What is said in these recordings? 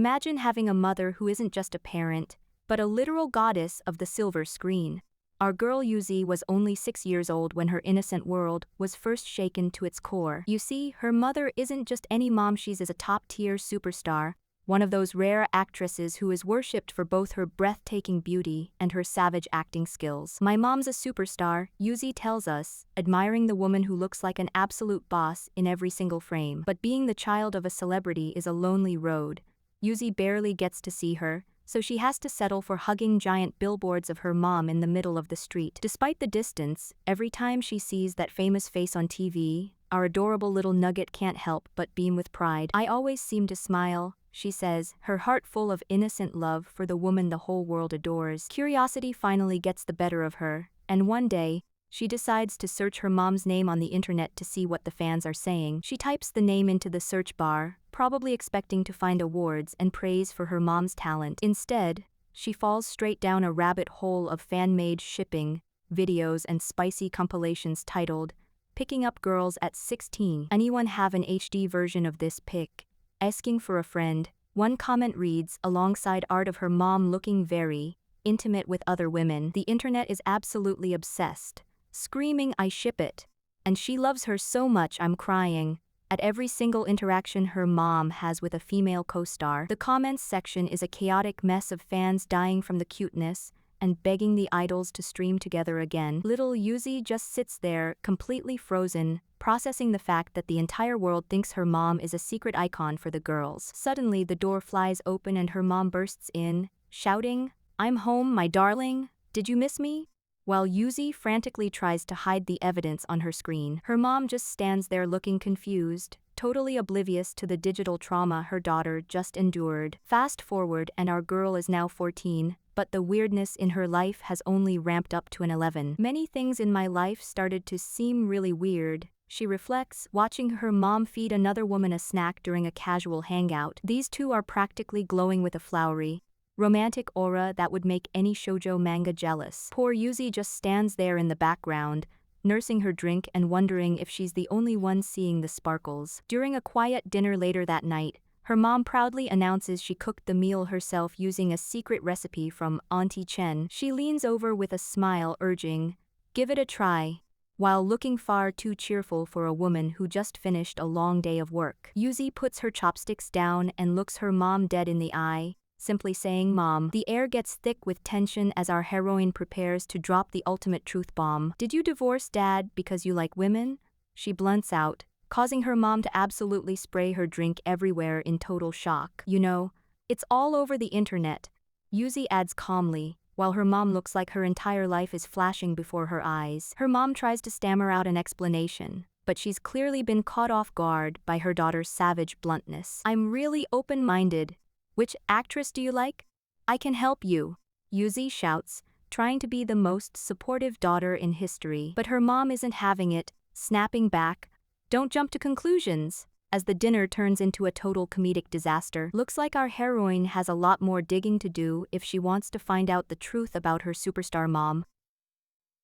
Imagine having a mother who isn't just a parent, but a literal goddess of the silver screen. Our girl Yuzi was only 6 years old when her innocent world was first shaken to its core. You see, her mother isn't just any mom, she's a top-tier superstar, one of those rare actresses who is worshipped for both her breathtaking beauty and her savage acting skills. My mom's a superstar, Yuzi tells us, admiring the woman who looks like an absolute boss in every single frame. But being the child of a celebrity is a lonely road. Yuzi barely gets to see her, so she has to settle for hugging giant billboards of her mom in the middle of the street. Despite the distance, every time she sees that famous face on TV, our adorable little nugget can't help but beam with pride. I always seem to smile, she says, her heart full of innocent love for the woman the whole world adores. Curiosity finally gets the better of her, and one day, she decides to search her mom's name on the internet to see what the fans are saying. She types the name into the search bar, probably expecting to find awards and praise for her mom's talent. Instead, she falls straight down a rabbit hole of fan-made shipping, videos and spicy compilations titled, "Picking Up Girls at 16. Anyone have an HD version of this pic? Asking for a friend." One comment reads, alongside art of her mom looking very intimate with other women. The internet is absolutely obsessed, screaming, "I ship it." And she loves her so much I'm crying. At every single interaction her mom has with a female co-star, the comments section is a chaotic mess of fans dying from the cuteness and begging the idols to stream together again. Little Yuzi just sits there, completely frozen, processing the fact that the entire world thinks her mom is a secret icon for the girls. Suddenly, the door flies open and her mom bursts in, shouting, "I'm home, my darling. Did you miss me?" While Yuzi frantically tries to hide the evidence on her screen, her mom just stands there looking confused, totally oblivious to the digital trauma her daughter just endured. Fast forward and our girl is now 14, but the weirdness in her life has only ramped up to an 11. Many things in my life started to seem really weird, she reflects, watching her mom feed another woman a snack during a casual hangout. These two are practically glowing with a flowery, romantic aura that would make any shoujo manga jealous. Poor Yuzi just stands there in the background, nursing her drink and wondering if she's the only one seeing the sparkles. During a quiet dinner later that night, her mom proudly announces she cooked the meal herself using a secret recipe from Auntie Chen. She leans over with a smile urging, "Give it a try," while looking far too cheerful for a woman who just finished a long day of work. Yuzi puts her chopsticks down and looks her mom dead in the eye, simply saying, "Mom." The air gets thick with tension as our heroine prepares to drop the ultimate truth bomb. "Did you divorce Dad because you like women?" she blunts out, causing her mom to absolutely spray her drink everywhere in total shock. "You know, it's all over the internet," Yuzi adds calmly, while her mom looks like her entire life is flashing before her eyes. Her mom tries to stammer out an explanation, but she's clearly been caught off guard by her daughter's savage bluntness. "I'm really open-minded. Which actress do you like? I can help you," Yuzi shouts, trying to be the most supportive daughter in history. But her mom isn't having it, snapping back, "Don't jump to conclusions," as the dinner turns into a total comedic disaster. Looks like our heroine has a lot more digging to do if she wants to find out the truth about her superstar mom.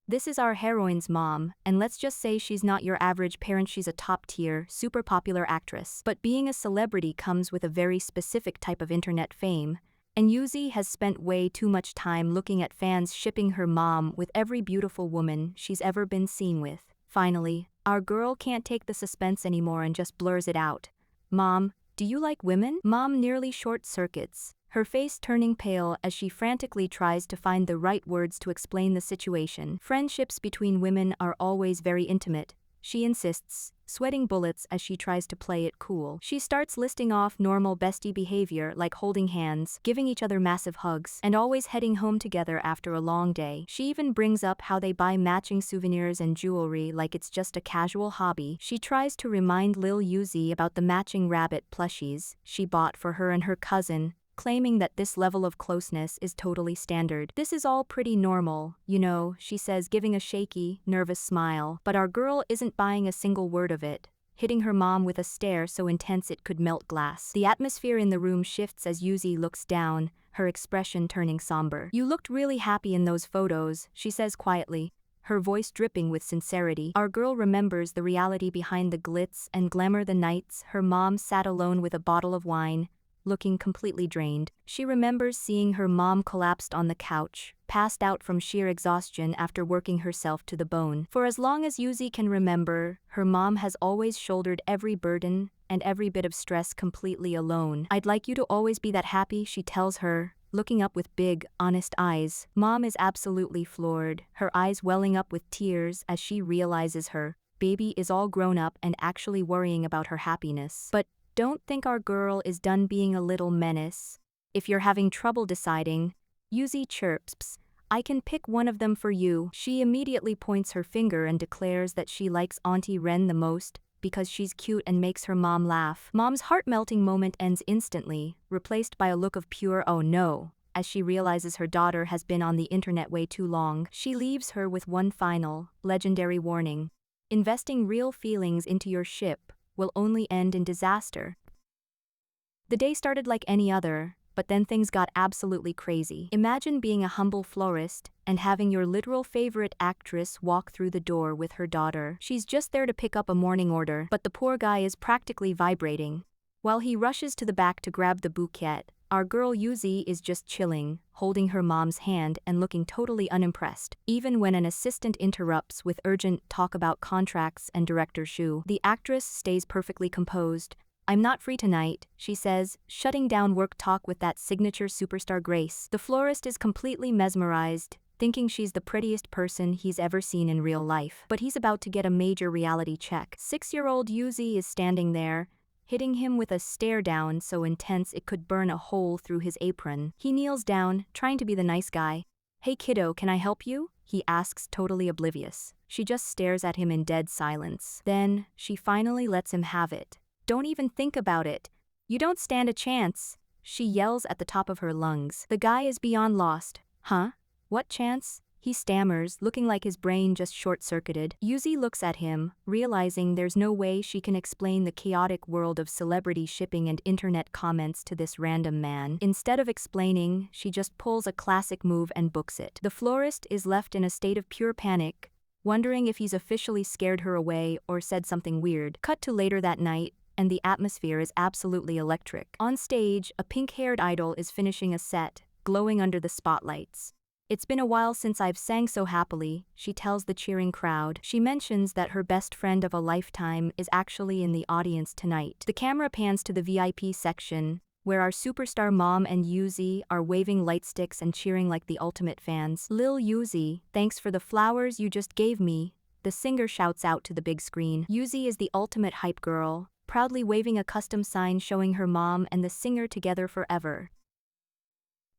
This is our heroine's mom, and let's just say she's not your average parent, she's a top-tier, super popular actress. But being a celebrity comes with a very specific type of internet fame, and Yuzi has spent way too much time looking at fans shipping her mom with every beautiful woman she's ever been seen with. Finally, our girl can't take the suspense anymore and just blurs it out. "Mom, do you like women?" Mom nearly short-circuits, her face turning pale as she frantically tries to find the right words to explain the situation. "Friendships between women are always very intimate," she insists, sweating bullets as she tries to play it cool. She starts listing off normal bestie behavior like holding hands, giving each other massive hugs, and always heading home together after a long day. She even brings up how they buy matching souvenirs and jewelry like it's just a casual hobby. She tries to remind Lil Yuzi about the matching rabbit plushies she bought for her and her cousin, claiming that this level of closeness is totally standard. "This is all pretty normal, you know," she says, giving a shaky, nervous smile. But our girl isn't buying a single word of it, hitting her mom with a stare so intense it could melt glass. The atmosphere in the room shifts as Yuzi looks down, her expression turning somber. "You looked really happy in those photos," she says quietly, her voice dripping with sincerity. Our girl remembers the reality behind the glitz and glamour. The nights her mom sat alone with a bottle of wine, looking completely drained. She remembers seeing her mom collapsed on the couch, passed out from sheer exhaustion after working herself to the bone. For as long as Yuzi can remember, her mom has always shouldered every burden and every bit of stress completely alone. "I'd like you to always be that happy," she tells her, looking up with big, honest eyes. Mom is absolutely floored, her eyes welling up with tears as she realizes her baby is all grown up and actually worrying about her happiness. But don't think our girl is done being a little menace. If you're having trouble deciding, Yuzi chirps, "I can pick one of them for you." She immediately points her finger and declares that she likes Auntie Ren the most because she's cute and makes her mom laugh. Mom's heart-melting moment ends instantly, replaced by a look of pure "oh no," as she realizes her daughter has been on the internet way too long. She leaves her with one final, legendary warning. Investing real feelings into your ship will only end in disaster. The day started like any other, but then things got absolutely crazy. Imagine being a humble florist and having your literal favorite actress walk through the door with her daughter. She's just there to pick up a morning order, but the poor guy is practically vibrating. While he rushes to the back to grab the bouquet, our girl Yuzi is just chilling, holding her mom's hand and looking totally unimpressed. Even when an assistant interrupts with urgent talk about contracts and director Shu, the actress stays perfectly composed. "I'm not free tonight," she says, shutting down work talk with that signature superstar grace. The florist is completely mesmerized, thinking she's the prettiest person he's ever seen in real life. But he's about to get a major reality check. 6-year-old Yuzi is standing there, hitting him with a stare down so intense it could burn a hole through his apron. He kneels down, trying to be the nice guy. "Hey kiddo, can I help you?" he asks, totally oblivious. She just stares at him in dead silence. Then, she finally lets him have it. "Don't even think about it. You don't stand a chance," she yells at the top of her lungs. The guy is beyond lost. "Huh? What chance?" he stammers, looking like his brain just short-circuited. Yuzi looks at him, realizing there's no way she can explain the chaotic world of celebrity shipping and internet comments to this random man. Instead of explaining, she just pulls a classic move and books it. The florist is left in a state of pure panic, wondering if he's officially scared her away or said something weird. Cut to later that night, and the atmosphere is absolutely electric. On stage, a pink-haired idol is finishing a set, glowing under the spotlights. "It's been a while since I've sang so happily," she tells the cheering crowd. She mentions that her best friend of a lifetime is actually in the audience tonight. The camera pans to the VIP section, where our superstar mom and Yuzi are waving light sticks and cheering like the ultimate fans. "Lil Yuzi, thanks for the flowers you just gave me," the singer shouts out to the big screen. Yuzi is the ultimate hype girl, proudly waving a custom sign showing her mom and the singer together forever.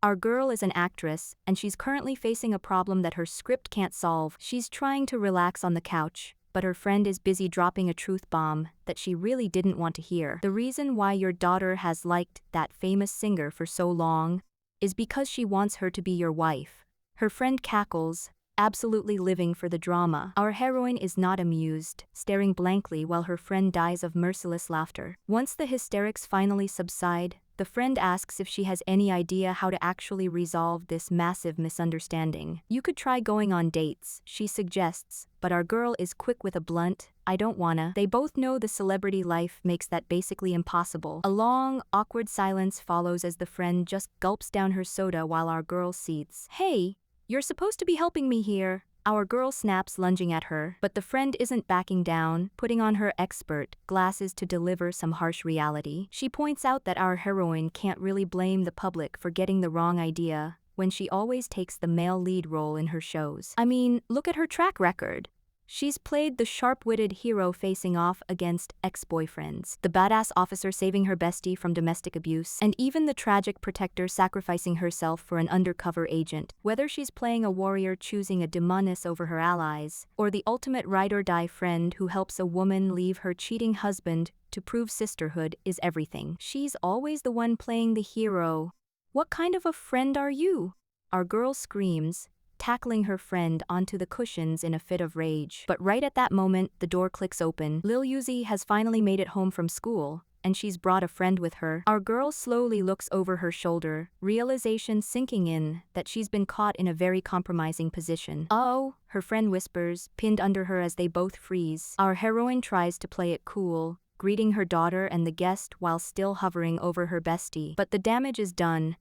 Our girl is an actress, and she's currently facing a problem that her script can't solve. She's trying to relax on the couch, but her friend is busy dropping a truth bomb that she really didn't want to hear. "The reason why your daughter has liked that famous singer for so long is because she wants her to be your wife." Her friend cackles, absolutely living for the drama. Our heroine is not amused, staring blankly while her friend dies of merciless laughter. Once the hysterics finally subside, the friend asks if she has any idea how to actually resolve this massive misunderstanding. "You could try going on dates," she suggests, but our girl is quick with a blunt, "I don't wanna." They both know the celebrity life makes that basically impossible. A long, awkward silence follows as the friend just gulps down her soda while our girl seethes. "Hey, you're supposed to be helping me here," our girl snaps, lunging at her, but the friend isn't backing down, putting on her expert glasses to deliver some harsh reality. She points out that our heroine can't really blame the public for getting the wrong idea when she always takes the male lead role in her shows. I mean, look at her track record. She's played the sharp-witted hero facing off against ex-boyfriends, the badass officer saving her bestie from domestic abuse, and even the tragic protector sacrificing herself for an undercover agent. Whether she's playing a warrior choosing a demoness over her allies, or the ultimate ride-or-die friend who helps a woman leave her cheating husband to prove sisterhood is everything. She's always the one playing the hero. "What kind of a friend are you?" our girl screams, tackling her friend onto the cushions in a fit of rage. But right at that moment, the door clicks open. Lil Yuzi has finally made it home from school, and she's brought a friend with her. Our girl slowly looks over her shoulder, realization sinking in that she's been caught in a very compromising position. "Oh," her friend whispers, pinned under her as they both freeze. Our heroine tries to play it cool, greeting her daughter and the guest while still hovering over her bestie. But the damage is done.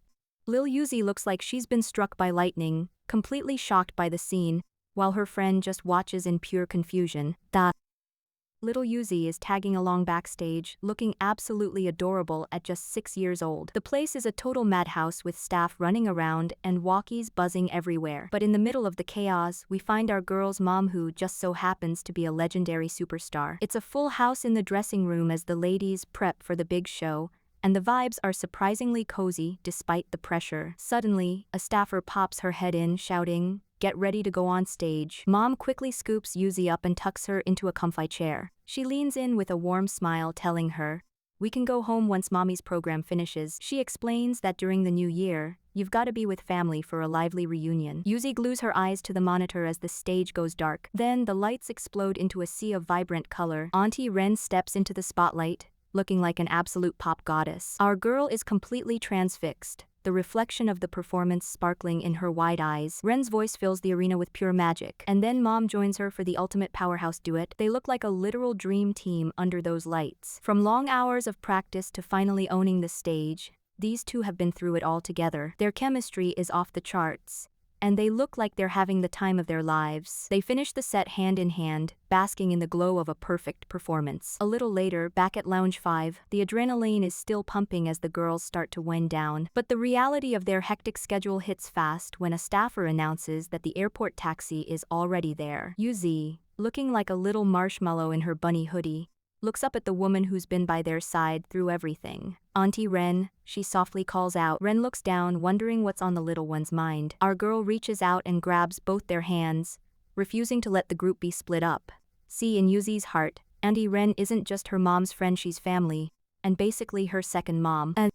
Lil Yuzi looks like she's been struck by lightning, completely shocked by the scene, while her friend just watches in pure confusion. Little Yuzi is tagging along backstage, looking absolutely adorable at just 6 years old. The place is a total madhouse with staff running around and walkies buzzing everywhere. But in the middle of the chaos, we find our girl's mom, who just so happens to be a legendary superstar. It's a full house in the dressing room as the ladies prep for the big show, and the vibes are surprisingly cozy despite the pressure. Suddenly, a staffer pops her head in, shouting, "Get ready to go on stage." Mom quickly scoops Yuzi up and tucks her into a comfy chair. She leans in with a warm smile, telling her, "We can go home once mommy's program finishes." She explains that during the new year, you've got to be with family for a lively reunion. Yuzi glues her eyes to the monitor as the stage goes dark. Then the lights explode into a sea of vibrant color. Auntie Ren steps into the spotlight, looking like an absolute pop goddess. Our girl is completely transfixed, the reflection of the performance sparkling in her wide eyes. Ren's voice fills the arena with pure magic. And then Mom joins her for the ultimate powerhouse duet. They look like a literal dream team under those lights. From long hours of practice to finally owning the stage, these two have been through it all together. Their chemistry is off the charts, and they look like they're having the time of their lives. They finish the set hand in hand, basking in the glow of a perfect performance. A little later, back at Lounge 5, the adrenaline is still pumping as the girls start to wind down. But the reality of their hectic schedule hits fast when a staffer announces that the airport taxi is already there. Yuzi, looking like a little marshmallow in her bunny hoodie, looks up at the woman who's been by their side through everything. "Auntie Ren," she softly calls out. Ren looks down, wondering what's on the little one's mind. Our girl reaches out and grabs both their hands, refusing to let the group be split up. See, in Yuzi's heart, Auntie Ren isn't just her mom's friend, she's family, and basically her second mom. And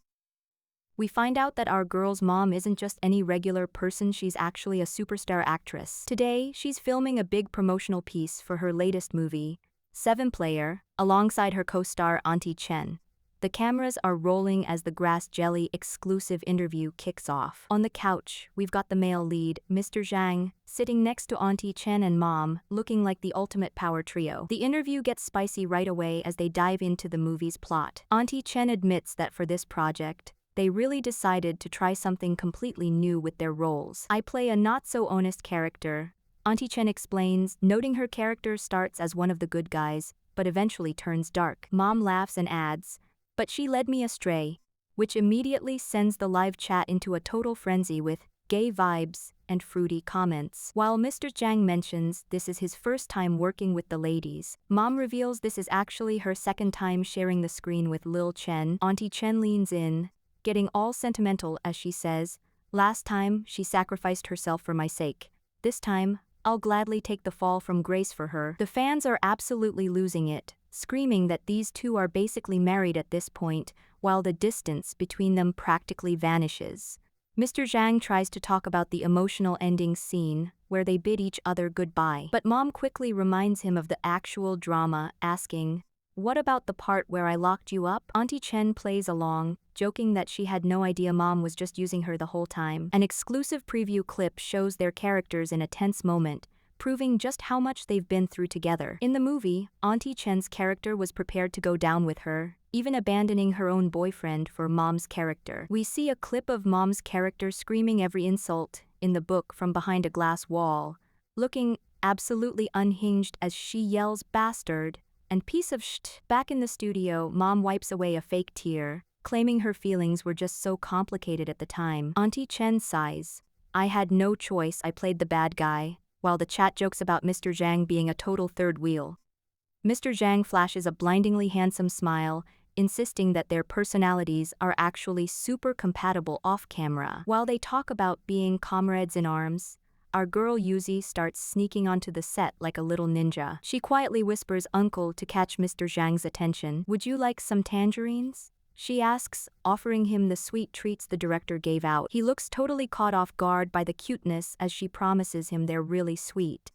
we find out that our girl's mom isn't just any regular person, she's actually a superstar actress. Today, she's filming a big promotional piece for her latest movie, 7-Player, alongside her co-star Auntie Chen. The cameras are rolling as the Grass Jelly exclusive interview kicks off. On the couch, we've got the male lead, Mr. Zhang, sitting next to Auntie Chen and Mom, looking like the ultimate power trio. The interview gets spicy right away as they dive into the movie's plot. Auntie Chen admits that for this project, they really decided to try something completely new with their roles. "I play a not-so-honest character," Auntie Chen explains, noting her character starts as one of the good guys, but eventually turns dark. Mom laughs and adds, "But she led me astray," which immediately sends the live chat into a total frenzy with gay vibes and fruity comments. While Mr. Zhang mentions this is his first time working with the ladies, Mom reveals this is actually her second time sharing the screen with Lil Chen. Auntie Chen leans in, getting all sentimental as she says, "Last time, she sacrificed herself for my sake. This time, I'll gladly take the fall from grace for her." The fans are absolutely losing it, screaming that these two are basically married at this point, while the distance between them practically vanishes. Mr. Zhang tries to talk about the emotional ending scene, where they bid each other goodbye. But Mom quickly reminds him of the actual drama, asking, "What about the part where I locked you up?" Auntie Chen plays along, joking that she had no idea Mom was just using her the whole time. An exclusive preview clip shows their characters in a tense moment, proving just how much they've been through together. In the movie, Auntie Chen's character was prepared to go down with her, even abandoning her own boyfriend for Mom's character. We see a clip of Mom's character screaming every insult in the book from behind a glass wall, looking absolutely unhinged as she yells "bastard" and "piece of shit." Back in the studio, Mom wipes away a fake tear, claiming her feelings were just so complicated at the time. Auntie Chen sighs, "I had no choice, I played the bad guy," while the chat jokes about Mr. Zhang being a total third wheel. Mr. Zhang flashes a blindingly handsome smile, insisting that their personalities are actually super compatible off-camera. While they talk about being comrades in arms, our girl Yuzi starts sneaking onto the set like a little ninja. She quietly whispers "uncle" to catch Mr. Zhang's attention. "Would you like some tangerines?" she asks, offering him the sweet treats the director gave out. He looks totally caught off guard by the cuteness as she promises him they're really sweet.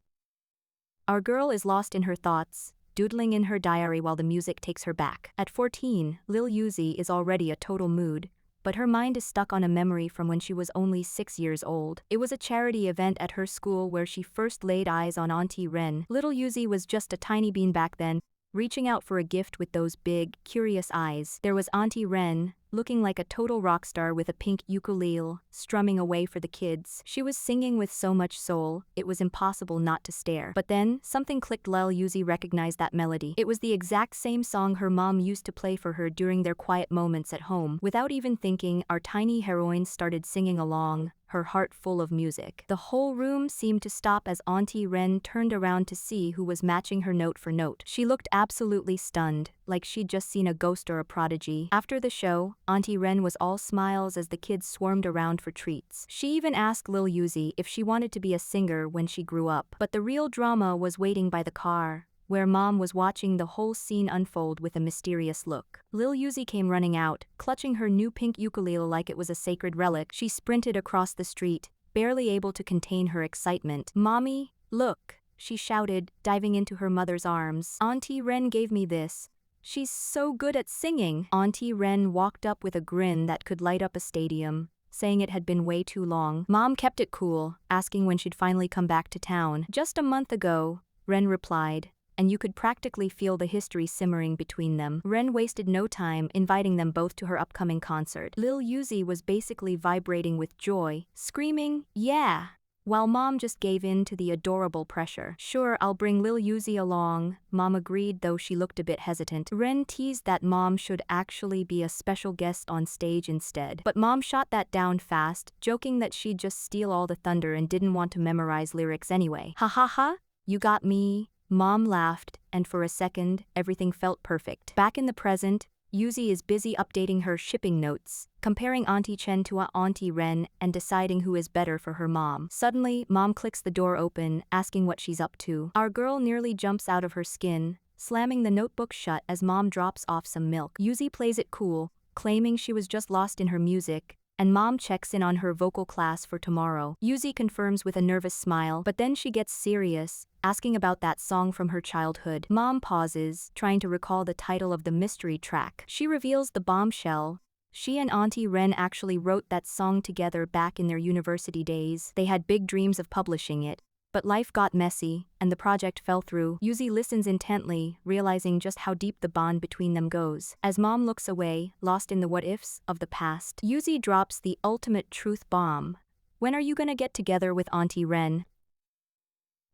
Our girl is lost in her thoughts, doodling in her diary while the music takes her back. At 14, Lil Yuzi is already a total mood, but her mind is stuck on a memory from when she was only 6 years old. It was a charity event at her school where she first laid eyes on Auntie Ren. Little Yuzi was just a tiny bean back then, reaching out for a gift with those big, curious eyes. There was Auntie Ren, looking like a total rock star with a pink ukulele, strumming away for the kids. She was singing with so much soul, it was impossible not to stare. But then, something clicked. Lil Yuzi recognized that melody. It was the exact same song her mom used to play for her during their quiet moments at home. Without even thinking, our tiny heroine started singing along, her heart full of music. The whole room seemed to stop as Auntie Ren turned around to see who was matching her note for note. She looked absolutely stunned, like she'd just seen a ghost or a prodigy. After the show, Auntie Ren was all smiles as the kids swarmed around for treats. She even asked Lil Yuzi if she wanted to be a singer when she grew up. But the real drama was waiting by the car, where Mom was watching the whole scene unfold with a mysterious look. Lil Yuzi came running out, clutching her new pink ukulele like it was a sacred relic. She sprinted across the street, barely able to contain her excitement. "Mommy, look," she shouted, diving into her mother's arms. "Auntie Ren gave me this. She's so good at singing." Auntie Ren walked up with a grin that could light up a stadium, saying it had been way too long. Mom kept it cool, asking when she'd finally come back to town. "Just a month ago," Ren replied, and you could practically feel the history simmering between them. Ren wasted no time inviting them both to her upcoming concert. Lil Yuzi was basically vibrating with joy, screaming, "Yeah!" while Mom just gave in to the adorable pressure. "Sure, I'll bring Lil Yuzi along," Mom agreed, though she looked a bit hesitant. Ren teased that Mom should actually be a special guest on stage instead. But Mom shot that down fast, joking that she'd just steal all the thunder and didn't want to memorize lyrics anyway. "Ha ha ha, you got me." Mom laughed, and for a second, everything felt perfect. Back in the present, Yuzi is busy updating her shipping notes, comparing Auntie Chen to Auntie Ren and deciding who is better for her mom. Suddenly, Mom clicks the door open, asking what she's up to. Our girl nearly jumps out of her skin, slamming the notebook shut as Mom drops off some milk. Yuzi plays it cool, claiming she was just lost in her music, and Mom checks in on her vocal class for tomorrow. Yuzi confirms with a nervous smile, but then she gets serious, asking about that song from her childhood. Mom pauses, trying to recall the title of the mystery track. She reveals the bombshell. She and Auntie Ren actually wrote that song together back in their university days. They had big dreams of publishing it, but life got messy, and the project fell through. Yuzi listens intently, realizing just how deep the bond between them goes. As Mom looks away, lost in the what-ifs of the past, Yuzi drops the ultimate truth bomb. "When are you gonna get together with Auntie Ren?"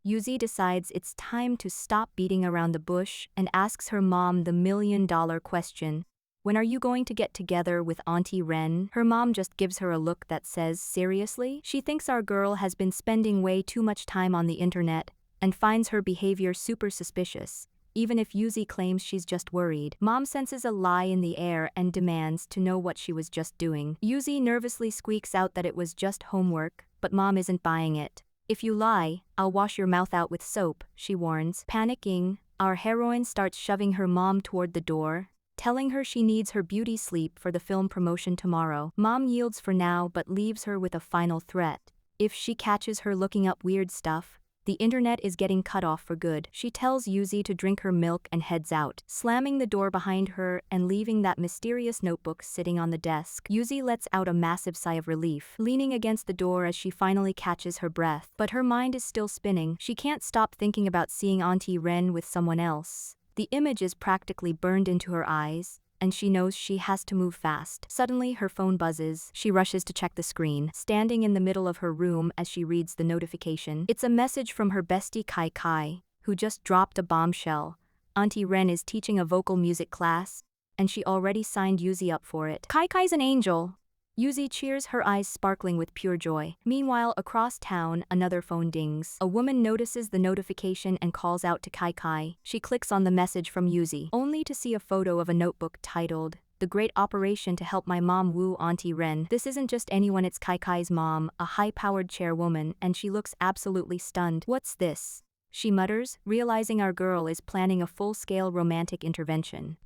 Yuzi decides it's time to stop beating around the bush and asks her mom the million-dollar question. "When are you going to get together with Auntie Ren?" Her mom just gives her a look that says, "Seriously?" She thinks our girl has been spending way too much time on the internet and finds her behavior super suspicious, even if Yuzi claims she's just worried. Mom senses a lie in the air and demands to know what she was just doing. Yuzi nervously squeaks out that it was just homework, but Mom isn't buying it. "If you lie, I'll wash your mouth out with soap," she warns. Panicking, our heroine starts shoving her mom toward the door, telling her she needs her beauty sleep for the film promotion tomorrow. Mom yields for now but leaves her with a final threat. If she catches her looking up weird stuff, the internet is getting cut off for good. She tells Yuzi to drink her milk and heads out, slamming the door behind her and leaving that mysterious notebook sitting on the desk. Yuzi lets out a massive sigh of relief, leaning against the door as she finally catches her breath. But her mind is still spinning. She can't stop thinking about seeing Auntie Ren with someone else. The image is practically burned into her eyes, and she knows she has to move fast. Suddenly, her phone buzzes. She rushes to check the screen, standing in the middle of her room as she reads the notification. It's a message from her bestie Kai Kai, who just dropped a bombshell. Auntie Ren is teaching a vocal music class, and she already signed Yuzi up for it. Kai Kai's an angel. Yuzi cheers, her eyes sparkling with pure joy. Meanwhile, across town, another phone dings. A woman notices the notification and calls out to Kai Kai. She clicks on the message from Yuzi, only to see a photo of a notebook titled, "The Great Operation to Help My Mom Woo Auntie Ren." This isn't just anyone, it's Kai Kai's mom, a high-powered chairwoman, and she looks absolutely stunned. "What's this?" she mutters, realizing our girl is planning a full-scale romantic intervention.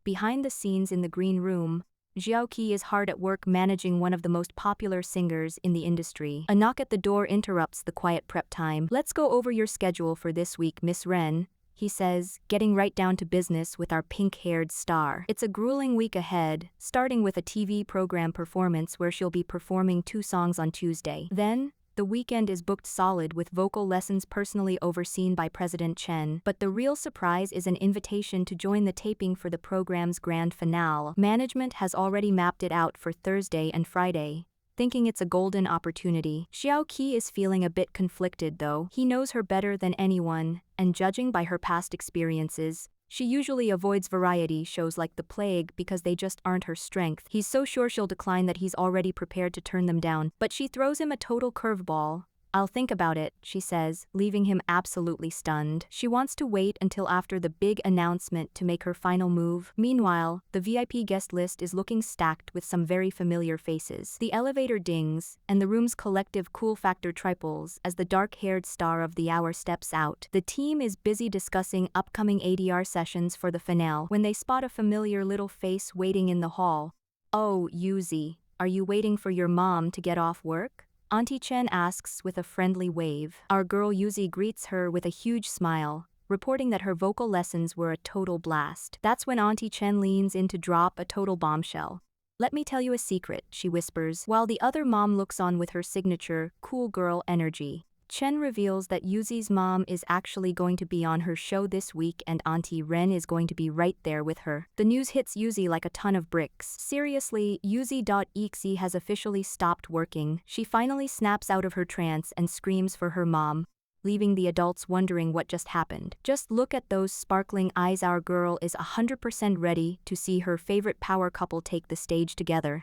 Behind the scenes in the green room, Xiaoqi is hard at work managing one of the most popular singers in the industry. A knock at the door interrupts the quiet prep time. "Let's go over your schedule for this week, Miss Ren," he says, getting right down to business with our pink-haired star. It's a grueling week ahead, starting with a TV program performance where she'll be performing 2 songs on Tuesday. Then, The weekend is booked solid with vocal lessons personally overseen by President Chen, but the real surprise is an invitation to join the taping for the program's grand finale. Management has already mapped it out for Thursday and Friday, thinking it's a golden opportunity. Xiao Qi is feeling a bit conflicted though. He knows her better than anyone, and judging by her past experiences, she usually avoids variety shows like The Plague because they just aren't her strength. He's so sure she'll decline that he's already prepared to turn them down, but she throws him a total curveball. "I'll think about it," she says, leaving him absolutely stunned. She wants to wait until after the big announcement to make her final move. Meanwhile, the VIP guest list is looking stacked with some very familiar faces. The elevator dings, and the room's collective cool factor triples as the dark-haired star of the hour steps out. The team is busy discussing upcoming ADR sessions for the finale when they spot a familiar little face waiting in the hall. "Oh, Yuzi, are you waiting for your mom to get off work?" Auntie Chen asks with a friendly wave. Our girl Yuzi greets her with a huge smile, reporting that her vocal lessons were a total blast. That's when Auntie Chen leans in to drop a total bombshell. "Let me tell you a secret," she whispers, while the other mom looks on with her signature, cool girl energy. Chen reveals that Yuzi's mom is actually going to be on her show this week and Auntie Ren is going to be right there with her. The news hits Yuzi like a ton of bricks. Seriously, Yuzi.exe has officially stopped working. She finally snaps out of her trance and screams for her mom, leaving the adults wondering what just happened. Just look at those sparkling eyes. Our girl is 100% ready to see her favorite power couple take the stage together.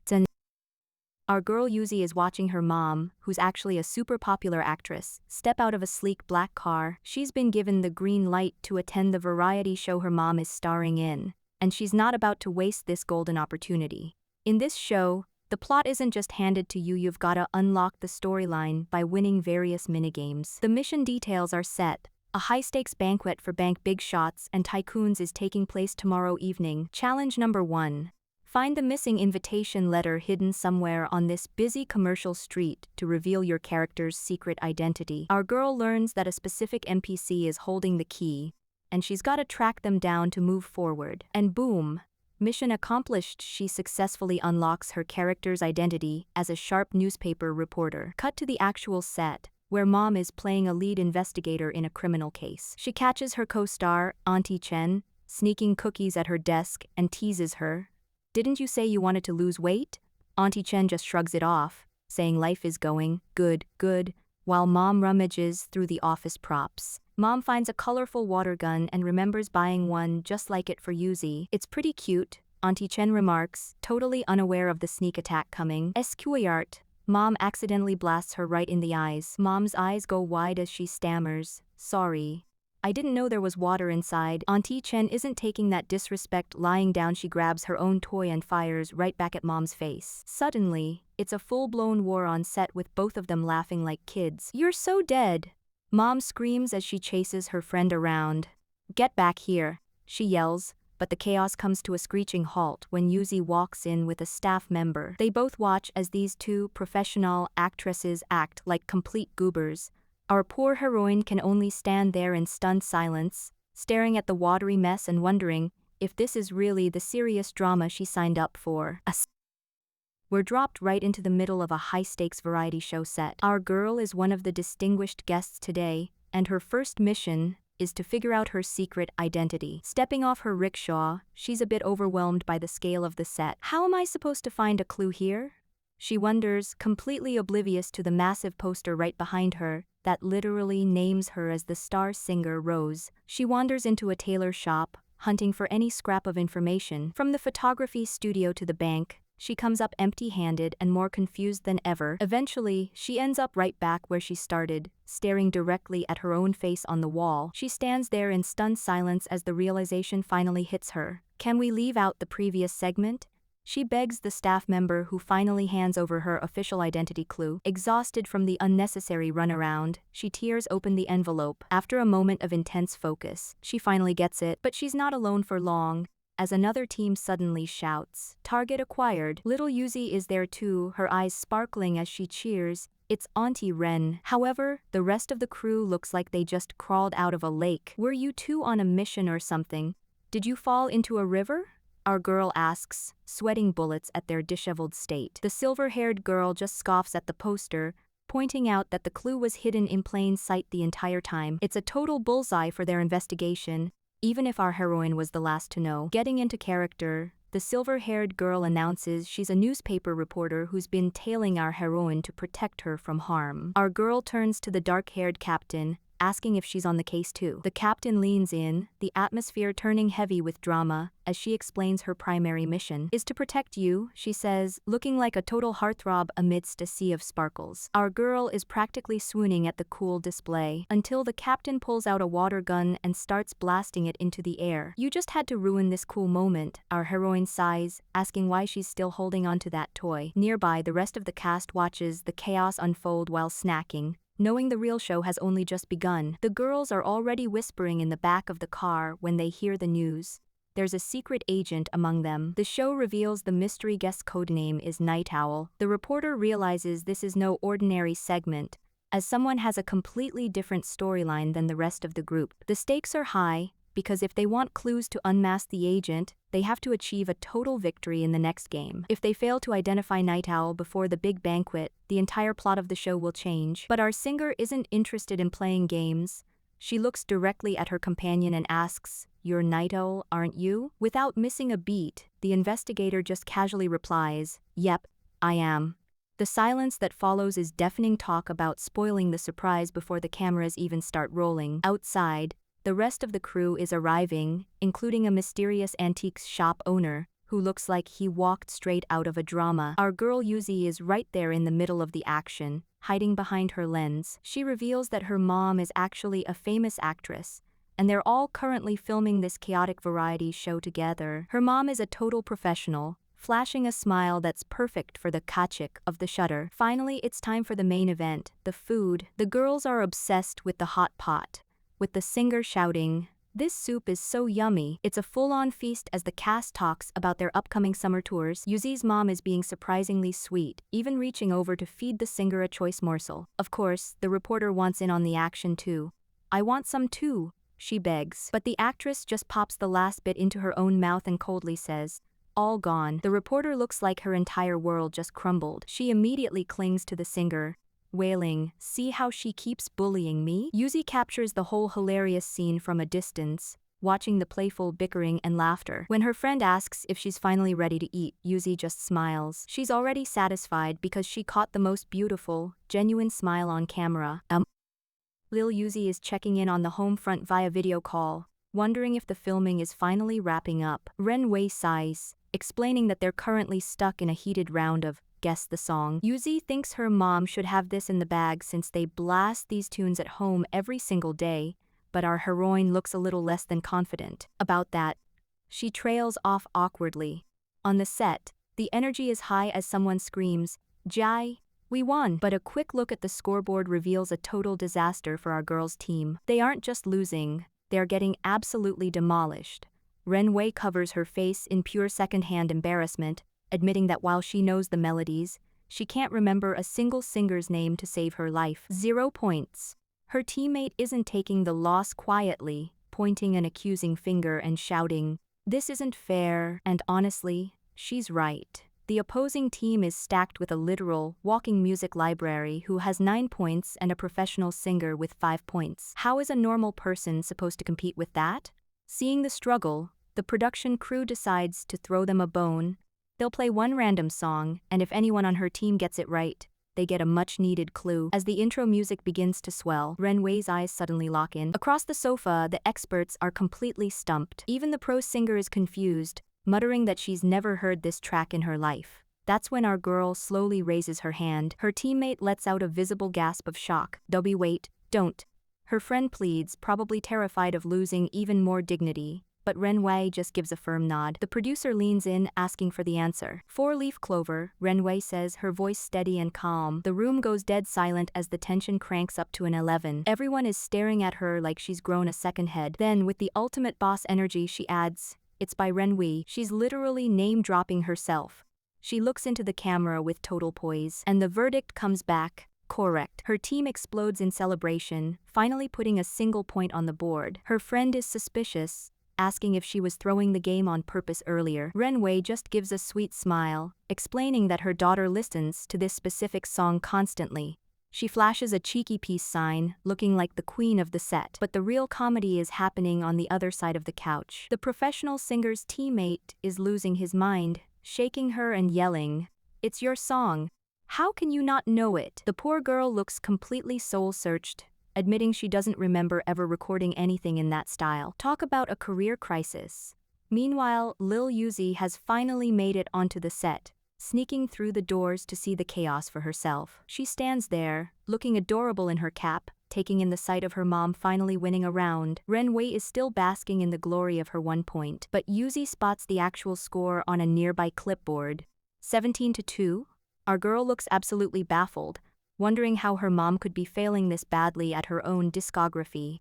Our girl Yuzi is watching her mom, who's actually a super popular actress, step out of a sleek black car. She's been given the green light to attend the variety show her mom is starring in, and she's not about to waste this golden opportunity. In this show, the plot isn't just handed to you, you've gotta unlock the storyline by winning various minigames. The mission details are set. A high-stakes banquet for bank big shots and tycoons is taking place tomorrow evening. Challenge number 1. Find the missing invitation letter hidden somewhere on this busy commercial street to reveal your character's secret identity. Our girl learns that a specific NPC is holding the key, and she's got to track them down to move forward. And boom! Mission accomplished. She successfully unlocks her character's identity as a sharp newspaper reporter. Cut to the actual set, where mom is playing a lead investigator in a criminal case. She catches her co-star, Auntie Chen, sneaking cookies at her desk and teases her. "Didn't you say you wanted to lose weight?" Auntie Chen just shrugs it off, saying life is going good, while mom rummages through the office props. Mom finds a colorful water gun and remembers buying one just like it for Yuzi. "It's pretty cute," Auntie Chen remarks, totally unaware of the sneak attack coming. Schoolyard. Mom accidentally blasts her right in the eyes. Mom's eyes go wide as she stammers, "Sorry. I didn't know there was water inside." Auntie Chen isn't taking that disrespect. Lying down, she grabs her own toy and fires right back at mom's face. Suddenly, it's a full-blown war on set with both of them laughing like kids. "You're so dead!" Mom screams as she chases her friend around. "Get back here," she yells, but the chaos comes to a screeching halt when Yuzi walks in with a staff member. They both watch as these two professional actresses act like complete goobers. Our poor heroine can only stand there in stunned silence, staring at the watery mess and wondering if this is really the serious drama she signed up for. We're dropped right into the middle of a high-stakes variety show set. Our girl is one of the distinguished guests today, and her first mission is to figure out her secret identity. Stepping off her rickshaw, she's a bit overwhelmed by the scale of the set. "How am I supposed to find a clue here?" she wonders, completely oblivious to the massive poster right behind her that literally names her as the star singer Rose. She wanders into a tailor shop, hunting for any scrap of information. From the photography studio to the bank, she comes up empty-handed and more confused than ever. Eventually, she ends up right back where she started, staring directly at her own face on the wall. She stands there in stunned silence as the realization finally hits her. "Can we leave out the previous segment?" she begs the staff member, who finally hands over her official identity clue. Exhausted from the unnecessary runaround, she tears open the envelope. After a moment of intense focus, she finally gets it, but she's not alone for long, as another team suddenly shouts, "Target acquired." Little Yuzi is there too, her eyes sparkling as she cheers. It's Auntie Ren. However, the rest of the crew looks like they just crawled out of a lake. "Were you two on a mission or something? Did you fall into a river?" our girl asks, sweating bullets at their disheveled state. The silver-haired girl just scoffs at the poster, pointing out that the clue was hidden in plain sight the entire time. It's a total bullseye for their investigation, even if our heroine was the last to know. Getting into character, the silver-haired girl announces she's a newspaper reporter who's been tailing our heroine to protect her from harm. Our girl turns to the dark-haired captain, asking if she's on the case too. The captain leans in, the atmosphere turning heavy with drama, as she explains her primary mission is to protect you, she says, looking like a total heartthrob amidst a sea of sparkles. Our girl is practically swooning at the cool display, until the captain pulls out a water gun and starts blasting it into the air. You just had to ruin this cool moment, our heroine sighs, asking why she's still holding onto that toy. Nearby, the rest of the cast watches the chaos unfold while snacking, knowing the real show has only just begun. The girls are already whispering in the back of the car when they hear the news. There's a secret agent among them. The show reveals the mystery guest's codename is Night Owl. The reporter realizes this is no ordinary segment, as someone has a completely different storyline than the rest of the group. The stakes are high, because if they want clues to unmask the agent, they have to achieve a total victory in the next game. If they fail to identify Night Owl before the big banquet, the entire plot of the show will change. But our singer isn't interested in playing games. She looks directly at her companion and asks, "You're Night Owl, aren't you?" Without missing a beat, the investigator just casually replies, "Yep, I am." The silence that follows is deafening talk about spoiling the surprise before the cameras even start rolling. Outside, the rest of the crew is arriving, including a mysterious antiques shop owner, who looks like he walked straight out of a drama. Our girl Yuzi is right there in the middle of the action, hiding behind her lens. She reveals that her mom is actually a famous actress, and they're all currently filming this chaotic variety show together. Her mom is a total professional, flashing a smile that's perfect for the kachik of the shutter. Finally, it's time for the main event, the food. The girls are obsessed with the hot pot, with the singer shouting, "This soup is so yummy." It's a full-on feast as the cast talks about their upcoming summer tours. Yuzi's mom is being surprisingly sweet, even reaching over to feed the singer a choice morsel. Of course, the reporter wants in on the action too. "I want some too," she begs. But the actress just pops the last bit into her own mouth and coldly says, "All gone." The reporter looks like her entire world just crumbled. She immediately clings to the singer, wailing, "See how she keeps bullying me?" Yuzi captures the whole hilarious scene from a distance, watching the playful bickering and laughter. When her friend asks if she's finally ready to eat, Yuzi just smiles. She's already satisfied because she caught the most beautiful, genuine smile on camera. Lil Yuzi is checking in on the home front via video call, wondering if the filming is finally wrapping up. Ren Wei sighs, explaining that they're currently stuck in a heated round of Guess the Song. Yuzi thinks her mom should have this in the bag since they blast these tunes at home every single day, but our heroine looks a little less than confident about that. She trails off awkwardly. On the set, the energy is high as someone screams, "Jai, we won!" But a quick look at the scoreboard reveals a total disaster for our girls' team. They aren't just losing, they're getting absolutely demolished. Ren Wei covers her face in pure second-hand embarrassment, admitting that while she knows the melodies, she can't remember a single singer's name to save her life. 0 points. Her teammate isn't taking the loss quietly, pointing an accusing finger and shouting, "This isn't fair," and honestly, she's right. The opposing team is stacked with a literal, walking music library who has 9 points and a professional singer with 5 points. How is a normal person supposed to compete with that? Seeing the struggle, the production crew decides to throw them a bone. They'll play one random song, and if anyone on her team gets it right, they get a much-needed clue. As the intro music begins to swell, Ren Wei's eyes suddenly lock in. Across the sofa, the experts are completely stumped. Even the pro singer is confused, muttering that she's never heard this track in her life. That's when our girl slowly raises her hand. Her teammate lets out a visible gasp of shock. Wait, don't." Her friend pleads, probably terrified of losing even more dignity. But Ren Wei just gives a firm nod. The producer leans in, asking for the answer. "Four-leaf clover," Ren Wei says, her voice steady and calm. The room goes dead silent as the tension cranks up to an 11. Everyone is staring at her like she's grown a second head. Then, with the ultimate boss energy, she adds, "It's by Ren Wei." She's literally name-dropping herself. She looks into the camera with total poise, and the verdict comes back, correct. Her team explodes in celebration, finally putting a single point on the board. Her friend is suspicious, asking if she was throwing the game on purpose earlier. Ren Wei just gives a sweet smile, explaining that her daughter listens to this specific song constantly, She flashes a cheeky peace sign, looking like the queen of the set. But the real comedy is happening on the other side of the couch. The professional singer's teammate is losing his mind, shaking her and yelling, "It's your song. How can you not know it?" The poor girl looks completely soul-searched, admitting she doesn't remember ever recording anything in that style. Talk about a career crisis. Meanwhile, Lil Uzi has finally made it onto the set, sneaking through the doors to see the chaos for herself. She stands there, looking adorable in her cap, taking in the sight of her mom finally winning a round. Renwei is still basking in the glory of her 1 point, but Uzi spots the actual score on a nearby clipboard. 17-2? Our girl looks absolutely baffled, wondering how her mom could be failing this badly at her own discography.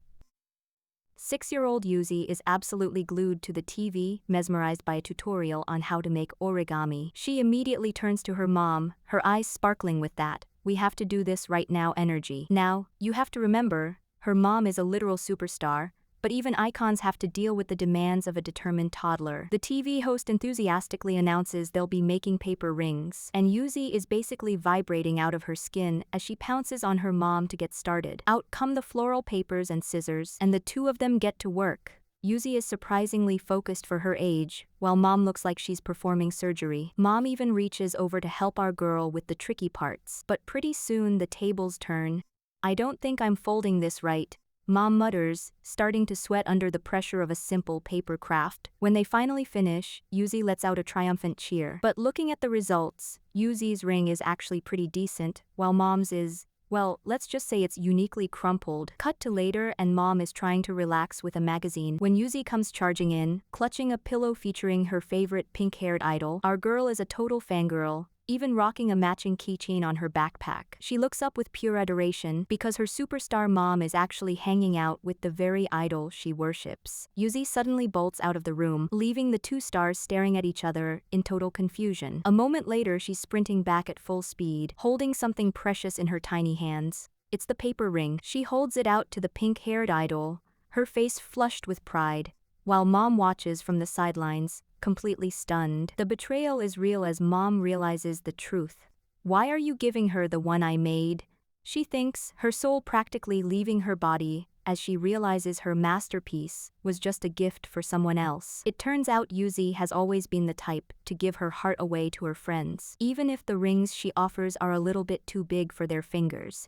6-year-old Yuzi is absolutely glued to the TV, mesmerized by a tutorial on how to make origami. She immediately turns to her mom, her eyes sparkling with that "we have to do this right now" energy. Now, you have to remember, her mom is a literal superstar, but even icons have to deal with the demands of a determined toddler. The TV host enthusiastically announces they'll be making paper rings, and Yuzi is basically vibrating out of her skin as she pounces on her mom to get started. Out come the floral papers and scissors, and the two of them get to work. Yuzi is surprisingly focused for her age, while mom looks like she's performing surgery. Mom even reaches over to help our girl with the tricky parts. But pretty soon the tables turn. "I don't think I'm folding this right," Mom mutters, starting to sweat under the pressure of a simple paper craft. When they finally finish, Yuzi lets out a triumphant cheer. But looking at the results, Yuzi's ring is actually pretty decent, while Mom's is, well, let's just say it's uniquely crumpled. Cut to later and Mom is trying to relax with a magazine when Yuzi comes charging in, clutching a pillow featuring her favorite pink-haired idol. Our girl is a total fangirl, even rocking a matching keychain on her backpack. She looks up with pure adoration because her superstar mom is actually hanging out with the very idol she worships. Yuzi suddenly bolts out of the room, leaving the two stars staring at each other in total confusion. A moment later, she's sprinting back at full speed, holding something precious in her tiny hands. It's the paper ring. She holds it out to the pink-haired idol, her face flushed with pride, while Mom watches from the sidelines, completely stunned. The betrayal is real as Mom realizes the truth. "Why are you giving her the one I made?" she thinks, her soul practically leaving her body as she realizes her masterpiece was just a gift for someone else. It turns out Yuzi has always been the type to give her heart away to her friends, even if the rings she offers are a little bit too big for their fingers.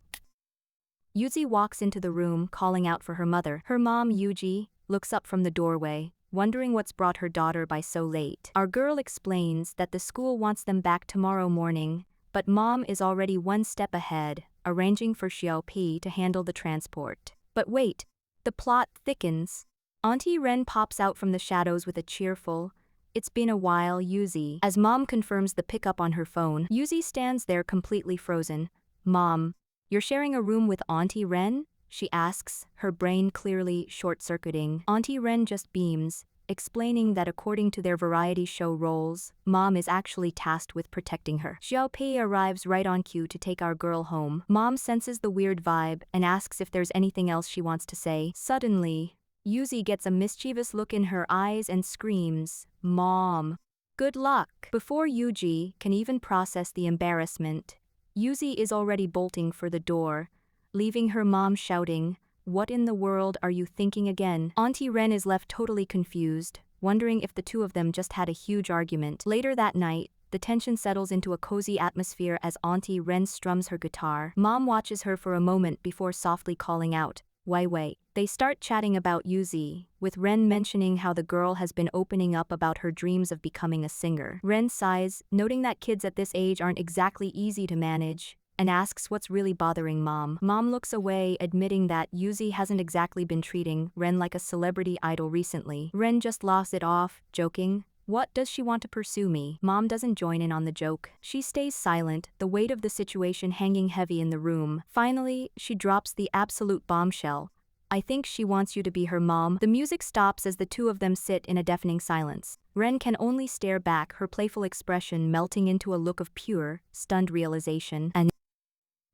Yuzi walks into the room, calling out for her mother. Her mom, Yuji, looks up from the doorway, wondering what's brought her daughter by so late. Our girl explains that the school wants them back tomorrow morning, but Mom is already one step ahead, arranging for Xiaopi to handle the transport. But wait, the plot thickens. Auntie Ren pops out from the shadows with a cheerful, "It's been a while, Yuzi." As Mom confirms the pickup on her phone, Yuzi stands there completely frozen. "Mom, you're sharing a room with Auntie Ren?" she asks, her brain clearly short-circuiting. Auntie Ren just beams, explaining that according to their variety show roles, Mom is actually tasked with protecting her. Xiaopei arrives right on cue to take our girl home. Mom senses the weird vibe and asks if there's anything else she wants to say. Suddenly, Yuzi gets a mischievous look in her eyes and screams, "Mom, good luck!" Before Yuji can even process the embarrassment, Yuzi is already bolting for the door, leaving her mom shouting, "What in the world are you thinking again?" Auntie Ren is left totally confused, wondering if the two of them just had a huge argument. Later that night, the tension settles into a cozy atmosphere as Auntie Ren strums her guitar. Mom watches her for a moment before softly calling out, "Wai Wei." They start chatting about Yuzi, with Ren mentioning how the girl has been opening up about her dreams of becoming a singer. Ren sighs, noting that kids at this age aren't exactly easy to manage, and asks what's really bothering Mom. Mom looks away, admitting that Yuzi hasn't exactly been treating Ren like a celebrity idol recently. Ren just laughs it off, joking, "What does she want to pursue me?" Mom doesn't join in on the joke. She stays silent, the weight of the situation hanging heavy in the room. Finally, she drops the absolute bombshell. "I think she wants you to be her mom." The music stops as the two of them sit in a deafening silence. Ren can only stare back, her playful expression melting into a look of pure, stunned realization. And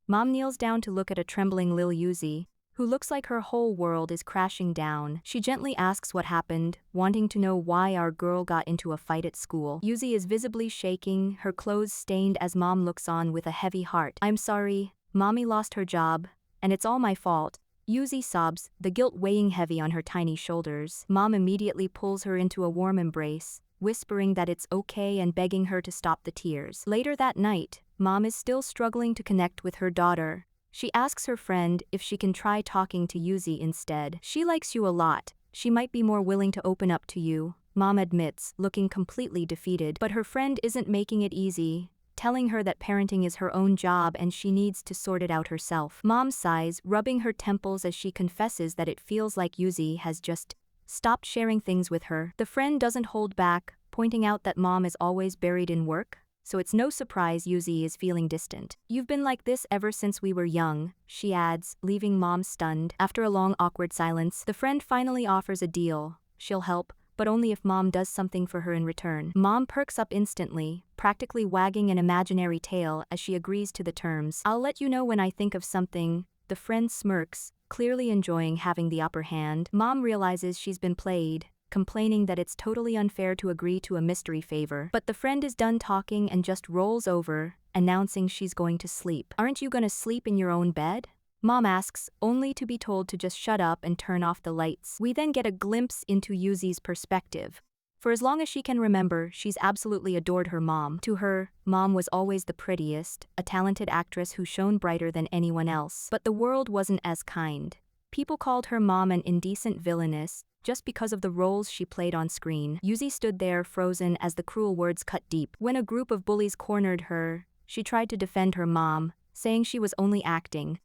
Mom kneels down to look at a trembling Lil Yuzi, who looks like her whole world is crashing down. She gently asks what happened, wanting to know why our girl got into a fight at school. Yuzi is visibly shaking, her clothes stained as Mom looks on with a heavy heart. "I'm sorry, Mommy lost her job, and it's all my fault. Yuzi sobs, the guilt weighing heavy on her tiny shoulders. Mom immediately pulls her into a warm embrace, whispering that it's okay and begging her to stop the tears. Later that night, Mom is still struggling to connect with her daughter. She asks her friend if she can try talking to Yuzi instead. She likes you a lot. She might be more willing to open up to you, Mom admits, looking completely defeated. But her friend isn't making it easy, telling her that parenting is her own job and she needs to sort it out herself. Mom sighs, rubbing her temples as she confesses that it feels like Yuzi has just stopped sharing things with her. The friend doesn't hold back, pointing out that Mom is always buried in work, so it's no surprise Yuzi is feeling distant. You've been like this ever since we were young, she adds, leaving Mom stunned. After a long awkward silence, the friend finally offers a deal. She'll help, but only if Mom does something for her in return. Mom perks up instantly, practically wagging an imaginary tail as she agrees to the terms. I'll let you know when I think of something. The friend smirks, clearly enjoying having the upper hand. Mom realizes she's been played, complaining that it's totally unfair to agree to a mystery favor. But the friend is done talking and just rolls over, announcing she's going to sleep. Aren't you gonna sleep in your own bed? Mom asks, only to be told to just shut up and turn off the lights. We then get a glimpse into Yuzi's perspective. For as long as she can remember, she's absolutely adored her mom. To her, Mom was always the prettiest, a talented actress who shone brighter than anyone else. But the world wasn't as kind. People called her mom an indecent villainess, just because of the roles she played on screen. Yuzi stood there frozen as the cruel words cut deep. When a group of bullies cornered her, she tried to defend her mom, saying she was only acting.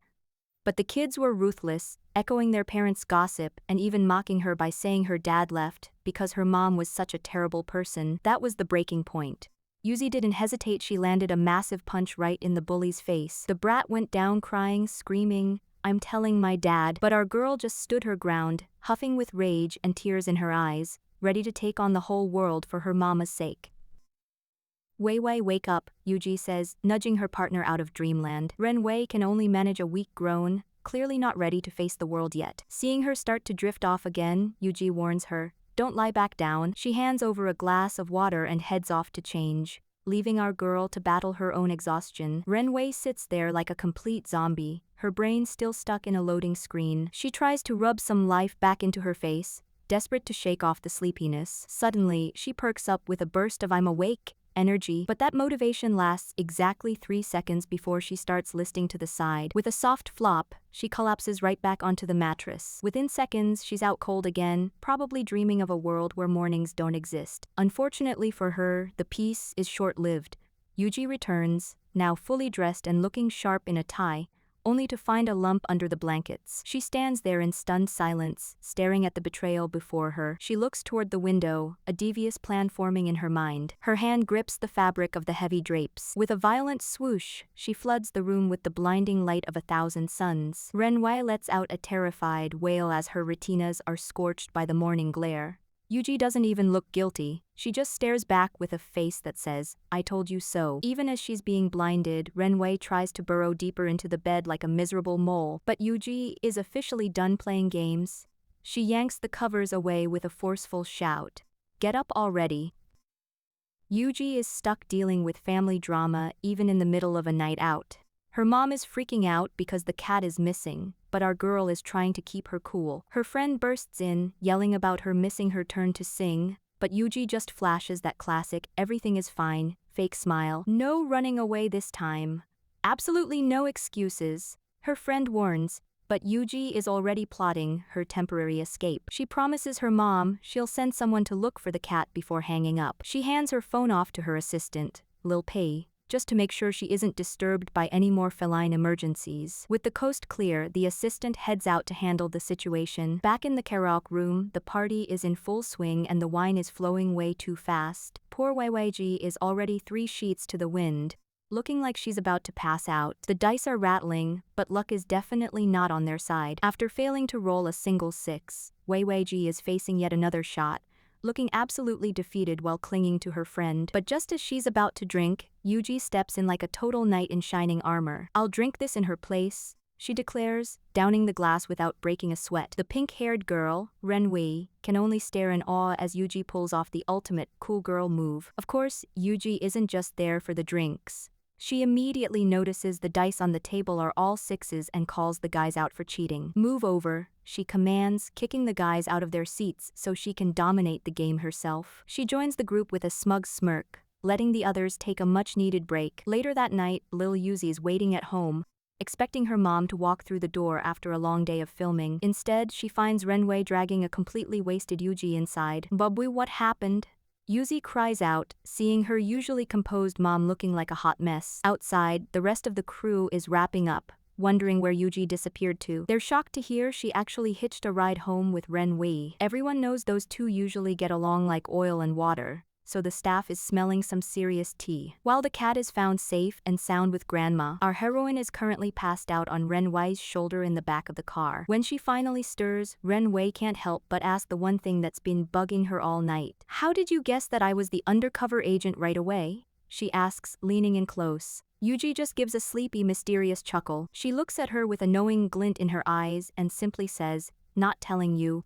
But the kids were ruthless, echoing their parents' gossip and even mocking her by saying her dad left because her mom was such a terrible person. That was the breaking point. Yuzi didn't hesitate. She landed a massive punch right in the bully's face. The brat went down crying, screaming, "I'm telling my dad." But our girl just stood her ground, huffing with rage and tears in her eyes, ready to take on the whole world for her mama's sake. Wei Wei, wake up, Yuji says, nudging her partner out of dreamland. Ren Wei can only manage a weak groan, clearly not ready to face the world yet. Seeing her start to drift off again, Yuji warns her, "Don't lie back down." She hands over a glass of water and heads off to change, leaving our girl to battle her own exhaustion. Ren Wei sits there like a complete zombie, her brain still stuck in a loading screen. She tries to rub some life back into her face, desperate to shake off the sleepiness. Suddenly, she perks up with a burst of "I'm awake" energy, but that motivation lasts exactly 3 seconds before she starts listing to the side. With a soft flop, she collapses right back onto the mattress. Within seconds, she's out cold again, probably dreaming of a world where mornings don't exist. Unfortunately for her, the peace is short-lived. Yuji returns, now fully dressed and looking sharp in a tie, only to find a lump under the blankets. She stands there in stunned silence, staring at the betrayal before her. She looks toward the window, a devious plan forming in her mind. Her hand grips the fabric of the heavy drapes. With a violent swoosh, she floods the room with the blinding light of 1,000 suns. Ren Wei lets out a terrified wail as her retinas are scorched by the morning glare. Yuji doesn't even look guilty. She just stares back with a face that says, "I told you so." Even as she's being blinded, Ren Wei tries to burrow deeper into the bed like a miserable mole. But Yuji is officially done playing games. She yanks the covers away with a forceful shout, "Get up already." Yuji is stuck dealing with family drama even in the middle of a night out. Her mom is freaking out because the cat is missing, but our girl is trying to keep her cool. Her friend bursts in, yelling about her missing her turn to sing, but Yuji just flashes that classic "everything is fine" fake smile. No running away this time. Absolutely no excuses, her friend warns, but Yuji is already plotting her temporary escape. She promises her mom she'll send someone to look for the cat before hanging up. She hands her phone off to her assistant, Lil Pei, just to make sure she isn't disturbed by any more feline emergencies. With the coast clear, the assistant heads out to handle the situation. Back in the karaoke room, the party is in full swing and the wine is flowing way too fast. Poor Weiweiji is already 3 sheets to the wind, looking like she's about to pass out. The dice are rattling, but luck is definitely not on their side. After failing to roll a single 6, Weiweiji is facing yet another shot, looking absolutely defeated while clinging to her friend. But just as she's about to drink, Yuji steps in like a total knight in shining armor. "I'll drink this in her place," she declares, downing the glass without breaking a sweat. The pink-haired girl, Ren Wei, can only stare in awe as Yuji pulls off the ultimate cool girl move. Of course, Yuji isn't just there for the drinks. She immediately notices the dice on the table are all sixes and calls the guys out for cheating. Move over, she commands, kicking the guys out of their seats so she can dominate the game herself. She joins the group with a smug smirk, letting the others take a much-needed break. Later that night, Lil Yuzi's waiting at home, expecting her mom to walk through the door after a long day of filming. Instead, she finds Renwei dragging a completely wasted Yuji inside. "Bubui, what happened?" Yuzi cries out, seeing her usually composed mom looking like a hot mess. Outside, the rest of the crew is wrapping up, wondering where Yuji disappeared to. They're shocked to hear she actually hitched a ride home with Renwei. Everyone knows those two usually get along like oil and water, so the staff is smelling some serious tea. While the cat is found safe and sound with Grandma, our heroine is currently passed out on Renwei's shoulder in the back of the car. When she finally stirs, Renwei can't help but ask the one thing that's been bugging her all night. "How did you guess that I was the undercover agent right away?" she asks, leaning in close. Yuji just gives a sleepy, mysterious chuckle. She looks at her with a knowing glint in her eyes and simply says, "Not telling you."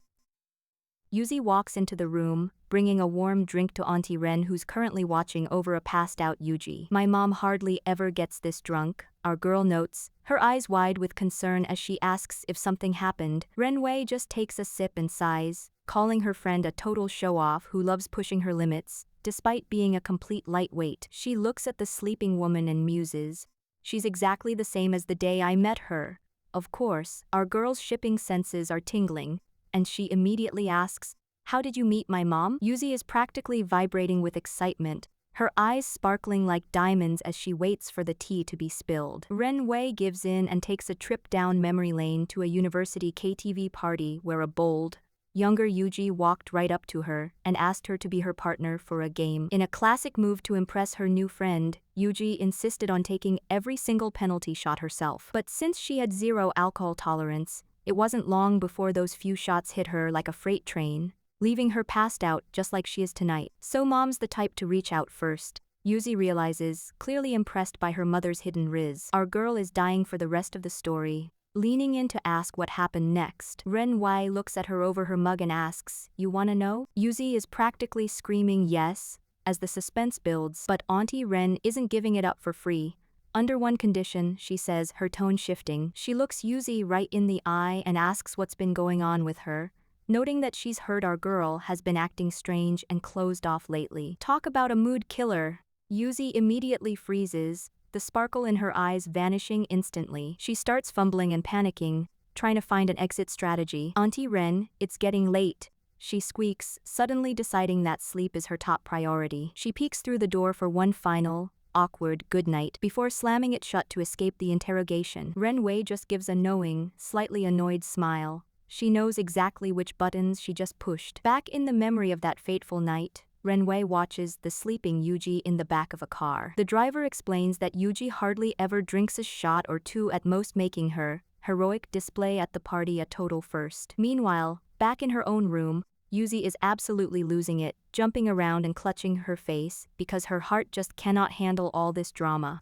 Yuzi walks into the room, bringing a warm drink to Auntie Ren, who's currently watching over a passed-out Yuji. "My mom hardly ever gets this drunk," our girl notes, her eyes wide with concern as she asks if something happened. Renwei just takes a sip and sighs, calling her friend a total show-off who loves pushing her limits, despite being a complete lightweight. She looks at the sleeping woman and muses. "She's exactly the same as the day I met her." Of course, our girl's shipping senses are tingling, and she immediately asks, "How did you meet my mom?" Yuzi is practically vibrating with excitement, her eyes sparkling like diamonds as she waits for the tea to be spilled. Renwei gives in and takes a trip down memory lane to a university KTV party where a bold, younger Yuji walked right up to her and asked her to be her partner for a game. In a classic move to impress her new friend, Yuji insisted on taking every single penalty shot herself. But since she had zero alcohol tolerance, it wasn't long before those few shots hit her like a freight train, leaving her passed out just like she is tonight. So mom's the type to reach out first, Yuzi realizes, clearly impressed by her mother's hidden riz. Our girl is dying for the rest of the story, leaning in to ask what happened next. Renwei looks at her over her mug and asks, "You wanna know?" Yuzi is practically screaming yes, as the suspense builds, but Auntie Ren isn't giving it up for free. "Under one condition," she says, her tone shifting. She looks Yuzi right in the eye and asks what's been going on with her, noting that she's heard our girl has been acting strange and closed off lately. Talk about a mood killer. Yuzi immediately freezes, the sparkle in her eyes vanishing instantly. She starts fumbling and panicking, trying to find an exit strategy. "Auntie Ren, it's getting late," she squeaks, suddenly deciding that sleep is her top priority. She peeks through the door for one final, awkward goodnight before slamming it shut to escape the interrogation. Renwei just gives a knowing, slightly annoyed smile. She knows exactly which buttons she just pushed. Back in the memory of that fateful night, Renwei watches the sleeping Yuji in the back of a car. The driver explains that Yuji hardly ever drinks a shot or two at most, making her heroic display at the party a total first. Meanwhile, back in her own room, Yuzi is absolutely losing it, jumping around and clutching her face because her heart just cannot handle all this drama.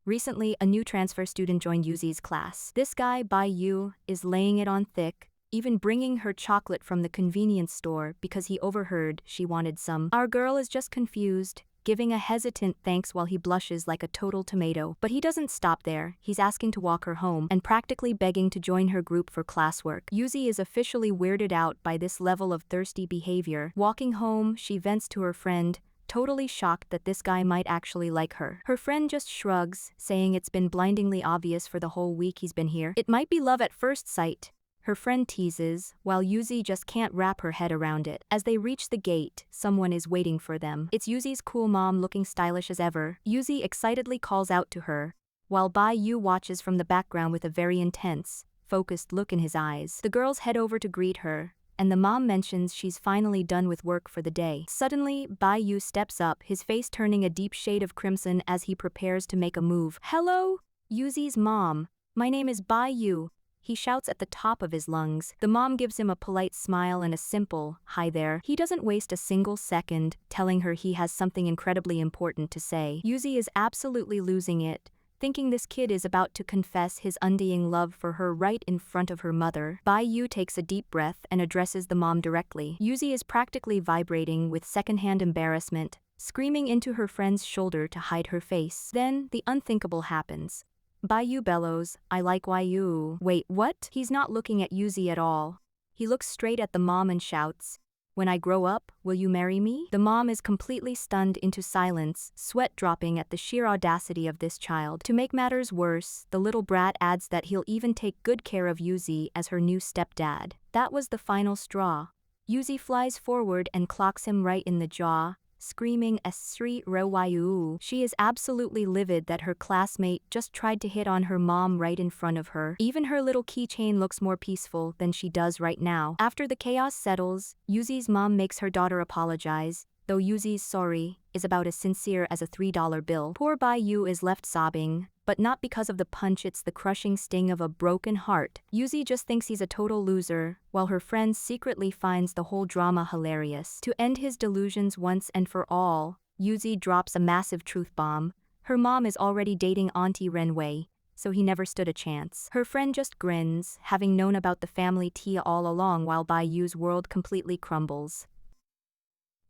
Recently, a new transfer student joined Yuzi's class. This guy, Bai Yu, is laying it on thick, even bringing her chocolate from the convenience store because he overheard she wanted some. Our girl is just confused, giving a hesitant thanks while he blushes like a total tomato. But he doesn't stop there. He's asking to walk her home and practically begging to join her group for classwork. Yuzi is officially weirded out by this level of thirsty behavior. Walking home, she vents to her friend, totally shocked that this guy might actually like her. Her friend just shrugs, saying it's been blindingly obvious for the whole week he's been here. It might be love at first sight, her friend teases, while Yuzi just can't wrap her head around it. As they reach the gate, someone is waiting for them. It's Yuzi's cool mom, looking stylish as ever. Yuzi excitedly calls out to her, while Bai Yu watches from the background with a very intense, focused look in his eyes. The girls head over to greet her, and the mom mentions she's finally done with work for the day. Suddenly, Bai Yu steps up, his face turning a deep shade of crimson as he prepares to make a move. "Hello, Yuzi's mom. My name is Bai Yu," he shouts at the top of his lungs. The mom gives him a polite smile and a simple, "Hi there." He doesn't waste a single second, telling her he has something incredibly important to say. Yuzi is absolutely losing it, thinking this kid is about to confess his undying love for her right in front of her mother. Bai Yu takes a deep breath and addresses the mom directly. Yuzi is practically vibrating with secondhand embarrassment, screaming into her friend's shoulder to hide her face. Then, the unthinkable happens. Bayu bellows, "I like Yu." Wait, what? He's not looking at Yuzi at all. He looks straight at the mom and shouts, "When I grow up, will you marry me?" The mom is completely stunned into silence, sweat dropping at the sheer audacity of this child. To make matters worse, the little brat adds that he'll even take good care of Yuzi as her new stepdad. That was the final straw. Yuzi flies forward and clocks him right in the jaw, screaming "Sri Rowayu." She is absolutely livid that her classmate just tried to hit on her mom right in front of her. Even her little keychain looks more peaceful than she does right now. After the chaos settles, Yuzi's mom makes her daughter apologize, though Yuzi's sorry is about as sincere as a $3 bill. Poor Bayu is left sobbing, but not because of the punch, it's the crushing sting of a broken heart. Yuzi just thinks he's a total loser, while her friend secretly finds the whole drama hilarious. To end his delusions once and for all, Yuzi drops a massive truth bomb. Her mom is already dating Auntie Renwei, so he never stood a chance. Her friend just grins, having known about the family tea all along, while Bayu's world completely crumbles.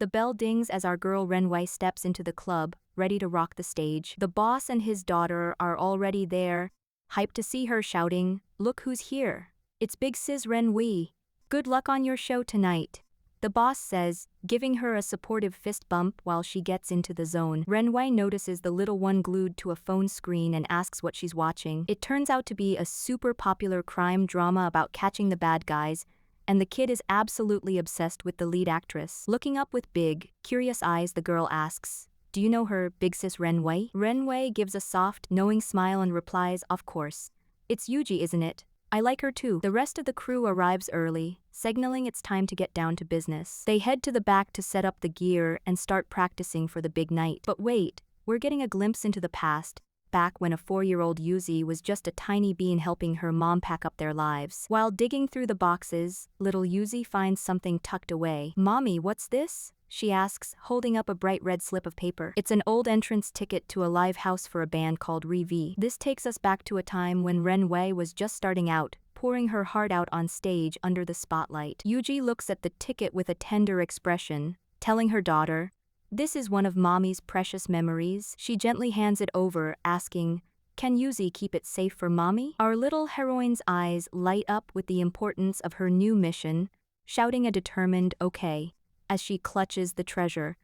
The bell dings as our girl Renwei steps into the club, ready to rock the stage. The boss and his daughter are already there, hyped to see her, shouting, "Look who's here. It's Big Sis Renwei. Good luck on your show tonight," the boss says, giving her a supportive fist bump while she gets into the zone. Renwei notices the little one glued to a phone screen and asks what she's watching. It turns out to be a super popular crime drama about catching the bad guys, and the kid is absolutely obsessed with the lead actress. Looking up with big, curious eyes, the girl asks, "Do you know her, Big Sis Renwei?" Renwei gives a soft, knowing smile and replies, "Of course. It's Yuji, isn't it? I like her too." The rest of the crew arrives early, signaling it's time to get down to business. They head to the back to set up the gear and start practicing for the big night. But wait, we're getting a glimpse into the past, back when a 4-year-old Yuzi was just a tiny bean helping her mom pack up their lives. While digging through the boxes, little Yuzi finds something tucked away. "Mommy, what's this?" she asks, holding up a bright red slip of paper. It's an old entrance ticket to a live house for a band called Rivi. This takes us back to a time when Renwei was just starting out, pouring her heart out on stage under the spotlight. Yuji looks at the ticket with a tender expression, telling her daughter, "This is one of Mommy's precious memories." She gently hands it over, asking, "Can Yuzi keep it safe for Mommy?" Our little heroine's eyes light up with the importance of her new mission, shouting a determined "okay" as she clutches the treasure.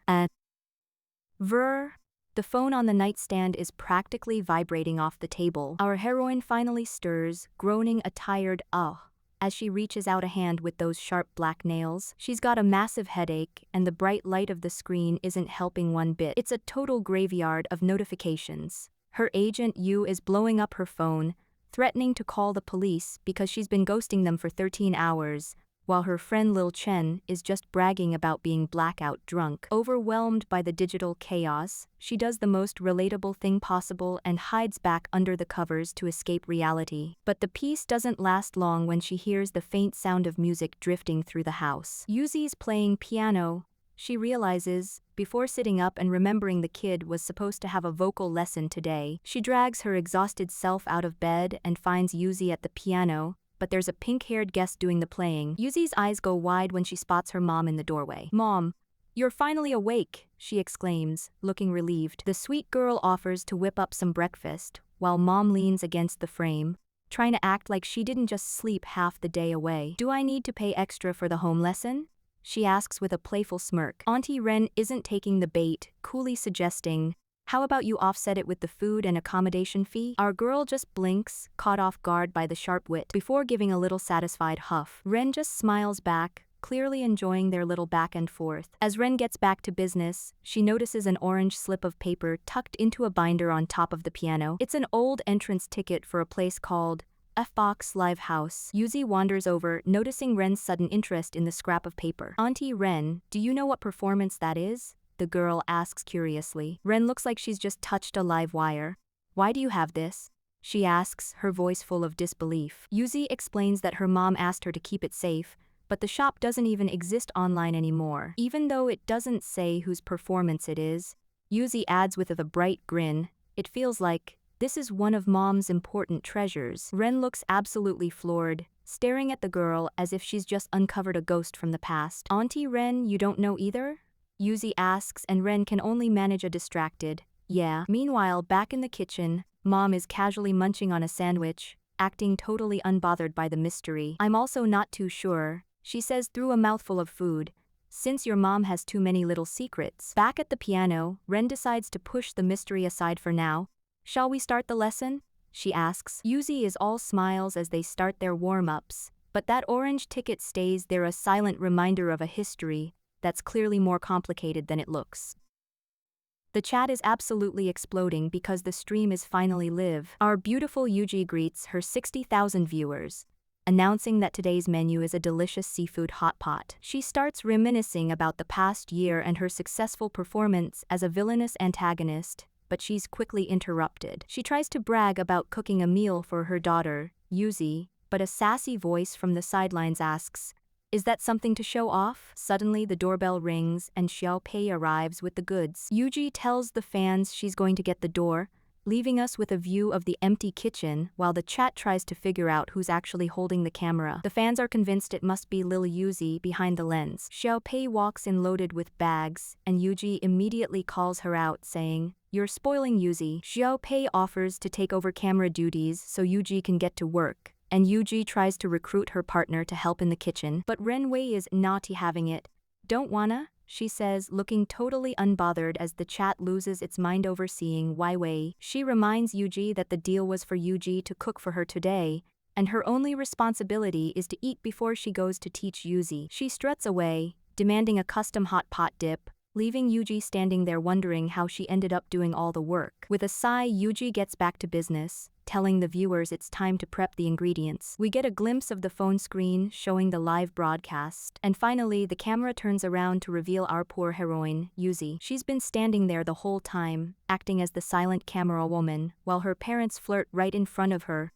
The phone on the nightstand is practically vibrating off the table. Our heroine finally stirs, groaning a tired "ugh" as she reaches out a hand with those sharp black nails. She's got a massive headache, and the bright light of the screen isn't helping one bit. It's a total graveyard of notifications. Her agent Yu is blowing up her phone, threatening to call the police because she's been ghosting them for 13 hours, while her friend Lil Chen is just bragging about being blackout drunk. Overwhelmed by the digital chaos, she does the most relatable thing possible and hides back under the covers to escape reality. But the peace doesn't last long when she hears the faint sound of music drifting through the house. Yuzi's playing piano, she realizes, before sitting up and remembering the kid was supposed to have a vocal lesson today. She drags her exhausted self out of bed and finds Yuzi at the piano, but there's a pink-haired guest doing the playing. Yuzi's eyes go wide when she spots her mom in the doorway. "Mom, you're finally awake," she exclaims, looking relieved. The sweet girl offers to whip up some breakfast, while Mom leans against the frame, trying to act like she didn't just sleep half the day away. "Do I need to pay extra for the home lesson?" she asks with a playful smirk. Auntie Ren isn't taking the bait, coolly suggesting, "How about you offset it with the food and accommodation fee?" Our girl just blinks, caught off guard by the sharp wit, before giving a little satisfied huff. Ren just smiles back, clearly enjoying their little back and forth. As Ren gets back to business, she notices an orange slip of paper tucked into a binder on top of the piano. It's an old entrance ticket for a place called F-Box Live House. Yuzi wanders over, noticing Ren's sudden interest in the scrap of paper. "Auntie Ren, do you know what performance that is?" the girl asks curiously. Ren looks like she's just touched a live wire. "Why do you have this?" she asks, her voice full of disbelief. Yuzi explains that her mom asked her to keep it safe, but the shop doesn't even exist online anymore. Even though it doesn't say whose performance it is, Yuzi adds with a bright grin, "It feels like this is one of Mom's important treasures." Ren looks absolutely floored, staring at the girl as if she's just uncovered a ghost from the past. "Auntie Ren, you don't know either?" Yuzi asks, and Ren can only manage a distracted, yeah. Meanwhile, back in the kitchen, Mom is casually munching on a sandwich, acting totally unbothered by the mystery. I'm also not too sure, she says through a mouthful of food, since your mom has too many little secrets. Back at the piano, Ren decides to push the mystery aside for now. Shall we start the lesson? She asks. Yuzi is all smiles as they start their warm-ups, but that orange ticket stays there, a silent reminder of a history that's clearly more complicated than it looks. The chat is absolutely exploding because the stream is finally live. Our beautiful Yuji greets her 60,000 viewers, announcing that today's menu is a delicious seafood hot pot. She starts reminiscing about the past year and her successful performance as a villainous antagonist, but she's quickly interrupted. She tries to brag about cooking a meal for her daughter, Yuzi, but a sassy voice from the sidelines asks, "Is that something to show off?" Suddenly the doorbell rings and Xiao Pei arrives with the goods. Yuji tells the fans she's going to get the door, leaving us with a view of the empty kitchen while the chat tries to figure out who's actually holding the camera. The fans are convinced it must be Lil Yuzi behind the lens. Xiao Pei walks in loaded with bags, and Yuji immediately calls her out, saying, "You're spoiling Yuzi." Xiao Pei offers to take over camera duties so Yuji can get to work, and Yuji tries to recruit her partner to help in the kitchen, but Ren Wei is not having it. "Don't wanna?" she says, looking totally unbothered as the chat loses its mind over seeing Wai Wei. She reminds Yuji that the deal was for Yuji to cook for her today, and her only responsibility is to eat before she goes to teach Yuzi. She struts away, demanding a custom hot pot dip, leaving Yuji standing there wondering how she ended up doing all the work. With a sigh, Yuji gets back to business, telling the viewers it's time to prep the ingredients. We get a glimpse of the phone screen showing the live broadcast, and finally the camera turns around to reveal our poor heroine, Yuzi. She's been standing there the whole time, acting as the silent camera woman, while her parents flirt right in front of her.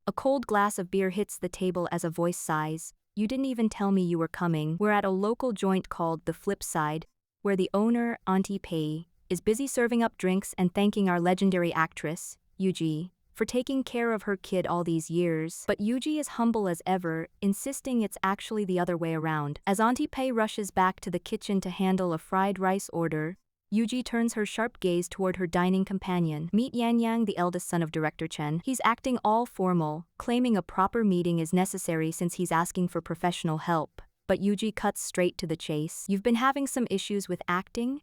A cold glass of beer hits the table as a voice sighs, "You didn't even tell me you were coming." We're at a local joint called the Flipside, where the owner, Auntie Pei, is busy serving up drinks and thanking our legendary actress, Yuji, for taking care of her kid all these years. But Yuji is humble as ever, insisting it's actually the other way around. As Auntie Pei rushes back to the kitchen to handle a fried rice order, Yuji turns her sharp gaze toward her dining companion. Meet Yang Yang, the eldest son of Director Chen. He's acting all formal, claiming a proper meeting is necessary since he's asking for professional help. But Yuji cuts straight to the chase. "You've been having some issues with acting?"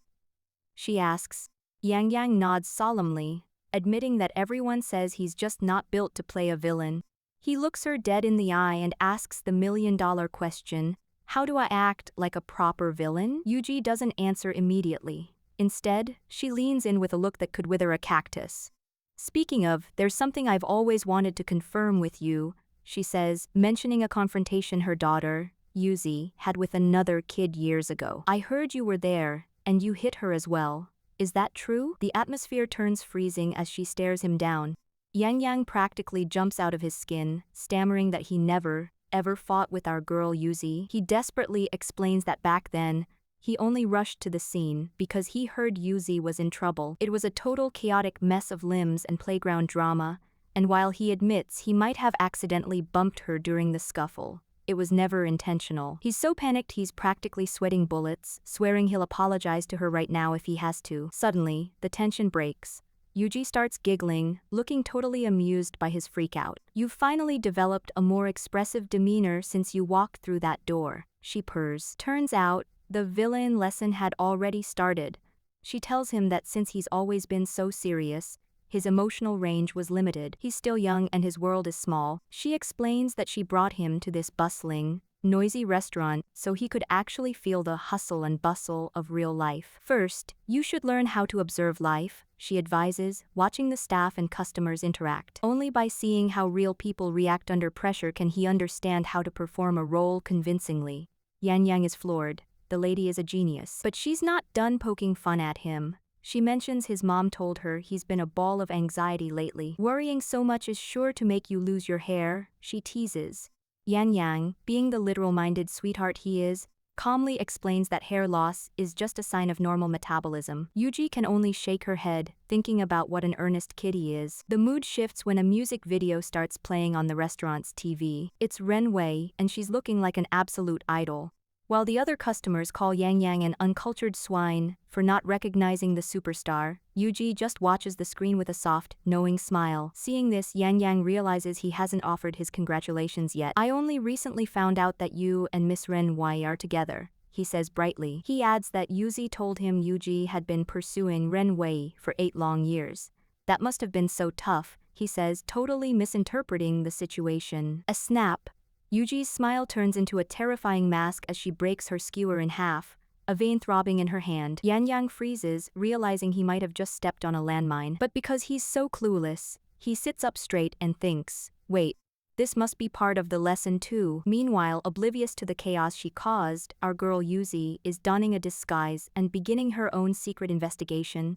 she asks. Yang Yang nods solemnly, admitting that everyone says he's just not built to play a villain. He looks her dead in the eye and asks the million-dollar question, "How do I act like a proper villain?" Yuji doesn't answer immediately. Instead, she leans in with a look that could wither a cactus. "Speaking of, there's something I've always wanted to confirm with you," she says, mentioning a confrontation her daughter, Yuzi, had with another kid years ago. "I heard you were there, and you hit her as well. Is that true?" The atmosphere turns freezing as she stares him down. Yang Yang practically jumps out of his skin, stammering that he never, ever fought with our girl Yuzi. He desperately explains that back then, he only rushed to the scene because he heard Yuzi was in trouble. It was a total chaotic mess of limbs and playground drama, and while he admits he might have accidentally bumped her during the scuffle, it was never intentional. He's so panicked he's practically sweating bullets, swearing he'll apologize to her right now if he has to. Suddenly, the tension breaks. Yuji starts giggling, looking totally amused by his freakout. "You've finally developed a more expressive demeanor since you walked through that door," she purrs. Turns out, the villain lesson had already started. She tells him that since he's always been so serious, his emotional range was limited. He's still young and his world is small. She explains that she brought him to this bustling, noisy restaurant so he could actually feel the hustle and bustle of real life. "First, you should learn how to observe life," she advises, watching the staff and customers interact. Only by seeing how real people react under pressure can he understand how to perform a role convincingly. Yang Yang is floored. The lady is a genius. But she's not done poking fun at him. She mentions his mom told her he's been a ball of anxiety lately. "Worrying so much is sure to make you lose your hair," she teases. Yang Yang, being the literal-minded sweetheart he is, calmly explains that hair loss is just a sign of normal metabolism. Yuji can only shake her head, thinking about what an earnest kid he is. The mood shifts when a music video starts playing on the restaurant's TV. It's Ren Wei, and she's looking like an absolute idol. While the other customers call Yang Yang an uncultured swine for not recognizing the superstar, Yuji just watches the screen with a soft, knowing smile. Seeing this, Yang Yang realizes he hasn't offered his congratulations yet. "I only recently found out that you and Miss Ren Wei are together," he says brightly. He adds that Yuzi told him Yuji had been pursuing Ren Wei for 8 long years. "That must have been so tough," he says, totally misinterpreting the situation. A snap. Yuji's smile turns into a terrifying mask as she breaks her skewer in half, a vein throbbing in her hand. Yang Yang freezes, realizing he might have just stepped on a landmine. But because he's so clueless, he sits up straight and thinks, wait, this must be part of the lesson too. Meanwhile, oblivious to the chaos she caused, our girl Yuzi is donning a disguise and beginning her own secret investigation.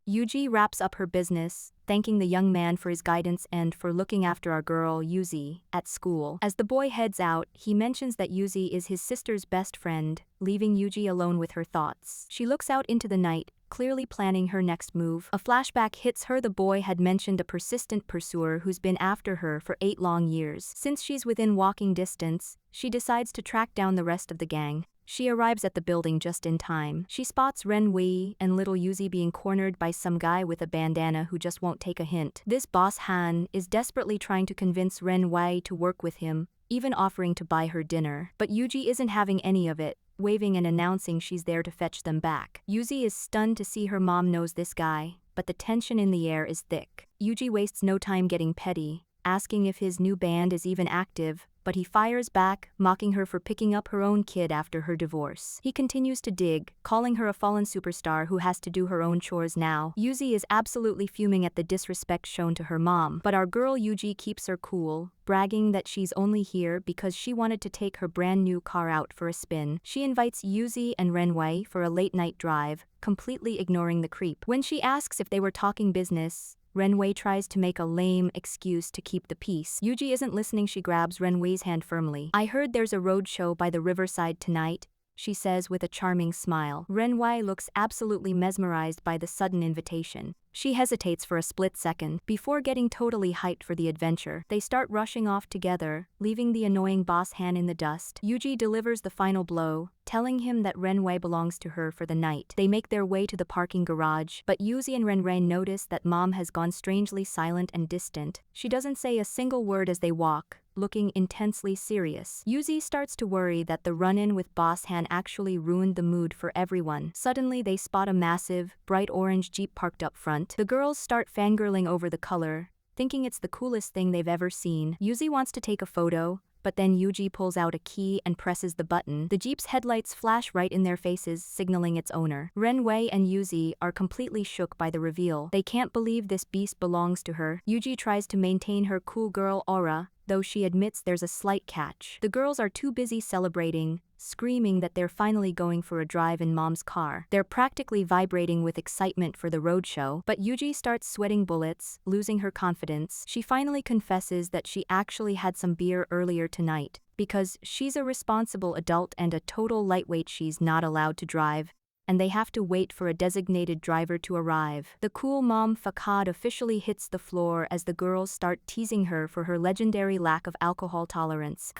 Yuji wraps up her business, thanking the young man for his guidance and for looking after our girl Yuzi at school. As the boy heads out, he mentions that Yuzi is his sister's best friend, leaving Yuji alone with her thoughts. She looks out into the night, clearly planning her next move. A flashback hits her. The boy had mentioned a persistent pursuer who's been after her for 8 long years. Since she's within walking distance, she decides to track down the rest of the gang. She arrives at the building just in time. She spots Ren Wei and little Yuzi being cornered by some guy with a bandana who just won't take a hint. This boss Han is desperately trying to convince Ren Wei to work with him, even offering to buy her dinner. But Yuji isn't having any of it, waving and announcing she's there to fetch them back. Yuzi is stunned to see her mom knows this guy, but the tension in the air is thick. Yuji wastes no time getting petty, asking if his new band is even active, but he fires back, mocking her for picking up her own kid after her divorce. He continues to dig, calling her a fallen superstar who has to do her own chores now. Yuzi is absolutely fuming at the disrespect shown to her mom, but our girl Yuji keeps her cool, bragging that she's only here because she wanted to take her brand new car out for a spin. She invites Yuzi and Ren Wei for a late-night drive, completely ignoring the creep. When she asks if they were talking business, Ren Wei tries to make a lame excuse to keep the peace. Yuji isn't listening. She grabs Ren Wei's hand firmly. "I heard there's a road show by the Riverside tonight," she says with a charming smile. Ren Wei looks absolutely mesmerized by the sudden invitation. She hesitates for a split second before getting totally hyped for the adventure. They start rushing off together, leaving the annoying boss Han in the dust. Yuji delivers the final blow, telling him that Ren Wei belongs to her for the night. They make their way to the parking garage, but Yuzi and Ren Wei notice that mom has gone strangely silent and distant. She doesn't say a single word as they walk, looking intensely serious. Yuzi starts to worry that the run-in with Boss Han actually ruined the mood for everyone. Suddenly they spot a massive, bright orange Jeep parked up front. The girls start fangirling over the color, thinking it's the coolest thing they've ever seen. Yuzi wants to take a photo, but then Yuji pulls out a key and presses the button. The Jeep's headlights flash right in their faces, signaling its owner. Ren Wei and Yuzi are completely shook by the reveal. They can't believe this beast belongs to her. Yuji tries to maintain her cool girl aura, though she admits there's a slight catch. The girls are too busy celebrating, screaming that they're finally going for a drive in mom's car. They're practically vibrating with excitement for the roadshow, but Yuji starts sweating bullets, losing her confidence. She finally confesses that she actually had some beer earlier tonight, because she's a responsible adult and a total lightweight. She's not allowed to drive, and they have to wait for a designated driver to arrive. The cool mom facade officially hits the floor as the girls start teasing her for her legendary lack of alcohol tolerance.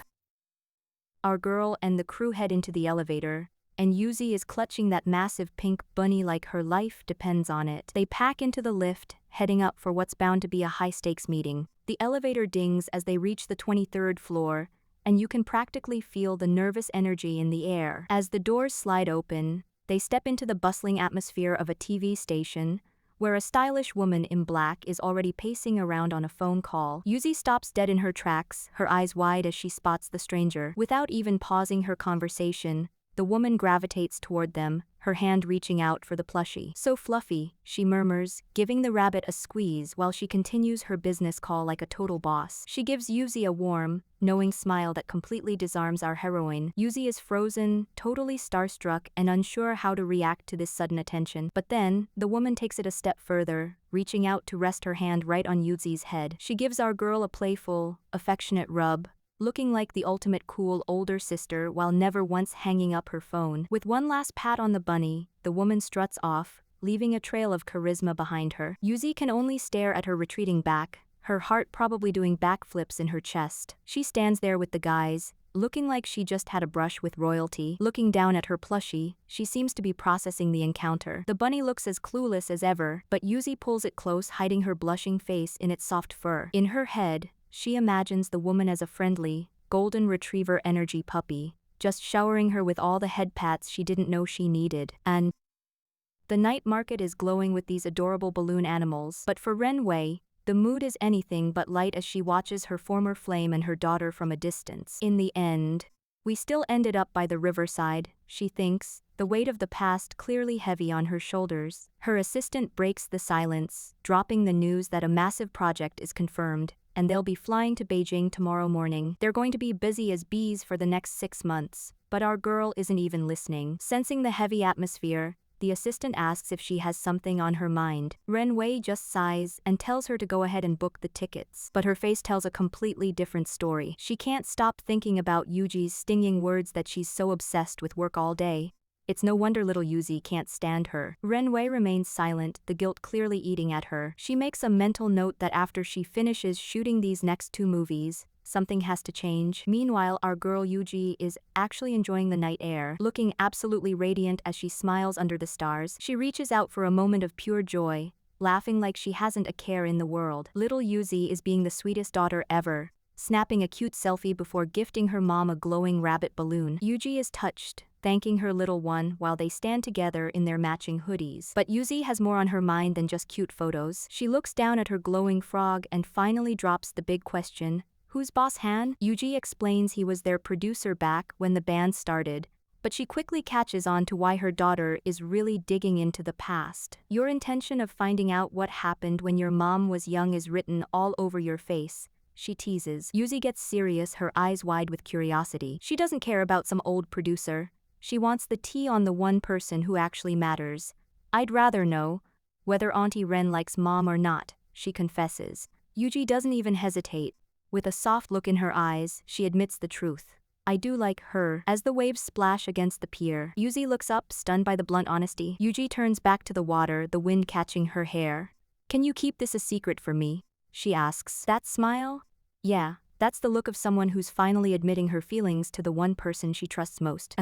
Our girl and the crew head into the elevator, and Yuzi is clutching that massive pink bunny like her life depends on it. They pack into the lift, heading up for what's bound to be a high-stakes meeting. The elevator dings as they reach the 23rd floor, and you can practically feel the nervous energy in the air. As the doors slide open, they step into the bustling atmosphere of a TV station, where a stylish woman in black is already pacing around on a phone call. Yuzi stops dead in her tracks, her eyes wide as she spots the stranger. Without even pausing her conversation, the woman gravitates toward them, her hand reaching out for the plushie. "So fluffy," she murmurs, giving the rabbit a squeeze while she continues her business call like a total boss. She gives Yuzi a warm, knowing smile that completely disarms our heroine. Yuzi is frozen, totally starstruck and unsure how to react to this sudden attention. But then, the woman takes it a step further, reaching out to rest her hand right on Yuzi's head. She gives our girl a playful, affectionate rub, looking like the ultimate cool older sister while never once hanging up her phone. With one last pat on the bunny, the woman struts off, leaving a trail of charisma behind her. Yuzi can only stare at her retreating back, her heart probably doing backflips in her chest. She stands there with the guys, looking like she just had a brush with royalty. Looking down at her plushie, she seems to be processing the encounter. The bunny looks as clueless as ever, but Yuzi pulls it close, hiding her blushing face in its soft fur. In her head, she imagines the woman as a friendly, golden retriever energy puppy, just showering her with all the head pats she didn't know she needed. And the night market is glowing with these adorable balloon animals, but for Renwei, the mood is anything but light as she watches her former flame and her daughter from a distance. In the end, we still ended up by the riverside, she thinks, the weight of the past clearly heavy on her shoulders. Her assistant breaks the silence, dropping the news that a massive project is confirmed, and they'll be flying to Beijing tomorrow morning. They're going to be busy as bees for the next 6 months, but our girl isn't even listening. Sensing the heavy atmosphere, the assistant asks if she has something on her mind. Renwei just sighs and tells her to go ahead and book the tickets. But her face tells a completely different story. She can't stop thinking about Yuji's stinging words that she's so obsessed with work all day. It's no wonder little Yuzi can't stand her. Renwei remains silent, the guilt clearly eating at her. She makes a mental note that after she finishes shooting these next 2 movies, something has to change. Meanwhile, our girl Yuji is actually enjoying the night air, looking absolutely radiant as she smiles under the stars. She reaches out for a moment of pure joy, laughing like she hasn't a care in the world. Little Yuzi is being the sweetest daughter ever, snapping a cute selfie before gifting her mom a glowing rabbit balloon. Yuji is touched, thanking her little one while they stand together in their matching hoodies. But Yuzi has more on her mind than just cute photos. She looks down at her glowing frog and finally drops the big question. Who's Boss Han? Yuji explains he was their producer back when the band started, but she quickly catches on to why her daughter is really digging into the past. Your intention of finding out what happened when your mom was young is written all over your face, she teases. Yuzi gets serious, her eyes wide with curiosity. She doesn't care about some old producer. She wants the tea on the one person who actually matters. I'd rather know whether Auntie Ren likes mom or not, she confesses. Yuji doesn't even hesitate. With a soft look in her eyes, she admits the truth. I do like her. As the waves splash against the pier, Yuzi looks up, stunned by the blunt honesty. Yuji turns back to the water, the wind catching her hair. Can you keep this a secret from me? She asks. That smile? Yeah, that's the look of someone who's finally admitting her feelings to the one person she trusts most.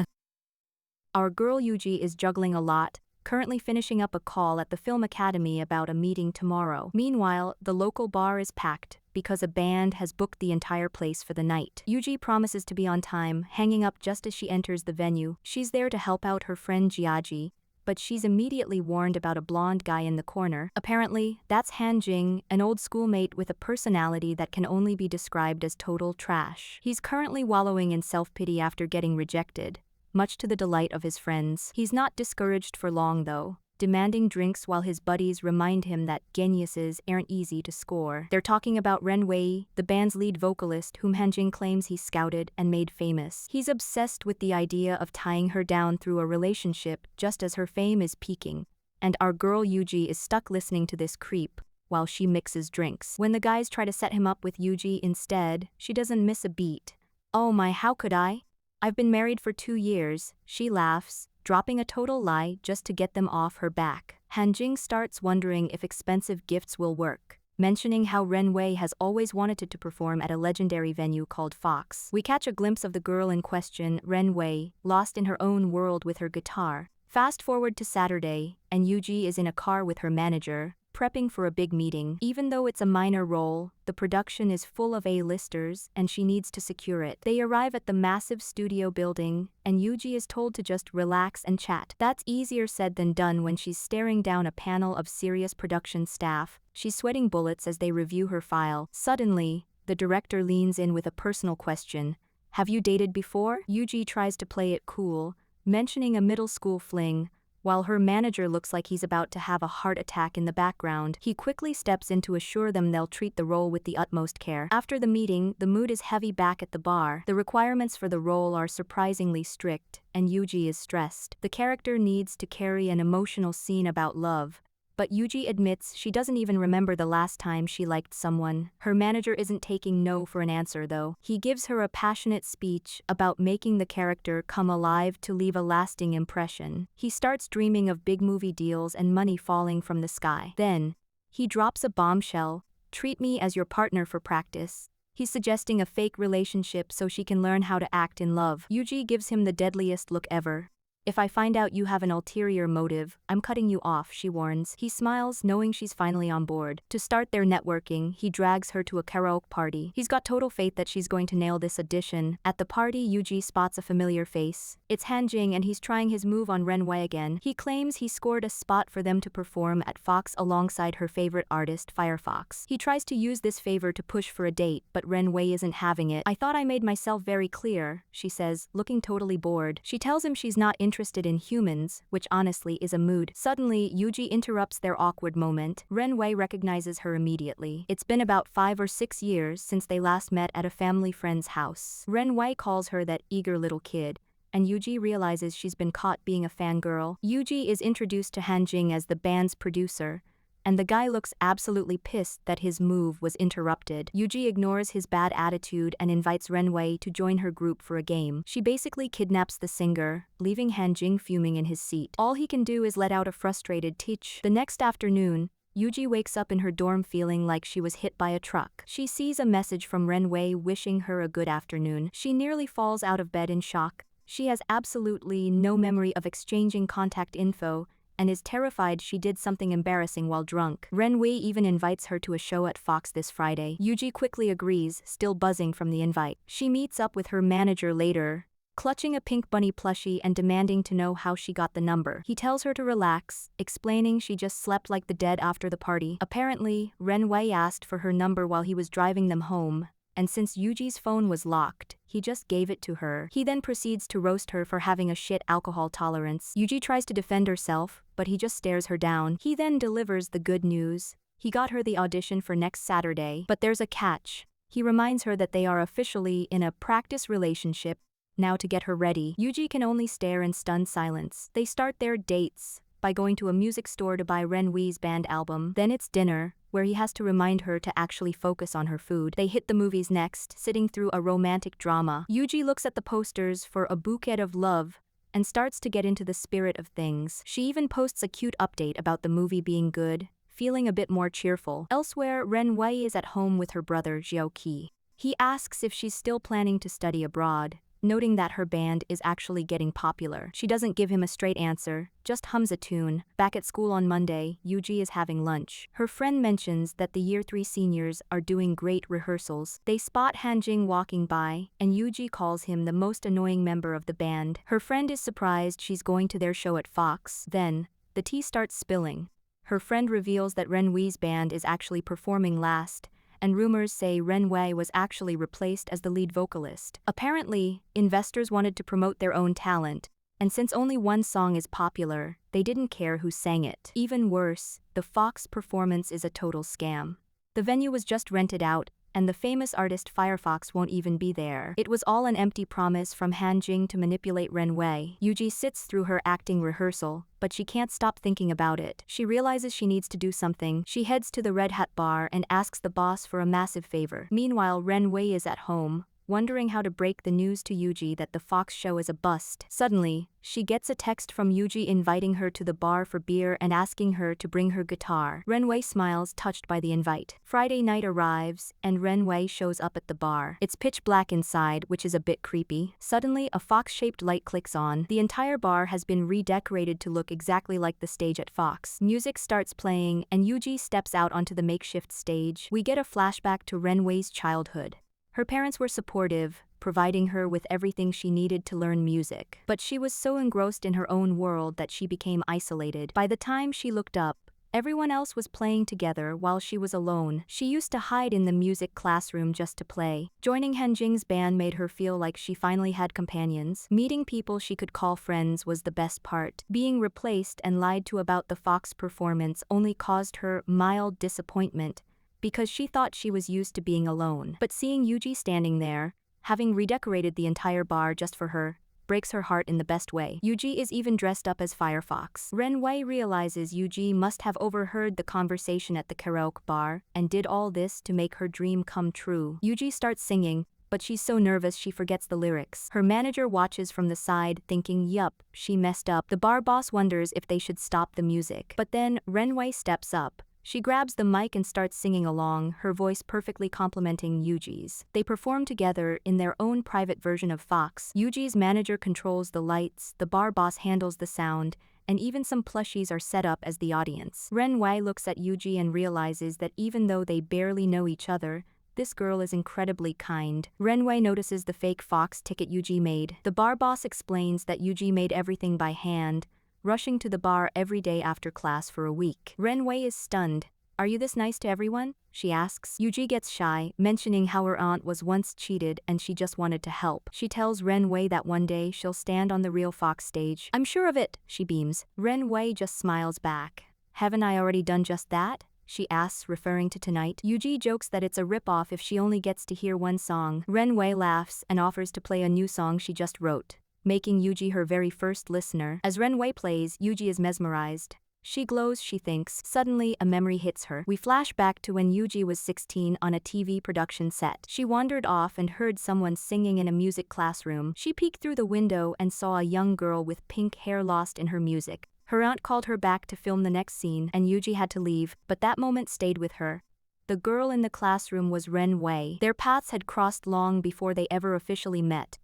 Our girl Yuji is juggling a lot, currently finishing up a call at the film academy about a meeting tomorrow. Meanwhile, the local bar is packed, because a band has booked the entire place for the night. Yuji promises to be on time, hanging up just as she enters the venue. She's there to help out her friend Jiaji, but she's immediately warned about a blonde guy in the corner. Apparently, that's Han Jing, an old schoolmate with a personality that can only be described as total trash. He's currently wallowing in self-pity after getting rejected, much to the delight of his friends. He's not discouraged for long though, demanding drinks while his buddies remind him that geniuses aren't easy to score. They're talking about Renwei, the band's lead vocalist whom Hanjing claims he scouted and made famous. He's obsessed with the idea of tying her down through a relationship just as her fame is peaking, and our girl Yuji is stuck listening to this creep while she mixes drinks. When the guys try to set him up with Yuji instead, she doesn't miss a beat. Oh my, how could I? I've been married for 2 years, she laughs, dropping a total lie just to get them off her back. Hanjing starts wondering if expensive gifts will work, mentioning how Renwei has always wanted to perform at a legendary venue called Fox. We catch a glimpse of the girl in question, Renwei, lost in her own world with her guitar. Fast forward to Saturday, and Yuji is in a car with her manager, prepping for a big meeting. Even though it's a minor role, the production is full of A-listers and she needs to secure it. They arrive at the massive studio building, and Yuji is told to just relax and chat. That's easier said than done when she's staring down a panel of serious production staff. She's sweating bullets as they review her file. Suddenly, the director leans in with a personal question. Have you dated before? Yuji tries to play it cool, mentioning a middle school fling, while her manager looks like he's about to have a heart attack in the background. He quickly steps in to assure them they'll treat the role with the utmost care. After the meeting, the mood is heavy back at the bar. The requirements for the role are surprisingly strict, and Yuji is stressed. The character needs to carry an emotional scene about love, but Yuji admits she doesn't even remember the last time she liked someone. Her manager isn't taking no for an answer though. He gives her a passionate speech about making the character come alive to leave a lasting impression. He starts dreaming of big movie deals and money falling from the sky. Then, he drops a bombshell. Treat me as your partner for practice. He's suggesting a fake relationship so she can learn how to act in love. Yuji gives him the deadliest look ever. If I find out you have an ulterior motive, I'm cutting you off, she warns. He smiles, knowing she's finally on board. To start their networking, he drags her to a karaoke party. He's got total faith that she's going to nail this audition. At the party, Yuji spots a familiar face. It's Hanjing, and he's trying his move on Renwei again. He claims he scored a spot for them to perform at Fox alongside her favorite artist, Firefox. He tries to use this favor to push for a date, but Renwei isn't having it. I thought I made myself very clear, she says, looking totally bored. She tells him she's not interested in humans, which honestly is a mood. Suddenly, Yuji interrupts their awkward moment. Renwei recognizes her immediately. It's been about 5 or 6 years since they last met at a family friend's house. Renwei calls her that eager little kid, and Yuji realizes she's been caught being a fangirl. Yuji is introduced to Hanjing as the band's producer, and the guy looks absolutely pissed that his move was interrupted. Yuji ignores his bad attitude and invites Renwei to join her group for a game. She basically kidnaps the singer, leaving Hanjing fuming in his seat. All he can do is let out a frustrated tch. The next afternoon, Yuji wakes up in her dorm feeling like she was hit by a truck. She sees a message from Renwei wishing her a good afternoon. She nearly falls out of bed in shock. She has absolutely no memory of exchanging contact info, and is terrified she did something embarrassing while drunk. Renwei even invites her to a show at Fox this Friday. Yuji quickly agrees, still buzzing from the invite. She meets up with her manager later, clutching a pink bunny plushie and demanding to know how she got the number. He tells her to relax, explaining she just slept like the dead after the party. Apparently, Renwei asked for her number while he was driving them home, and since Yuji's phone was locked, he just gave it to her. He then proceeds to roast her for having a shit alcohol tolerance. Yuji tries to defend herself, but he just stares her down. He then delivers the good news. He got her the audition for next Saturday, but there's a catch. He reminds her that they are officially in a practice relationship. Now to get her ready, Yuji can only stare in stunned silence. They start their dates by going to a music store to buy Renwei's band album. Then it's dinner, where he has to remind her to actually focus on her food. They hit the movies next, sitting through a romantic drama. Yuji looks at the posters for A Bouquet of Love and starts to get into the spirit of things. She even posts a cute update about the movie being good, feeling a bit more cheerful. Elsewhere, Renwei is at home with her brother Xiaoqi. He asks if she's still planning to study abroad, noting that her band is actually getting popular. She doesn't give him a straight answer, just hums a tune. Back at school on Monday, Yuji is having lunch. Her friend mentions that the Year 3 seniors are doing great rehearsals. They spot Hanjing walking by, and Yuji calls him the most annoying member of the band. Her friend is surprised she's going to their show at Fox. Then, the tea starts spilling. Her friend reveals that Renwei's band is actually performing last, and rumors say Renwei was actually replaced as the lead vocalist. Apparently, investors wanted to promote their own talent, and since only one song is popular, they didn't care who sang it. Even worse, the Fox performance is a total scam. The venue was just rented out, and the famous artist Firefox won't even be there. It was all an empty promise from Hanjing to manipulate Renwei. Yuji sits through her acting rehearsal, but she can't stop thinking about it. She realizes she needs to do something. She heads to the Red Hat bar and asks the boss for a massive favor. Meanwhile, Renwei is at home, wondering how to break the news to Yuji that the Fox show is a bust. Suddenly, she gets a text from Yuji inviting her to the bar for beer and asking her to bring her guitar. Renwei smiles, touched by the invite. Friday night arrives, and Renwei shows up at the bar. It's pitch black inside, which is a bit creepy. Suddenly, a fox-shaped light clicks on. The entire bar has been redecorated to look exactly like the stage at Fox. Music starts playing, and Yuji steps out onto the makeshift stage. We get a flashback to Renwei's childhood. Her parents were supportive, providing her with everything she needed to learn music. But she was so engrossed in her own world that she became isolated. By the time she looked up, everyone else was playing together while she was alone. She used to hide in the music classroom just to play. Joining Hanjing's band made her feel like she finally had companions. Meeting people she could call friends was the best part. Being replaced and lied to about the Fox performance only caused her mild disappointment, because she thought she was used to being alone. But seeing Yuji standing there, having redecorated the entire bar just for her, breaks her heart in the best way. Yuji is even dressed up as Firefox. Renwei realizes Yuji must have overheard the conversation at the karaoke bar, and did all this to make her dream come true. Yuji starts singing, but she's so nervous she forgets the lyrics. Her manager watches from the side, thinking, yup, she messed up. The bar boss wonders if they should stop the music. But then, Renwei steps up. She grabs the mic and starts singing along, her voice perfectly complementing Yuji's. They perform together in their own private version of Fox. Yuji's manager controls the lights, the bar boss handles the sound, and even some plushies are set up as the audience. Renwei looks at Yuji and realizes that even though they barely know each other, this girl is incredibly kind. Renwei notices the fake Fox ticket Yuji made. The bar boss explains that Yuji made everything by hand, rushing to the bar every day after class for a week. Renwei is stunned. "Are you this nice to everyone?" she asks. Yuji gets shy, mentioning how her aunt was once cheated and she just wanted to help. She tells Renwei that one day she'll stand on the real Fox stage. "I'm sure of it," she beams. Renwei just smiles back. "Haven't I already done just that?" she asks, referring to tonight. Yuji jokes that it's a ripoff if she only gets to hear one song. Renwei laughs and offers to play a new song she just wrote, making Yuji her very first listener. As Renwei plays, Yuji is mesmerized. She glows, she thinks. Suddenly, a memory hits her. We flash back to when Yuji was 16 on a TV production set. She wandered off and heard someone singing in a music classroom. She peeked through the window and saw a young girl with pink hair lost in her music. Her aunt called her back to film the next scene, and Yuji had to leave, but that moment stayed with her. The girl in the classroom was Renwei. Their paths had crossed long before they ever officially met.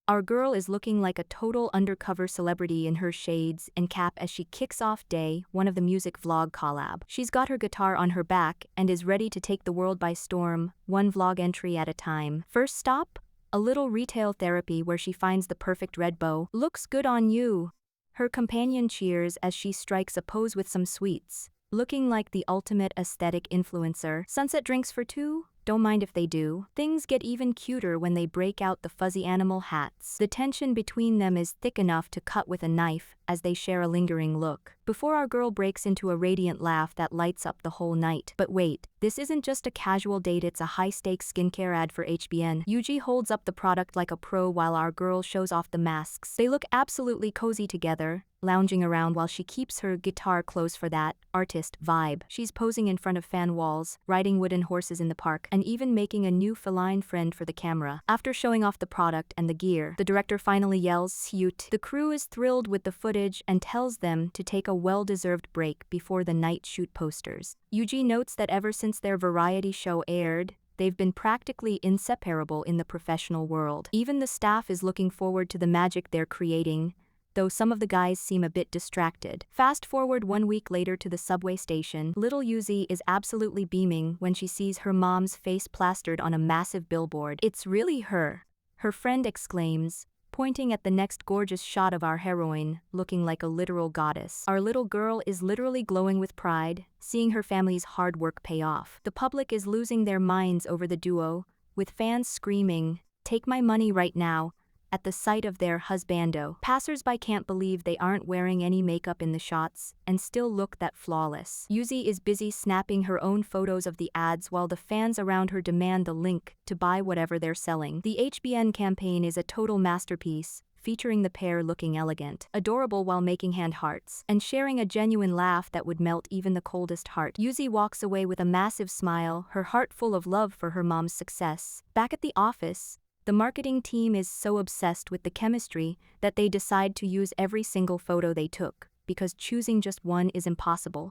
Our girl is looking like a total undercover celebrity in her shades and cap as she kicks off Day, one of the music vlog collab. She's got her guitar on her back and is ready to take the world by storm, one vlog entry at a time. First stop? A little retail therapy where she finds the perfect red bow. "Looks good on you." Her companion cheers as she strikes a pose with some sweets, looking like the ultimate aesthetic influencer. "Sunset drinks for two? Don't mind if they do." Things get even cuter when they break out the fuzzy animal hats. The tension between them is thick enough to cut with a knife as they share a lingering look, before our girl breaks into a radiant laugh that lights up the whole night. But wait, this isn't just a casual date, it's a high-stakes skincare ad for HBN. Yuji holds up the product like a pro while our girl shows off the masks. They look absolutely cozy together, lounging around while she keeps her guitar close for that artist vibe. She's posing in front of fan walls, riding wooden horses in the park, and even making a new feline friend for the camera. After showing off the product and the gear, the director finally yells, "Shoot." The crew is thrilled with the footage and tells them to take a well-deserved break before the night shoot posters. Yuji notes that ever since their variety show aired, they've been practically inseparable in the professional world. Even the staff is looking forward to the magic they're creating, though some of the guys seem a bit distracted. Fast forward 1 week later to the subway station. Little Yuzi is absolutely beaming when she sees her mom's face plastered on a massive billboard. "It's really her," her friend exclaims, pointing at the next gorgeous shot of our heroine, looking like a literal goddess. Our little girl is literally glowing with pride, seeing her family's hard work pay off. The public is losing their minds over the duo, with fans screaming, "Take my money right now," at the sight of their husbando. Passers-by can't believe they aren't wearing any makeup in the shots and still look that flawless. Yuzi is busy snapping her own photos of the ads while the fans around her demand the link to buy whatever they're selling. The HBN campaign is a total masterpiece, featuring the pair looking elegant, adorable while making hand hearts, and sharing a genuine laugh that would melt even the coldest heart. Yuzi walks away with a massive smile, her heart full of love for her mom's success. Back at the office, the marketing team is so obsessed with the chemistry that they decide to use every single photo they took, because choosing just one is impossible.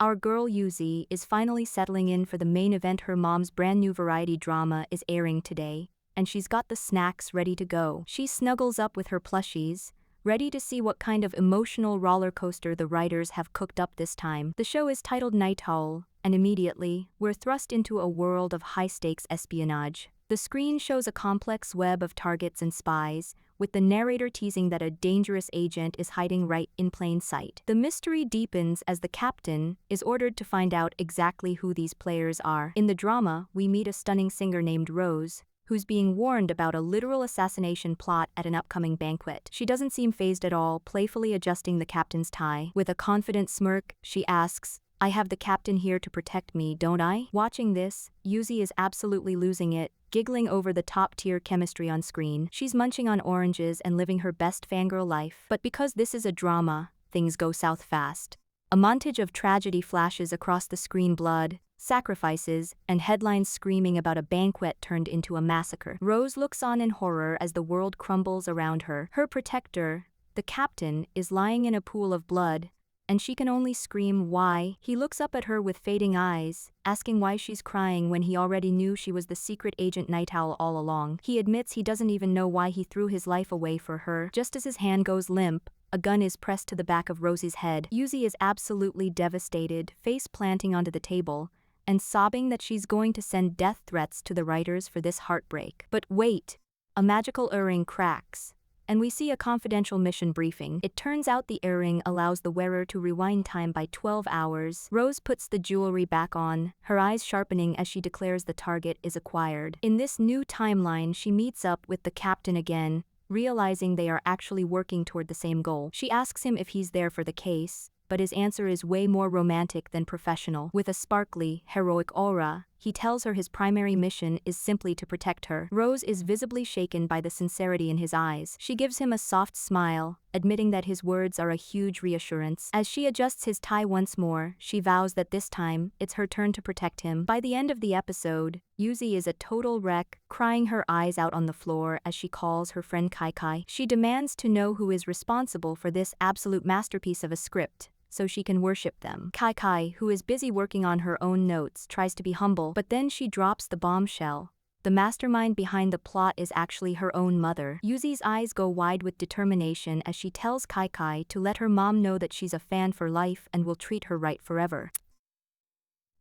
Our girl Yuzi is finally settling in for the main event. Her mom's brand new variety drama is airing today, and she's got the snacks ready to go. She snuggles up with her plushies, ready to see what kind of emotional roller coaster the writers have cooked up this time. The show is titled Night Owl, and immediately, we're thrust into a world of high-stakes espionage. The screen shows a complex web of targets and spies, with the narrator teasing that a dangerous agent is hiding right in plain sight. The mystery deepens as the captain is ordered to find out exactly who these players are. In the drama, we meet a stunning singer named Rose, who's being warned about a literal assassination plot at an upcoming banquet. She doesn't seem fazed at all, playfully adjusting the captain's tie. With a confident smirk, she asks, "I have the captain here to protect me, don't I?" Watching this, Yuzi is absolutely losing it, giggling over the top-tier chemistry on screen. She's munching on oranges and living her best fangirl life. But because this is a drama, things go south fast. A montage of tragedy flashes across the screen: blood, sacrifices, and headlines screaming about a banquet turned into a massacre. Rose looks on in horror as the world crumbles around her. Her protector, the captain, is lying in a pool of blood, and she can only scream, "Why?" He looks up at her with fading eyes, asking why she's crying when he already knew she was the secret agent Night Owl all along. He admits he doesn't even know why he threw his life away for her. Just as his hand goes limp, a gun is pressed to the back of Rosie's head. Yuzi is absolutely devastated, face planting onto the table, and sobbing that she's going to send death threats to the writers for this heartbreak. But wait, a magical earring cracks, and we see a confidential mission briefing. It turns out the earring allows the wearer to rewind time by 12 hours. Rose puts the jewelry back on, her eyes sharpening as she declares the target is acquired. In this new timeline, she meets up with the captain again, realizing they are actually working toward the same goal. She asks him if he's there for the case, but his answer is way more romantic than professional. With a sparkly, heroic aura, he tells her his primary mission is simply to protect her. Rose is visibly shaken by the sincerity in his eyes. She gives him a soft smile, admitting that his words are a huge reassurance. As she adjusts his tie once more, she vows that this time, it's her turn to protect him. By the end of the episode, Yuzi is a total wreck, crying her eyes out on the floor as she calls her friend Kai Kai. She demands to know who is responsible for this absolute masterpiece of a script, so she can worship them. Kai Kai, who is busy working on her own notes, tries to be humble, but then she drops the bombshell. The mastermind behind the plot is actually her own mother. Yuzi's eyes go wide with determination as she tells Kai Kai to let her mom know that she's a fan for life and will treat her right forever.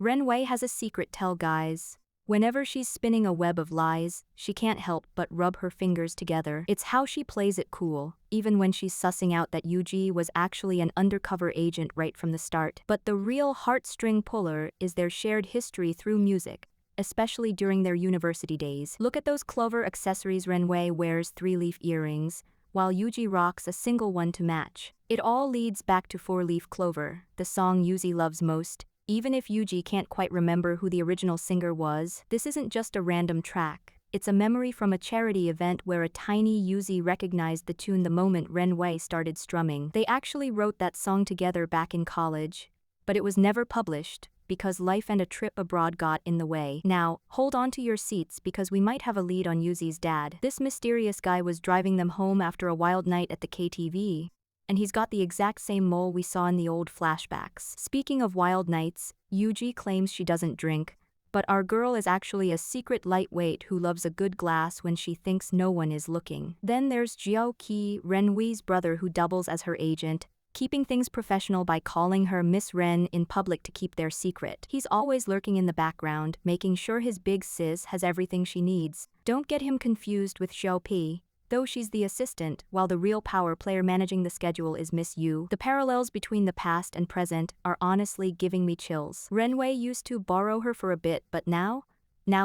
Renwei has a secret, tell guys. Whenever she's spinning a web of lies, she can't help but rub her fingers together. It's how she plays it cool, even when she's sussing out that Yuji was actually an undercover agent right from the start. But the real heartstring puller is their shared history through music, especially during their university days. Look at those clover accessories. Renwei wears 3-leaf earrings, while Yuji rocks a single one to match. It all leads back to 4-leaf clover, the song Yuji loves most. Even if Yuji can't quite remember who the original singer was, this isn't just a random track. It's a memory from a charity event where a tiny Yuzi recognized the tune the moment Renwei started strumming. They actually wrote that song together back in college, but it was never published because life and a trip abroad got in the way. Now, hold on to your seats because we might have a lead on Yuzi's dad. This mysterious guy was driving them home after a wild night at the KTV. And he's got the exact same mole we saw in the old flashbacks. Speaking of wild nights, Yuji claims she doesn't drink, but our girl is actually a secret lightweight who loves a good glass when she thinks no one is looking. Then there's Jiao Qi, Renwei's brother, who doubles as her agent, keeping things professional by calling her Miss Ren in public to keep their secret. He's always lurking in the background, making sure his big sis has everything she needs. Don't get him confused with Xiao Pi, though she's the assistant, while the real power player managing the schedule is Miss Yu. The parallels between the past and present are honestly giving me chills. Renwei used to borrow her for a bit, but now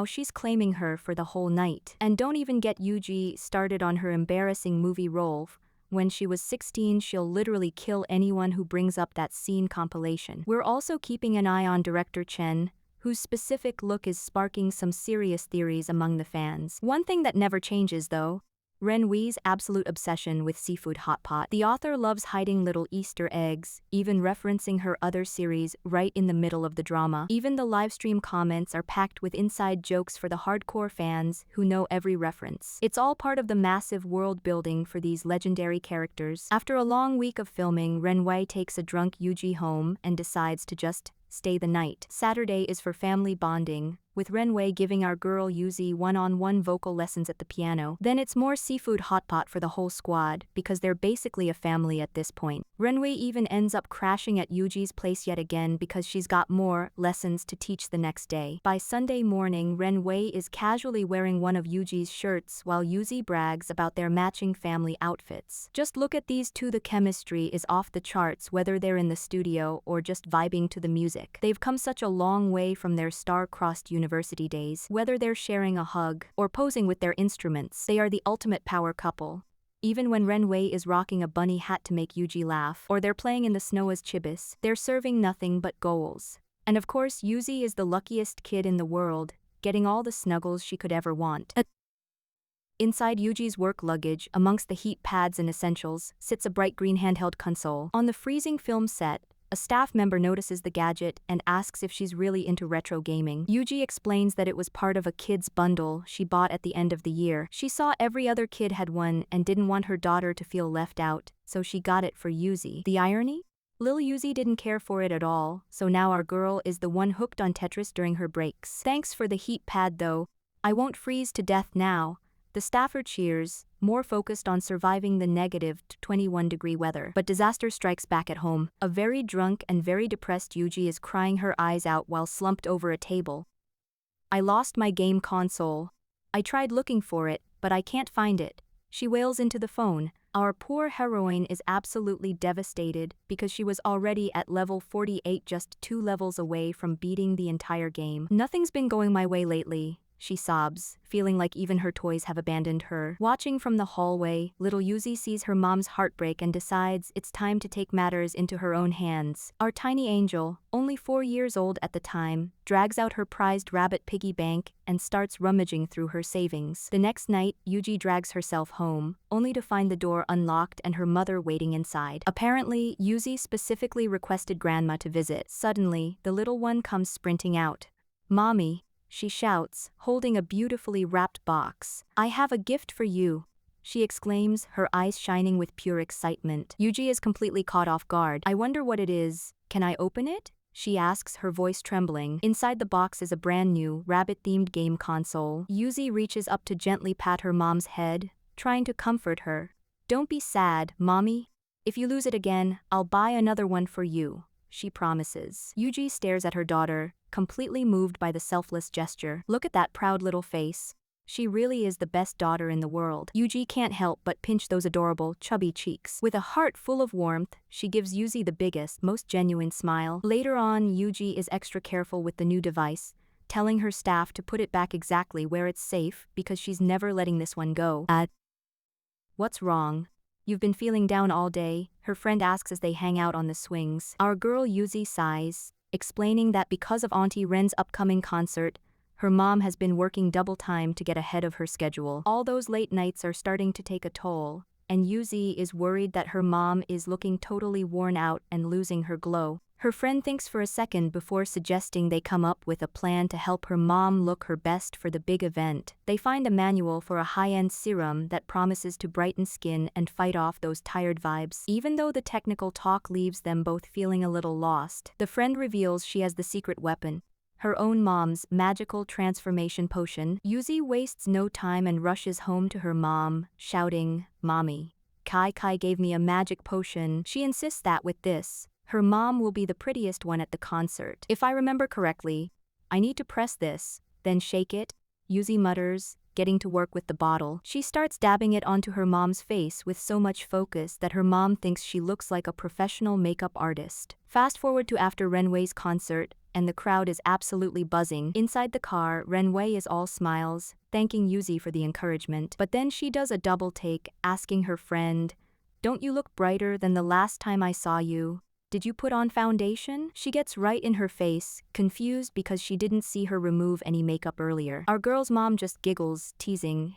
she's claiming her for the whole night. And don't even get Yuji started on her embarrassing movie role. When she was 16, she'll literally kill anyone who brings up that scene compilation. We're also keeping an eye on director Chen, whose specific look is sparking some serious theories among the fans. One thing that never changes, though, Renwei's absolute obsession with seafood hot pot. The author loves hiding little Easter eggs, even referencing her other series right in the middle of the drama. Even the livestream comments are packed with inside jokes for the hardcore fans who know every reference. It's all part of the massive world building for these legendary characters. After a long week of filming, Renwei takes a drunk Yuji home and decides to just stay the night. Saturday is for family bonding, with Renwei giving our girl Yuzi one-on-one vocal lessons at the piano. Then it's more seafood hot pot for the whole squad, because they're basically a family at this point. Renwei even ends up crashing at Yuji's place yet again because she's got more lessons to teach the next day. By Sunday morning, Renwei is casually wearing one of Yuji's shirts while Yuzi brags about their matching family outfits. Just look at these two, the chemistry is off the charts whether they're in the studio or just vibing to the music. They've come such a long way from their star-crossed university days. Whether they're sharing a hug or posing with their instruments, they are the ultimate power couple. Even when Renwei is rocking a bunny hat to make Yuji laugh, or they're playing in the snow as Chibis, they're serving nothing but goals. And of course, Yuzi is the luckiest kid in the world, getting all the snuggles she could ever want. Inside Yuji's work luggage, amongst the heat pads and essentials, sits a bright green handheld console. On the freezing film set, a staff member notices the gadget and asks if she's really into retro gaming. Yuji explains that it was part of a kid's bundle she bought at the end of the year. She saw every other kid had one and didn't want her daughter to feel left out, so she got it for Yuzi. The irony? Lil Yuzi didn't care for it at all, so now our girl is the one hooked on Tetris during her breaks. Thanks for the heat pad though. I won't freeze to death now. The staffer cheers, more focused on surviving the negative 21-degree weather. But disaster strikes back at home. A very drunk and very depressed Yuji is crying her eyes out while slumped over a table. I lost my game console. I tried looking for it, but I can't find it. She wails into the phone. Our poor heroine is absolutely devastated because she was already at level 48, just 2 levels away from beating the entire game. Nothing's been going my way lately, she sobs, feeling like even her toys have abandoned her. Watching from the hallway, little Yuzi sees her mom's heartbreak and decides it's time to take matters into her own hands. Our tiny angel, only 4 years old at the time, drags out her prized rabbit piggy bank and starts rummaging through her savings. The next night, Yuji drags herself home, only to find the door unlocked and her mother waiting inside. Apparently, Yuzi specifically requested grandma to visit. Suddenly, the little one comes sprinting out. "Mommy," she shouts, holding a beautifully wrapped box. "I have a gift for you," she exclaims, her eyes shining with pure excitement. Yuji is completely caught off guard. "I wonder what it is. Can I open it?" she asks, her voice trembling. Inside the box is a brand new, rabbit-themed game console. Yuzi reaches up to gently pat her mom's head, trying to comfort her. "Don't be sad, Mommy. If you lose it again, I'll buy another one for you," she promises. Yuji stares at her daughter, completely moved by the selfless gesture. Look at that proud little face. She really is the best daughter in the world. Yuji can't help but pinch those adorable, chubby cheeks. With a heart full of warmth, she gives Yuzi the biggest, most genuine smile. Later on, Yuji is extra careful with the new device, telling her staff to put it back exactly where it's safe because she's never letting this one go. What's wrong? You've been feeling down all day, her friend asks as they hang out on the swings. Our girl Yuzi sighs, explaining that because of Auntie Ren's upcoming concert, her mom has been working double time to get ahead of her schedule. All those late nights are starting to take a toll, and Yuzi is worried that her mom is looking totally worn out and losing her glow. Her friend thinks for a second before suggesting they come up with a plan to help her mom look her best for the big event. They find a manual for a high-end serum that promises to brighten skin and fight off those tired vibes. Even though the technical talk leaves them both feeling a little lost, the friend reveals she has the secret weapon, her own mom's magical transformation potion. Yuzi wastes no time and rushes home to her mom, shouting, "Mommy, Kai gave me a magic potion." She insists that with this, her mom will be the prettiest one at the concert. "If I remember correctly, I need to press this, then shake it," Yuzi mutters, getting to work with the bottle. She starts dabbing it onto her mom's face with so much focus that her mom thinks she looks like a professional makeup artist. Fast forward to after Renwei's concert, and the crowd is absolutely buzzing. Inside the car, Renwei is all smiles, thanking Yuzi for the encouragement. But then she does a double take, asking her friend, "Don't you look brighter than the last time I saw you? Did you put on foundation?" She gets right in her face, confused because she didn't see her remove any makeup earlier. Our girl's mom just giggles, teasing,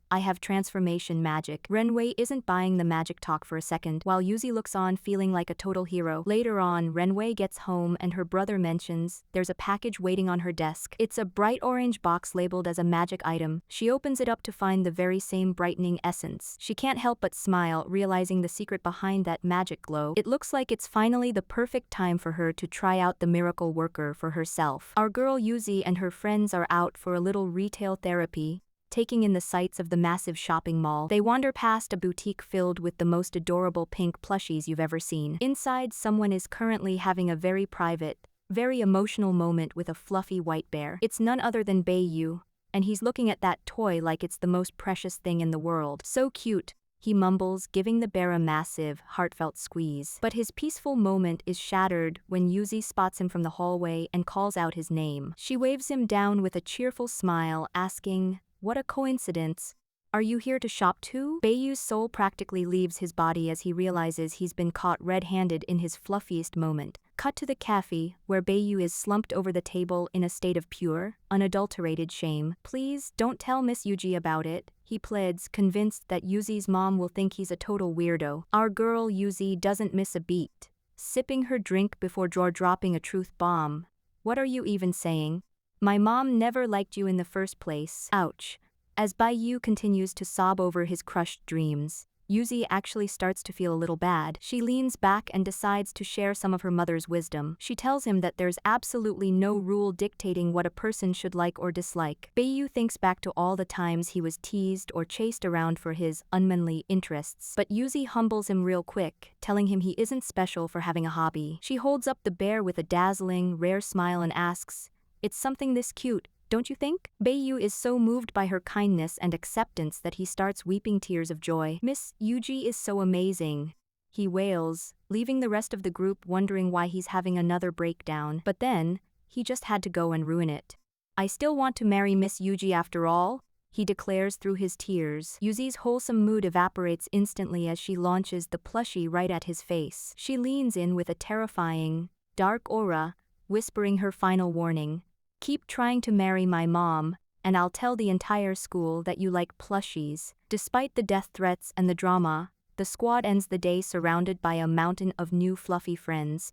"I have transformation magic." Renwei isn't buying the magic talk for a second, while Yuzi looks on feeling like a total hero. Later on, Renwei gets home and her brother mentions there's a package waiting on her desk. It's a bright orange box labeled as a magic item. She opens it up to find the very same brightening essence. She can't help but smile, realizing the secret behind that magic glow. It looks like it's finally the perfect time for her to try out the miracle worker for herself. Our girl Yuzi and her friends are out for a little retail therapy, taking in the sights of the massive shopping mall. They wander past a boutique filled with the most adorable pink plushies you've ever seen. Inside, someone is currently having a very private, very emotional moment with a fluffy white bear. It's none other than Bayu, and he's looking at that toy like it's the most precious thing in the world. "So cute," he mumbles, giving the bear a massive, heartfelt squeeze. But his peaceful moment is shattered when Yuzi spots him from the hallway and calls out his name. She waves him down with a cheerful smile, asking, "What a coincidence. Are you here to shop too?" Bayu's soul practically leaves his body as he realizes he's been caught red-handed in his fluffiest moment. Cut to the cafe, where Bayu is slumped over the table in a state of pure, unadulterated shame. "Please, don't tell Miss Yuji about it," he pleads, convinced that Yuzi's mom will think he's a total weirdo. Our girl Yuzi doesn't miss a beat, sipping her drink before dropping a truth bomb. "What are you even saying? My mom never liked you in the first place." Ouch. As Bayu continues to sob over his crushed dreams, Yuzi actually starts to feel a little bad. She leans back and decides to share some of her mother's wisdom. She tells him that there's absolutely no rule dictating what a person should like or dislike. Bayu thinks back to all the times he was teased or chased around for his unmanly interests. But Yuzi humbles him real quick, telling him he isn't special for having a hobby. She holds up the bear with a dazzling, rare smile and asks, "It's something this cute, don't you think?" Bayu is so moved by her kindness and acceptance that he starts weeping tears of joy. "Miss Yuji is so amazing," he wails, leaving the rest of the group wondering why he's having another breakdown. But then, he just had to go and ruin it. "I still want to marry Miss Yuji after all," he declares through his tears. Yuzi's wholesome mood evaporates instantly as she launches the plushie right at his face. She leans in with a terrifying, dark aura, whispering her final warning. "Keep trying to marry my mom, and I'll tell the entire school that you like plushies." Despite the death threats and the drama, the squad ends the day surrounded by a mountain of new fluffy friends.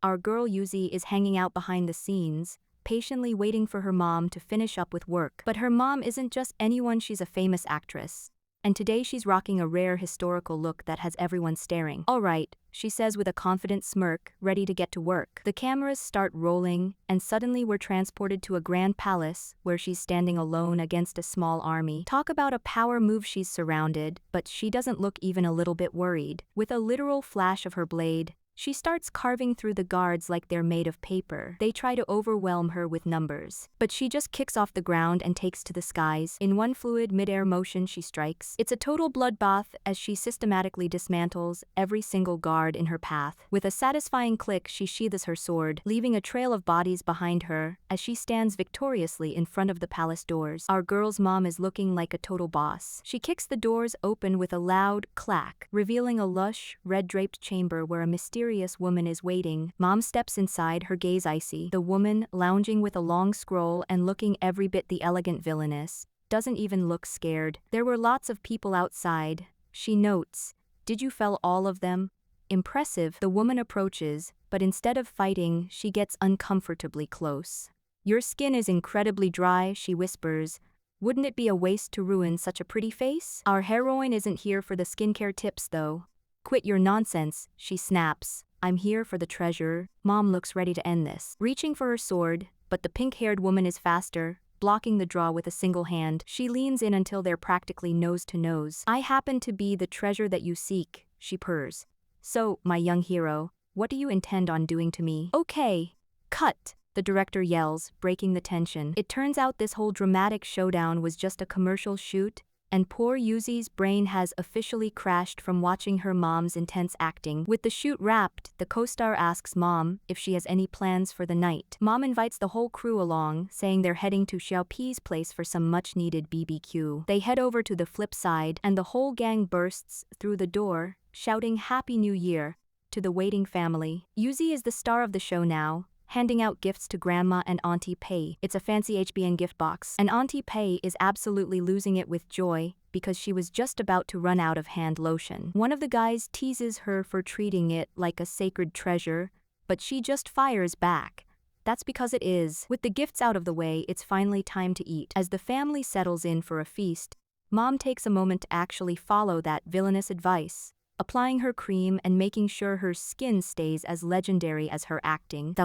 Our girl Yuzi is hanging out behind the scenes, patiently waiting for her mom to finish up with work. But her mom isn't just anyone, she's a famous actress. And today she's rocking a rare historical look that has everyone staring. "All right," she says with a confident smirk, ready to get to work. The cameras start rolling, and suddenly we're transported to a grand palace where she's standing alone against a small army. Talk about a power move, she's surrounded, but she doesn't look even a little bit worried. With a literal flash of her blade, she starts carving through the guards like they're made of paper. They try to overwhelm her with numbers, but she just kicks off the ground and takes to the skies. In one fluid mid-air motion she strikes. It's a total bloodbath as she systematically dismantles every single guard in her path. With a satisfying click she sheathes her sword, leaving a trail of bodies behind her as she stands victoriously in front of the palace doors. Our girl's mom is looking like a total boss. She kicks the doors open with a loud clack, revealing a lush, red-draped chamber where a mysterious woman is waiting. Mom steps inside, her gaze icy. The woman, lounging with a long scroll and looking every bit the elegant villainess, doesn't even look scared. "There were lots of people outside," she notes. "Did you fell all of them?" Impressive, the woman approaches, but instead of fighting, she gets uncomfortably close. "Your skin is incredibly dry," she whispers. "Wouldn't it be a waste to ruin such a pretty face?" Our heroine isn't here for the skincare tips though. "Quit your nonsense," she snaps. "I'm here for the treasure." Mom looks ready to end this, reaching for her sword, but the pink-haired woman is faster, blocking the draw with a single hand. She leans in until they're practically nose to nose. "I happen to be the treasure that you seek," she purrs. "So, my young hero, what do you intend on doing to me?" "Okay, cut," the director yells, breaking the tension. It turns out this whole dramatic showdown was just a commercial shoot, and poor Yuzi's brain has officially crashed from watching her mom's intense acting. With the shoot wrapped, the co-star asks Mom if she has any plans for the night. Mom invites the whole crew along, saying they're heading to Xiaopi's place for some much-needed BBQ. They head over to the flip side, and the whole gang bursts through the door, shouting Happy New Year to the waiting family. Yuzi is the star of the show now, handing out gifts to Grandma and Auntie Pei. It's a fancy HBN gift box, and Auntie Pei is absolutely losing it with joy because she was just about to run out of hand lotion. One of the guys teases her for treating it like a sacred treasure, but she just fires back. That's because it is. With the gifts out of the way, it's finally time to eat. As the family settles in for a feast, Mom takes a moment to actually follow that villainous advice, applying her cream and making sure her skin stays as legendary as her acting.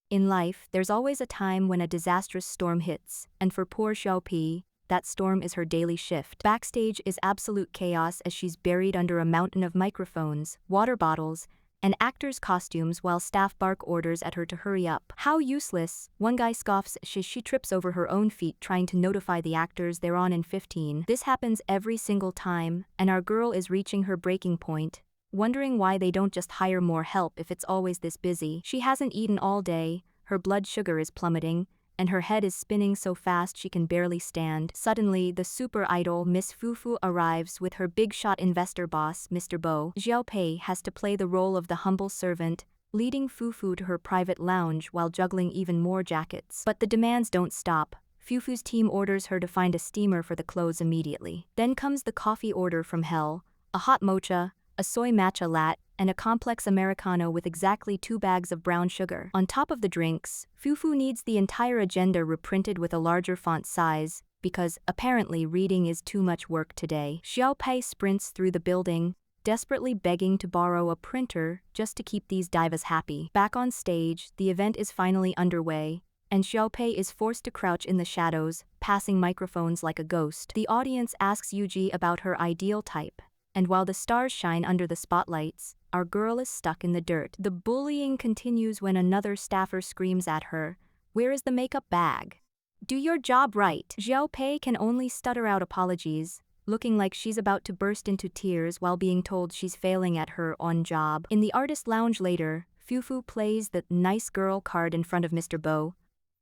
In life, there's always a time when a disastrous storm hits, and for poor Xiaopi, that storm is her daily shift. Backstage is absolute chaos as she's buried under a mountain of microphones, water bottles, and actors' costumes while staff bark orders at her to hurry up. "How useless," one guy scoffs as she trips over her own feet trying to notify the actors they're on in 15. This happens every single time, and our girl is reaching her breaking point, wondering why they don't just hire more help if it's always this busy. She hasn't eaten all day, her blood sugar is plummeting, and her head is spinning so fast she can barely stand. Suddenly, the super idol Miss Fufu arrives with her big-shot investor boss, Mr. Bo. Xiaopei has to play the role of the humble servant, leading Fufu to her private lounge while juggling even more jackets. But the demands don't stop. Fufu's team orders her to find a steamer for the clothes immediately. Then comes the coffee order from hell, a hot mocha, a soy matcha latte, and a complex Americano with exactly 2 bags of brown sugar. On top of the drinks, Fufu needs the entire agenda reprinted with a larger font size, because apparently reading is too much work today. Xiaopei sprints through the building, desperately begging to borrow a printer just to keep these divas happy. Back on stage, the event is finally underway, and Xiaopei is forced to crouch in the shadows, passing microphones like a ghost. The audience asks Yuji about her ideal type, and while the stars shine under the spotlights, our girl is stuck in the dirt. The bullying continues when another staffer screams at her, "Where is the makeup bag? Do your job right." Xiaopei can only stutter out apologies, looking like she's about to burst into tears while being told she's failing at her own job. In the artist lounge later, Fufu plays the nice girl card in front of Mr. Bo,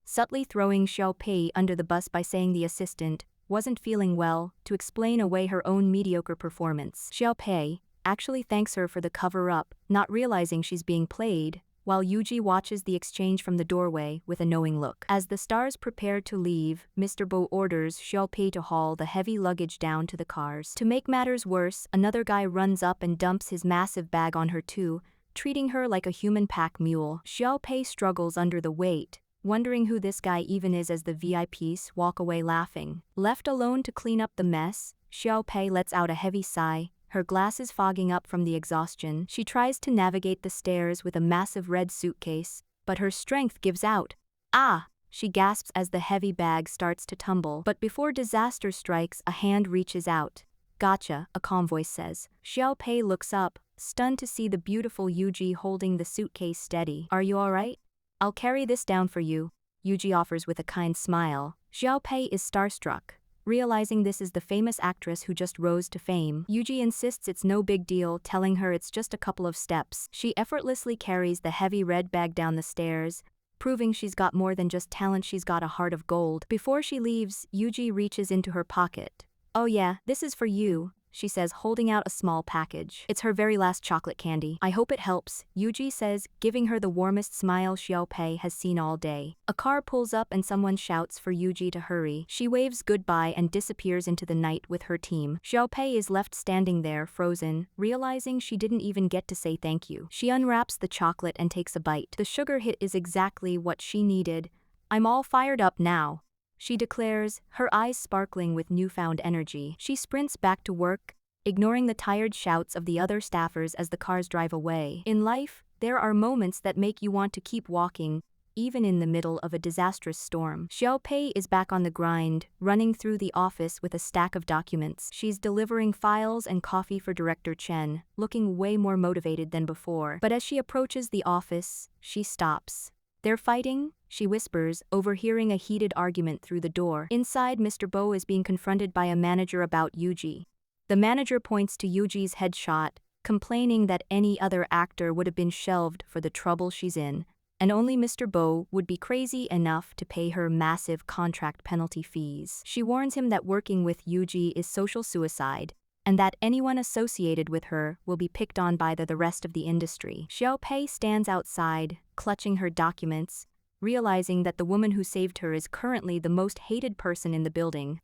subtly throwing Xiaopei under the bus by saying the assistant wasn't feeling well to explain away her own mediocre performance. Xiaopei actually thanks her for the cover-up, not realizing she's being played, while Yuji watches the exchange from the doorway with a knowing look. As the stars prepare to leave, Mr. Bo orders Xiaopei to haul the heavy luggage down to the cars. To make matters worse, another guy runs up and dumps his massive bag on her too, treating her like a human pack mule. Xiaopei struggles under the weight, wondering who this guy even is as the VIPs walk away laughing. Left alone to clean up the mess, Xiaopei lets out a heavy sigh, her glasses fogging up from the exhaustion. She tries to navigate the stairs with a massive red suitcase, but her strength gives out. "Ah!" she gasps as the heavy bag starts to tumble. But before disaster strikes, a hand reaches out. "Gotcha," a calm voice says. Xiaopei looks up, stunned to see the beautiful Yuji holding the suitcase steady. "Are you alright? I'll carry this down for you," Yuji offers with a kind smile. Xiaopei is starstruck, realizing this is the famous actress who just rose to fame. Yuji insists it's no big deal, telling her it's just a couple of steps. She effortlessly carries the heavy red bag down the stairs, proving she's got more than just talent, she's got a heart of gold. Before she leaves, Yuji reaches into her pocket. "Oh yeah, this is for you," she says, holding out a small package. It's her very last chocolate candy. "I hope it helps," Yuji says, giving her the warmest smile Xiaopei has seen all day. A car pulls up and someone shouts for Yuji to hurry. She waves goodbye and disappears into the night with her team. Xiaopei is left standing there, frozen, realizing she didn't even get to say thank you. She unwraps the chocolate and takes a bite. The sugar hit is exactly what she needed. "I'm all fired up now," she declares, her eyes sparkling with newfound energy. She sprints back to work, ignoring the tired shouts of the other staffers as the cars drive away. In life, there are moments that make you want to keep walking, even in the middle of a disastrous storm. Xiaopei is back on the grind, running through the office with a stack of documents. She's delivering files and coffee for Director Chen, looking way more motivated than before. But as she approaches the office, she stops. "They're fighting?" she whispers, overhearing a heated argument through the door. Inside, Mr. Bo is being confronted by a manager about Yuji. The manager points to Yuji's headshot, complaining that any other actor would have been shelved for the trouble she's in, and only Mr. Bo would be crazy enough to pay her massive contract penalty fees. She warns him that working with Yuji is social suicide, and that anyone associated with her will be picked on by the rest of the industry. Xiaopei stands outside, clutching her documents, realizing that the woman who saved her is currently the most hated person in the building.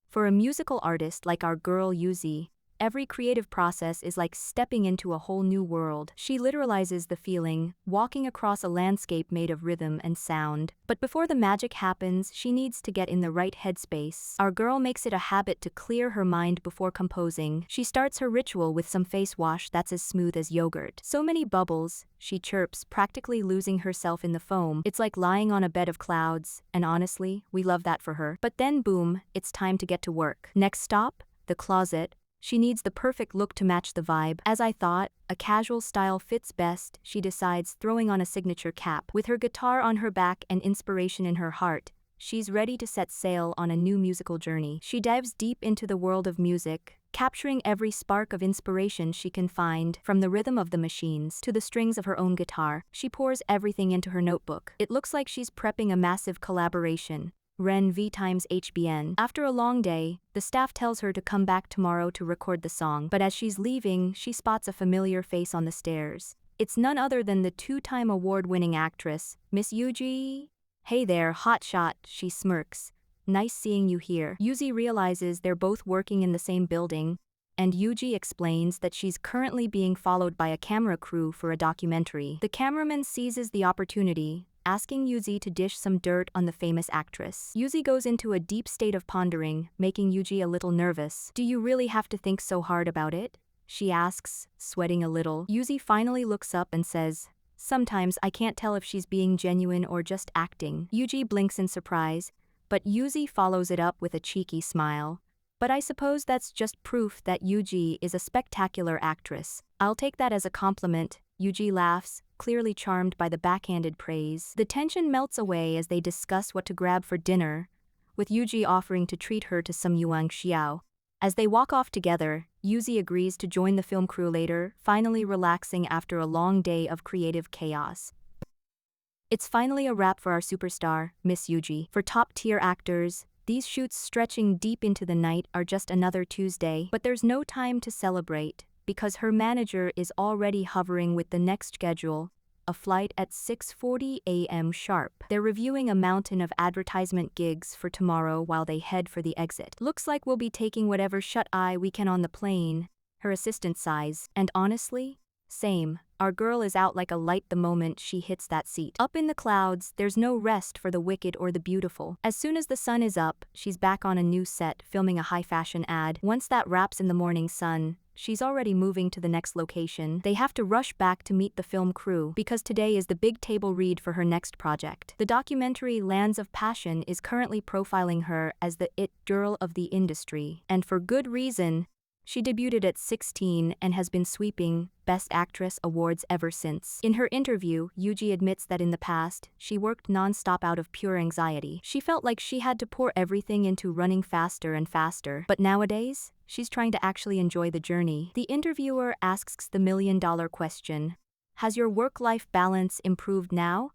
For a musical artist like our girl Yuzi, every creative process is like stepping into a whole new world. She literalizes the feeling, walking across a landscape made of rhythm and sound. But before the magic happens, she needs to get in the right headspace. Our girl makes it a habit to clear her mind before composing. She starts her ritual with some face wash that's as smooth as yogurt. "So many bubbles," she chirps, practically losing herself in the foam. It's like lying on a bed of clouds, and honestly, we love that for her. But then boom, it's time to get to work. Next stop, the closet. She needs the perfect look to match the vibe. "As I thought, a casual style fits best," she decides, throwing on a signature cap. With her guitar on her back and inspiration in her heart, she's ready to set sail on a new musical journey. She dives deep into the world of music, capturing every spark of inspiration she can find, from the rhythm of the machines to the strings of her own guitar. She pours everything into her notebook. It looks like she's prepping a massive collaboration. Ren V times HBN. After a long day, the staff tells her to come back tomorrow to record the song, but as she's leaving, she spots a familiar face on the stairs. It's none other than the two-time award-winning actress, Miss Yuji. "Hey there, hotshot," she smirks. "Nice seeing you here." Yuji realizes they're both working in the same building, and Yuji explains that she's currently being followed by a camera crew for a documentary. The cameraman seizes the opportunity, asking Yuji to dish some dirt on the famous actress. Yuji goes into a deep state of pondering, making Yuji a little nervous. Do you really have to think so hard about it? She asks, sweating a little. Yuji finally looks up and says, sometimes I can't tell if she's being genuine or just acting. Yuji blinks in surprise, but Yuji follows it up with a cheeky smile. But I suppose that's just proof that Yuji is a spectacular actress. I'll take that as a compliment. Yuji laughs, clearly charmed by the backhanded praise. The tension melts away as they discuss what to grab for dinner, with Yuji offering to treat her to some yuang xiao. As they walk off together, Yuji agrees to join the film crew later, finally relaxing after a long day of creative chaos. It's finally a wrap for our superstar, Miss Yuji. For top-tier actors, these shoots stretching deep into the night are just another Tuesday, but there's no time to celebrate, because her manager is already hovering with the next schedule, a flight at 6:40 a.m. sharp. They're reviewing a mountain of advertisement gigs for tomorrow while they head for the exit. Looks like we'll be taking whatever shut-eye we can on the plane, her assistant sighs. And honestly, same. Our girl is out like a light the moment she hits that seat. Up in the clouds, there's no rest for the wicked or the beautiful. As soon as the sun is up, she's back on a new set filming a high-fashion ad. Once that wraps in the morning sun, she's already moving to the next location. They have to rush back to meet the film crew because today is the big table read for her next project. The documentary Lands of Passion is currently profiling her as the it girl of the industry, and for good reason. She debuted at 16 and has been sweeping Best Actress awards ever since. In her interview, Yuji admits that in the past, she worked non-stop out of pure anxiety. She felt like she had to pour everything into running faster and faster. But nowadays, she's trying to actually enjoy the journey. The interviewer asks the million-dollar question, has your work-life balance improved now?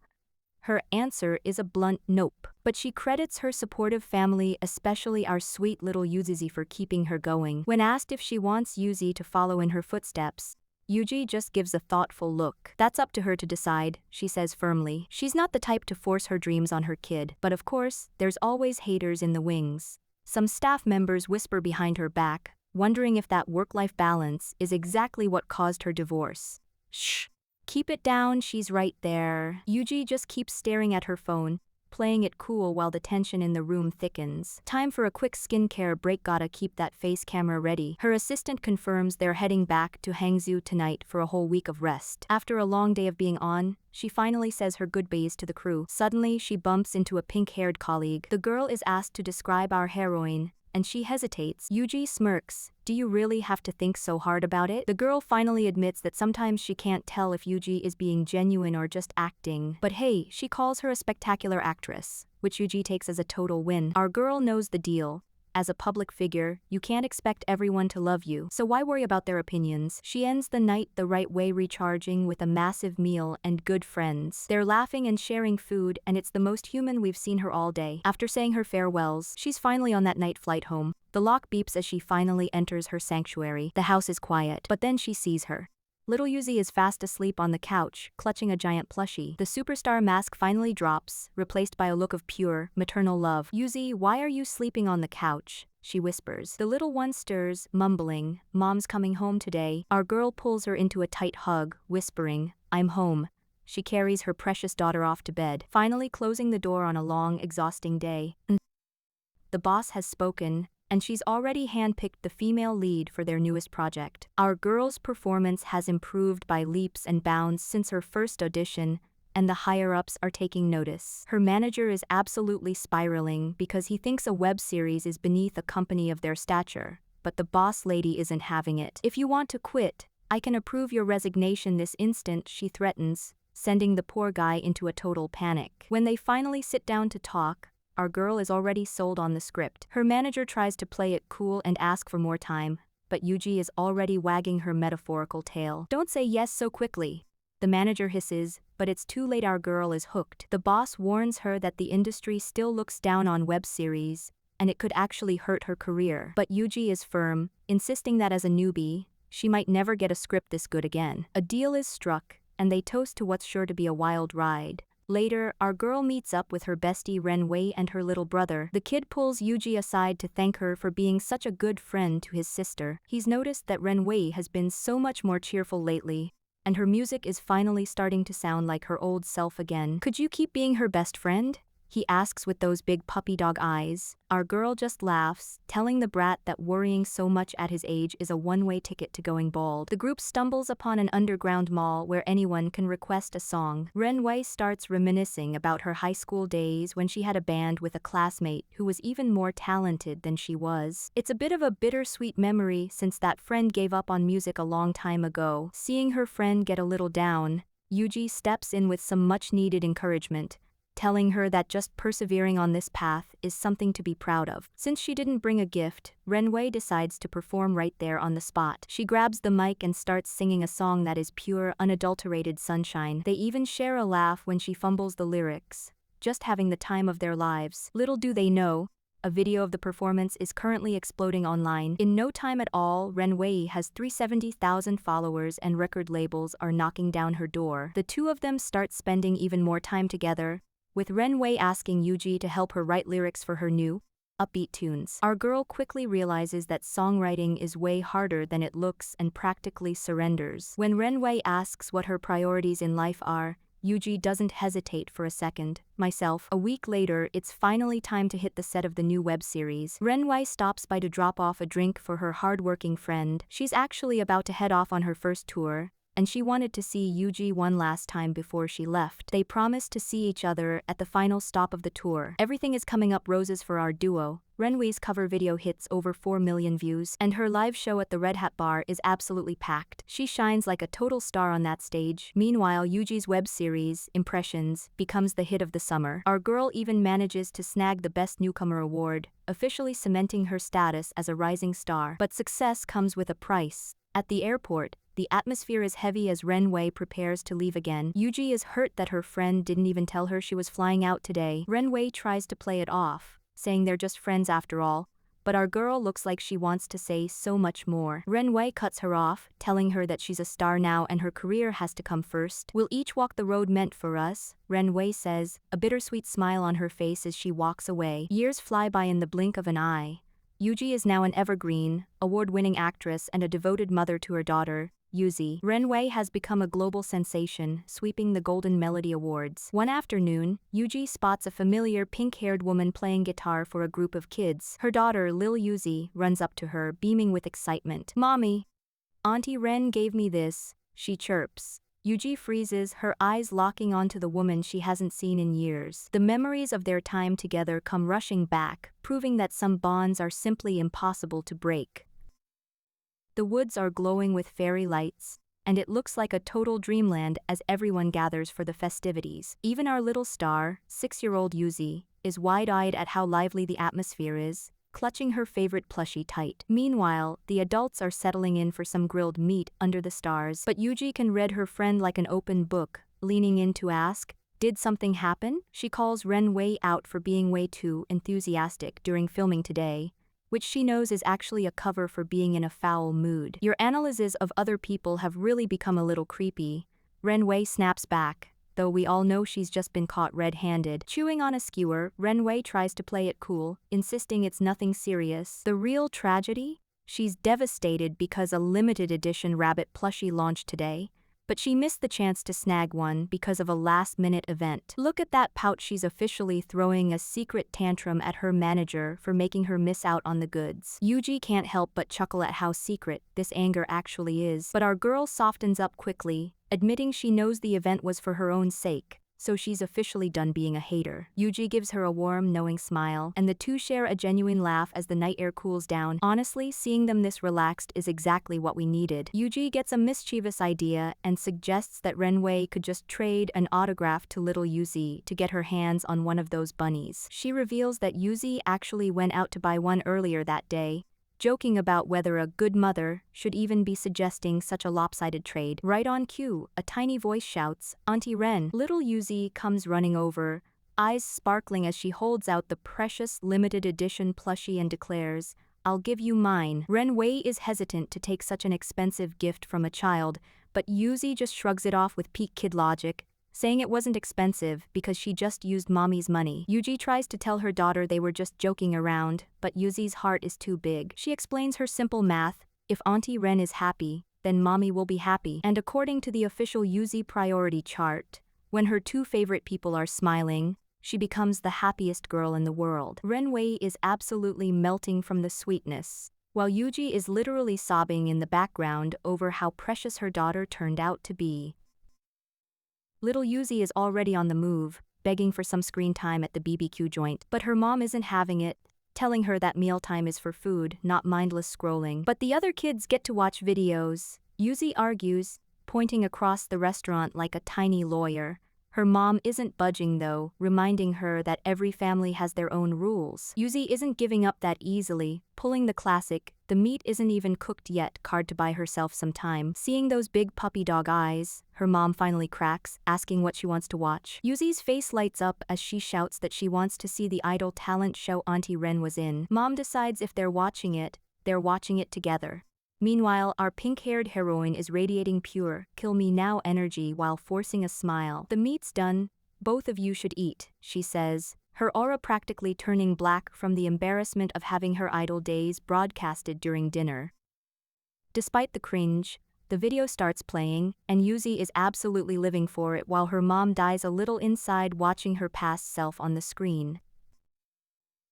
Her answer is a blunt nope. But she credits her supportive family, especially our sweet little Yuzi, for keeping her going. When asked if she wants Yuzi to follow in her footsteps, Yuji just gives a thoughtful look. That's up to her to decide, she says firmly. She's not the type to force her dreams on her kid. But of course, there's always haters in the wings. Some staff members whisper behind her back, wondering if that work-life balance is exactly what caused her divorce. Shh. Keep it down, she's right there. Yuji just keeps staring at her phone, playing it cool while the tension in the room thickens. Time for a quick skincare break, gotta keep that face camera ready. Her assistant confirms they're heading back to Hangzhou tonight for a whole week of rest. After a long day of being on, she finally says her goodbyes to the crew. Suddenly, she bumps into a pink-haired colleague. The girl is asked to describe our heroine, and she hesitates. Yuji smirks. Do you really have to think so hard about it? The girl finally admits that sometimes she can't tell if Yuji is being genuine or just acting. But hey, she calls her a spectacular actress, which Yuji takes as a total win. Our girl knows the deal. As a public figure, you can't expect everyone to love you, so why worry about their opinions? She ends the night the right way, recharging with a massive meal and good friends. They're laughing and sharing food, and it's the most human we've seen her all day. After saying her farewells, she's finally on that night flight home. The lock beeps as she finally enters her sanctuary. The house is quiet, but then she sees her. Little Yuzi is fast asleep on the couch, clutching a giant plushie. The superstar mask finally drops, replaced by a look of pure, maternal love. Yuzi, why are you sleeping on the couch? She whispers. The little one stirs, mumbling, Mom's coming home today. Our girl pulls her into a tight hug, whispering, I'm home. She carries her precious daughter off to bed, finally closing the door on a long, exhausting day. The boss has spoken, and she's already handpicked the female lead for their newest project. Our girl's performance has improved by leaps and bounds since her first audition, and the higher-ups are taking notice. Her manager is absolutely spiraling because he thinks a web series is beneath a company of their stature, but the boss lady isn't having it. If you want to quit, I can approve your resignation this instant, she threatens, sending the poor guy into a total panic. When they finally sit down to talk, our girl is already sold on the script. Her manager tries to play it cool and ask for more time, but Yuji is already wagging her metaphorical tail. Don't say yes so quickly. The manager hisses, but it's too late, our girl is hooked. The boss warns her that the industry still looks down on web series, and it could actually hurt her career. But Yuji is firm, insisting that as a newbie, she might never get a script this good again. A deal is struck, and they toast to what's sure to be a wild ride. Later, our girl meets up with her bestie Renwei and her little brother. The kid pulls Yuji aside to thank her for being such a good friend to his sister. He's noticed that Renwei has been so much more cheerful lately, and her music is finally starting to sound like her old self again. Could you keep being her best friend? He asks with those big puppy dog eyes. Our girl just laughs, telling the brat that worrying so much at his age is a one-way ticket to going bald. The group stumbles upon an underground mall where anyone can request a song. Renwei starts reminiscing about her high school days when she had a band with a classmate who was even more talented than she was. It's a bit of a bittersweet memory since that friend gave up on music a long time ago. Seeing her friend get a little down, Yuji steps in with some much-needed encouragement, telling her that just persevering on this path is something to be proud of. Since she didn't bring a gift, Renwei decides to perform right there on the spot. She grabs the mic and starts singing a song that is pure, unadulterated sunshine. They even share a laugh when she fumbles the lyrics, just having the time of their lives. Little do they know, a video of the performance is currently exploding online. In no time at all, Renwei has 370,000 followers and record labels are knocking down her door. The two of them start spending even more time together, with Renwei asking Yuji to help her write lyrics for her new, upbeat tunes. Our girl quickly realizes that songwriting is way harder than it looks and practically surrenders. When Renwei asks what her priorities in life are, Yuji doesn't hesitate for a second. Myself. A week later, it's finally time to hit the set of the new web series. Renwei stops by to drop off a drink for her hardworking friend. She's actually about to head off on her first tour, and she wanted to see Yuji one last time before she left. They promised to see each other at the final stop of the tour. Everything is coming up roses for our duo. Renwei's cover video hits over 4 million views, and her live show at the Red Hat Bar is absolutely packed. She shines like a total star on that stage. Meanwhile, Yuji's web series, Impressions, becomes the hit of the summer. Our girl even manages to snag the Best Newcomer award, officially cementing her status as a rising star. But success comes with a price. At the airport, the atmosphere is heavy as Renwei prepares to leave again. Yuji is hurt that her friend didn't even tell her she was flying out today. Renwei tries to play it off, saying they're just friends after all, but our girl looks like she wants to say so much more. Renwei cuts her off, telling her that she's a star now and her career has to come first. We'll each walk the road meant for us, Renwei says, a bittersweet smile on her face as she walks away. Years fly by in the blink of an eye. Yuji is now an evergreen, award-winning actress and a devoted mother to her daughter, Yuzi. Renwei has become a global sensation, sweeping the Golden Melody Awards. One afternoon, Yuji spots a familiar pink-haired woman playing guitar for a group of kids. Her daughter, Lil Yuzi, runs up to her, beaming with excitement. "Mommy, Auntie Ren gave me this," she chirps. Yuji freezes, her eyes locking onto the woman she hasn't seen in years. The memories of their time together come rushing back, proving that some bonds are simply impossible to break. The woods are glowing with fairy lights, and it looks like a total dreamland as everyone gathers for the festivities. Even our little star, 6-year-old Yuzi, is wide-eyed at how lively the atmosphere is, clutching her favorite plushie tight. Meanwhile, the adults are settling in for some grilled meat under the stars, but Yuji can read her friend like an open book, leaning in to ask, "Did something happen?" She calls Renwei out for being way too enthusiastic during filming today, which she knows is actually a cover for being in a foul mood. "Your analyses of other people have really become a little creepy," Renwei snaps back, though we all know she's just been caught red-handed. Chewing on a skewer, Renwei tries to play it cool, insisting it's nothing serious. The real tragedy? She's devastated because a limited edition rabbit plushie launched today, but she missed the chance to snag one because of a last-minute event. Look at that pout, she's officially throwing a secret tantrum at her manager for making her miss out on the goods. Yuji can't help but chuckle at how secret this anger actually is, but our girl softens up quickly, admitting she knows the event was for her own sake, so she's officially done being a hater. Yuji gives her a warm, knowing smile, and the two share a genuine laugh as the night air cools down. Honestly, seeing them this relaxed is exactly what we needed. Yuji gets a mischievous idea and suggests that Renwei could just trade an autograph to little Yuzi to get her hands on one of those bunnies. She reveals that Yuzi actually went out to buy one earlier that day, joking about whether a good mother should even be suggesting such a lopsided trade. Right on cue, a tiny voice shouts, "Auntie Ren." Little Yuzi comes running over, eyes sparkling as she holds out the precious limited edition plushie and declares, "I'll give you mine." Renwei is hesitant to take such an expensive gift from a child, but Yuzi just shrugs it off with peak kid logic, saying it wasn't expensive because she just used mommy's money. Yuji tries to tell her daughter they were just joking around, but Yuzi's heart is too big. She explains her simple math: if Auntie Ren is happy, then mommy will be happy. And according to the official Yuzi priority chart, when her two favorite people are smiling, she becomes the happiest girl in the world. Renwei is absolutely melting from the sweetness, while Yuji is literally sobbing in the background over how precious her daughter turned out to be. Little Yuzi is already on the move, begging for some screen time at the BBQ joint, but her mom isn't having it, telling her that mealtime is for food, not mindless scrolling. But the other kids get to watch videos, Yuzi argues, pointing across the restaurant like a tiny lawyer. Her mom isn't budging though, reminding her that every family has their own rules. Yuzi isn't giving up that easily, pulling the classic, "the meat isn't even cooked yet" card to buy herself some time. Seeing those big puppy dog eyes, her mom finally cracks, asking what she wants to watch. Yuzi's face lights up as she shouts that she wants to see the idol talent show Auntie Ren was in. Mom decides if they're watching it together. Meanwhile, our pink-haired heroine is radiating pure, kill me now energy while forcing a smile. "The meat's done, both of you should eat," she says, her aura practically turning black from the embarrassment of having her idol days broadcasted during dinner. Despite the cringe, the video starts playing, and Yuzi is absolutely living for it while her mom dies a little inside watching her past self on the screen.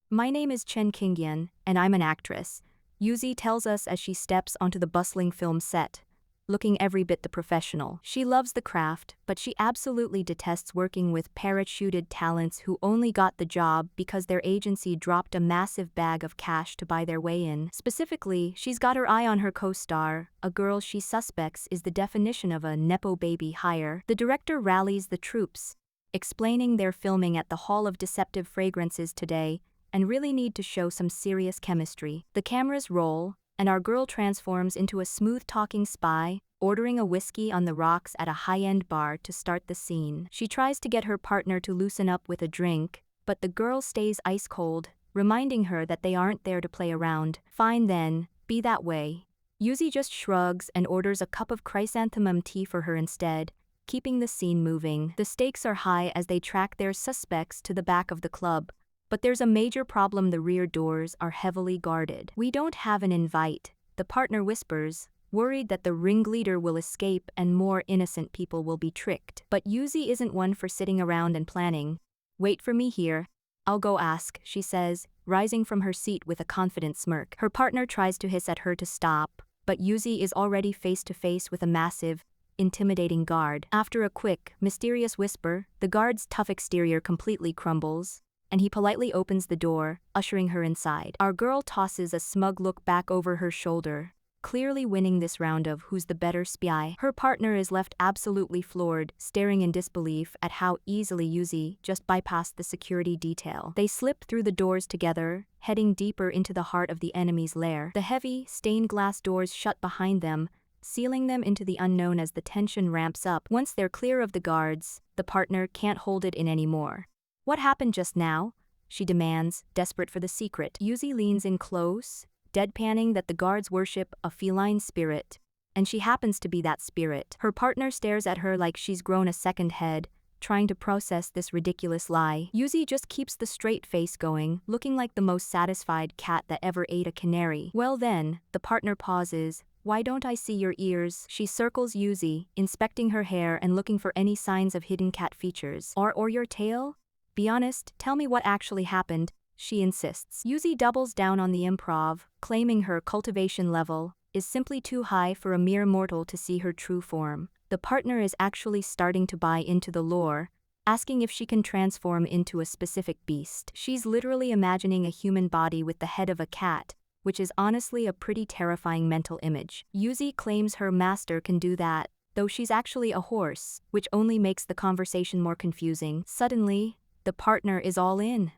"My name is Chen Qingyan, and I'm an actress," Yuzi tells us as she steps onto the bustling film set, looking every bit the professional. She loves the craft, but she absolutely detests working with parachuted talents who only got the job because their agency dropped a massive bag of cash to buy their way in. Specifically, she's got her eye on her co-star, a girl she suspects is the definition of a nepo baby hire. The director rallies the troops, explaining they're filming at the Hall of Deceptive Fragrances today, and really need to show some serious chemistry. The cameras roll, and our girl transforms into a smooth-talking spy, ordering a whiskey on the rocks at a high-end bar to start the scene. She tries to get her partner to loosen up with a drink, but the girl stays ice-cold, reminding her that they aren't there to play around. "Fine then, be that way." Yuzi just shrugs and orders a cup of chrysanthemum tea for her instead, keeping the scene moving. The stakes are high as they track their suspects to the back of the club. But there's a major problem: the rear doors are heavily guarded. "We don't have an invite," the partner whispers, worried that the ringleader will escape and more innocent people will be tricked. But Yuzi isn't one for sitting around and planning. "Wait for me here. I'll go ask," she says, rising from her seat with a confident smirk. Her partner tries to hiss at her to stop, but Yuzi is already face to face with a massive, intimidating guard. After a quick, mysterious whisper, the guard's tough exterior completely crumbles, and he politely opens the door, ushering her inside. Our girl tosses a smug look back over her shoulder, clearly winning this round of who's the better spy. Her partner is left absolutely floored, staring in disbelief at how easily Yuzi just bypassed the security detail. They slip through the doors together, heading deeper into the heart of the enemy's lair. The heavy, stained glass doors shut behind them, sealing them into the unknown as the tension ramps up. Once they're clear of the guards, the partner can't hold it in anymore. "What happened just now?" she demands, desperate for the secret. Yuzi leans in close, deadpanning that the guards worship a feline spirit, and she happens to be that spirit. Her partner stares at her like she's grown a second head, trying to process this ridiculous lie. Yuzi just keeps the straight face going, looking like the most satisfied cat that ever ate a canary. "Well then," the partner pauses, "why don't I see your ears?" She circles Yuzi, inspecting her hair and looking for any signs of hidden cat features. Or your tail? "Be honest, tell me what actually happened," she insists. Yuzi doubles down on the improv, claiming her cultivation level is simply too high for a mere mortal to see her true form. The partner is actually starting to buy into the lore, asking if she can transform into a specific beast. She's literally imagining a human body with the head of a cat, which is honestly a pretty terrifying mental image. Yuzi claims her master can do that, though she's actually a horse, which only makes the conversation more confusing. Suddenly, the partner is all in.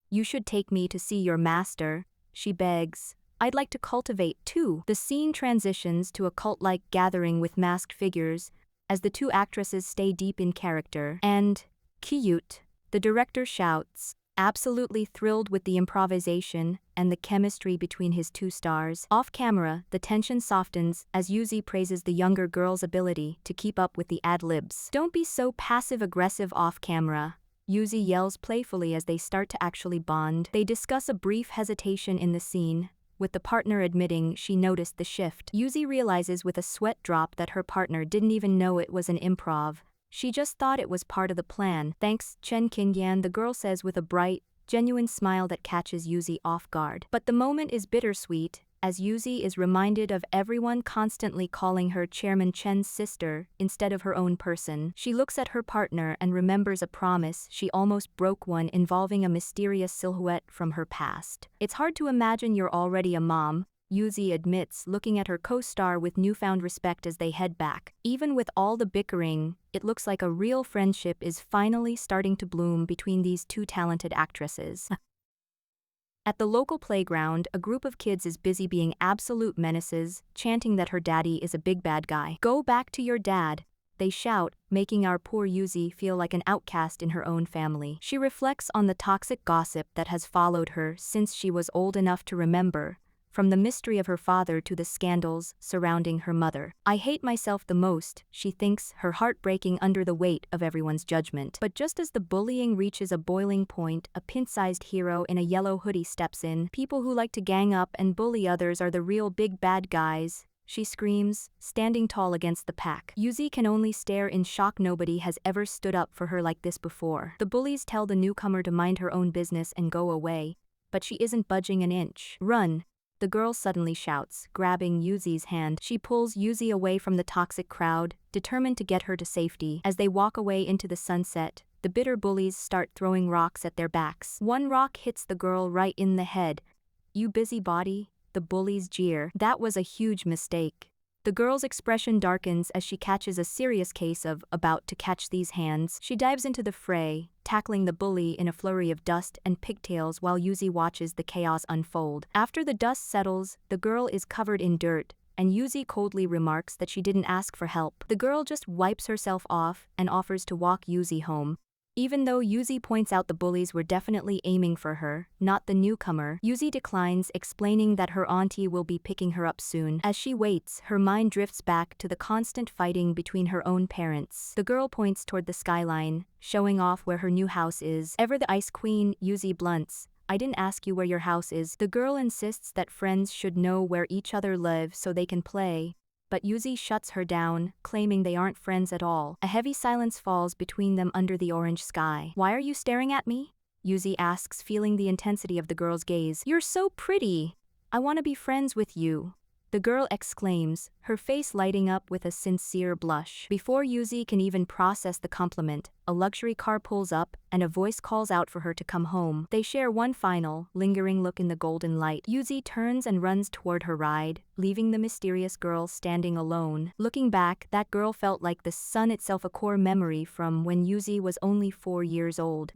"You should take me to see your master," she begs. "I'd like to cultivate too." The scene transitions to a cult-like gathering with masked figures as the two actresses stay deep in character. And, "Cute," the director shouts, absolutely thrilled with the improvisation and the chemistry between his two stars. Off camera, the tension softens as Yuzi praises the younger girl's ability to keep up with the ad-libs. "Don't be so passive-aggressive off camera," Yuzi yells playfully as they start to actually bond. They discuss a brief hesitation in the scene, with the partner admitting she noticed the shift. Yuzi realizes with a sweat drop that her partner didn't even know it was an improv. She just thought it was part of the plan. Thanks, Chen Qingyan, the girl says with a bright, genuine smile that catches Yuzi off guard. But the moment is bittersweet, as Yuzi is reminded of everyone constantly calling her Chairman Chen's sister instead of her own person. She looks at her partner and remembers a promise she almost broke, one involving a mysterious silhouette from her past. It's hard to imagine you're already a mom, Yuzi admits, looking at her co-star with newfound respect as they head back. Even with all the bickering, it looks like a real friendship is finally starting to bloom between these two talented actresses. At the local playground, a group of kids is busy being absolute menaces, chanting that her daddy is a big bad guy. "Go back to your dad," they shout, making our poor Yuzi feel like an outcast in her own family. She reflects on the toxic gossip that has followed her since she was old enough to remember, from the mystery of her father to the scandals surrounding her mother. "I hate myself the most," she thinks, her heart breaking under the weight of everyone's judgment. But just as the bullying reaches a boiling point, a pint-sized hero in a yellow hoodie steps in. "People who like to gang up and bully others are the real big bad guys," she screams, standing tall against the pack. Yuzi can only stare in shock. Nobody has ever stood up for her like this before. The bullies tell the newcomer to mind her own business and go away, but she isn't budging an inch. "Run!" the girl suddenly shouts, grabbing Yuzi's hand. She pulls Yuzi away from the toxic crowd, determined to get her to safety. As they walk away into the sunset, the bitter bullies start throwing rocks at their backs. One rock hits the girl right in the head. "You busybody," the bullies jeer. "That was a huge mistake." The girl's expression darkens as she catches a serious case of about to catch these hands. She dives into the fray, tackling the bully in a flurry of dust and pigtails while Yuzi watches the chaos unfold. After the dust settles, the girl is covered in dirt, and Yuzi coldly remarks that she didn't ask for help. The girl just wipes herself off and offers to walk Yuzi home. Even though Yuzi points out the bullies were definitely aiming for her, not the newcomer, Yuzi declines, explaining that her auntie will be picking her up soon. As she waits, her mind drifts back to the constant fighting between her own parents. The girl points toward the skyline, showing off where her new house is. "Ever the ice queen," Yuzi blunts. "I didn't ask you where your house is." The girl insists that friends should know where each other live so they can play, but Yuzi shuts her down, claiming they aren't friends at all. A heavy silence falls between them under the orange sky. "Why are you staring at me?" Yuzi asks, feeling the intensity of the girl's gaze. "You're so pretty. I want to be friends with you," the girl exclaims, her face lighting up with a sincere blush. Before Yuzi can even process the compliment, a luxury car pulls up and a voice calls out for her to come home. They share one final, lingering look in the golden light. Yuzi turns and runs toward her ride, leaving the mysterious girl standing alone. Looking back, that girl felt like the sun itself, a core memory from when Yuzi was only 4 years old.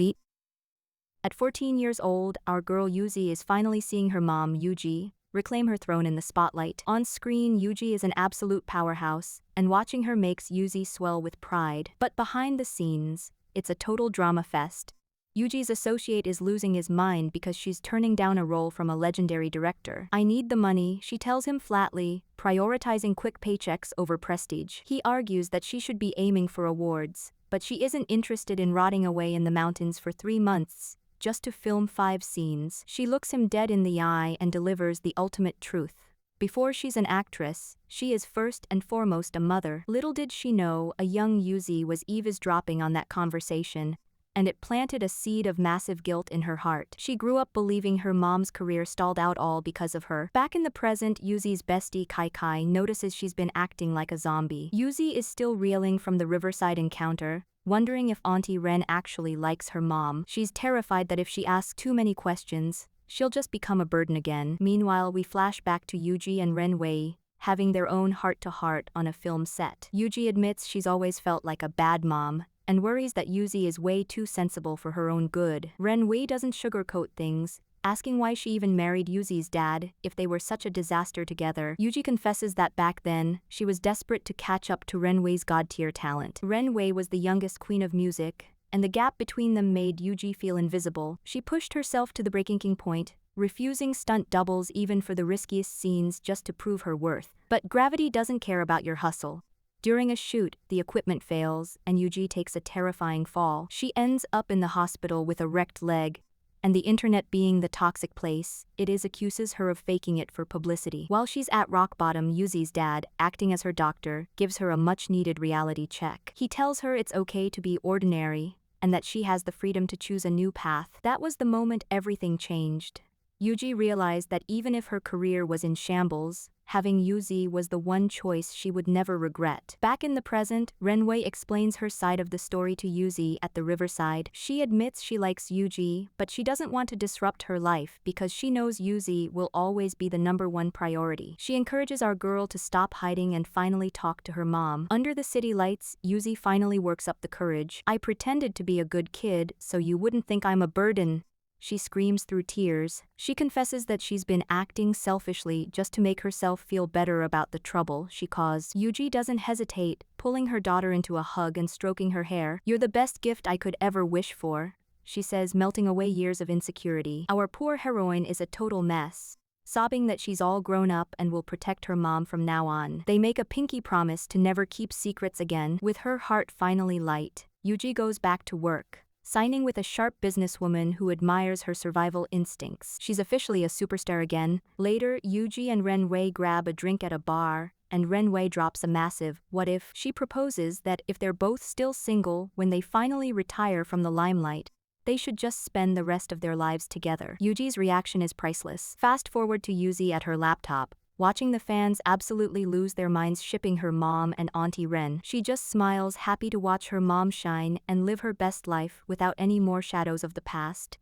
At 14 years old, our girl Yuzi is finally seeing her mom, Yuji, reclaim her throne in the spotlight. On screen, Yuji is an absolute powerhouse, and watching her makes Yuzi swell with pride. But behind the scenes, it's a total drama fest. Yuji's associate is losing his mind because she's turning down a role from a legendary director. "I need the money," she tells him flatly, prioritizing quick paychecks over prestige. He argues that she should be aiming for awards, but she isn't interested in rotting away in the mountains for 3 months, just to film 5 scenes. She looks him dead in the eye and delivers the ultimate truth. Before she's an actress, she is first and foremost a mother. Little did she know a young Yuzi was eavesdropping on that conversation, and it planted a seed of massive guilt in her heart. She grew up believing her mom's career stalled out all because of her. Back in the present, Yuzi's bestie Kai Kai notices she's been acting like a zombie. Yuzi is still reeling from the Riverside encounter, wondering if Auntie Ren actually likes her mom. She's terrified that if she asks too many questions, she'll just become a burden again. Meanwhile, we flash back to Yuji and Ren Wei, having their own heart-to-heart on a film set. Yuji admits she's always felt like a bad mom, and worries that Yuzi is way too sensible for her own good. Ren Wei doesn't sugarcoat things, asking why she even married Yuzi's dad if they were such a disaster together. Yuji confesses that back then, she was desperate to catch up to Ren Wei's god-tier talent. Ren Wei was the youngest queen of music, and the gap between them made Yuji feel invisible. She pushed herself to the breaking point, refusing stunt doubles even for the riskiest scenes just to prove her worth. But gravity doesn't care about your hustle. During a shoot, the equipment fails, and Yuji takes a terrifying fall. She ends up in the hospital with a wrecked leg, and the internet being the toxic place it is, accuses her of faking it for publicity. While she's at rock bottom, Yuzi's dad, acting as her doctor, gives her a much-needed reality check. He tells her it's okay to be ordinary, and that she has the freedom to choose a new path. That was the moment everything changed. Yuji realized that even if her career was in shambles, having Yuzi was the one choice she would never regret. Back in the present, Renwei explains her side of the story to Yuzi at the Riverside. She admits she likes Yuji, but she doesn't want to disrupt her life because she knows Yuzi will always be the #1 priority. She encourages our girl to stop hiding and finally talk to her mom. Under the city lights, Yuzi finally works up the courage. "I pretended to be a good kid so you wouldn't think I'm a burden," she screams through tears. She confesses that she's been acting selfishly just to make herself feel better about the trouble she caused. Yuji doesn't hesitate, pulling her daughter into a hug and stroking her hair. "You're the best gift I could ever wish for," she says, melting away years of insecurity. Our poor heroine is a total mess, sobbing that she's all grown up and will protect her mom from now on. They make a pinky promise to never keep secrets again. With her heart finally light, Yuji goes back to work, signing with a sharp businesswoman who admires her survival instincts. She's officially a superstar again. Later, Yuji and Renwei grab a drink at a bar, and Renwei drops a massive "what if?" She proposes that if they're both still single when they finally retire from the limelight, they should just spend the rest of their lives together. Yuji's reaction is priceless. Fast forward to Yuzi at her laptop, watching the fans absolutely lose their minds shipping her mom and Auntie Ren. She just smiles, happy to watch her mom shine and live her best life without any more shadows of the past.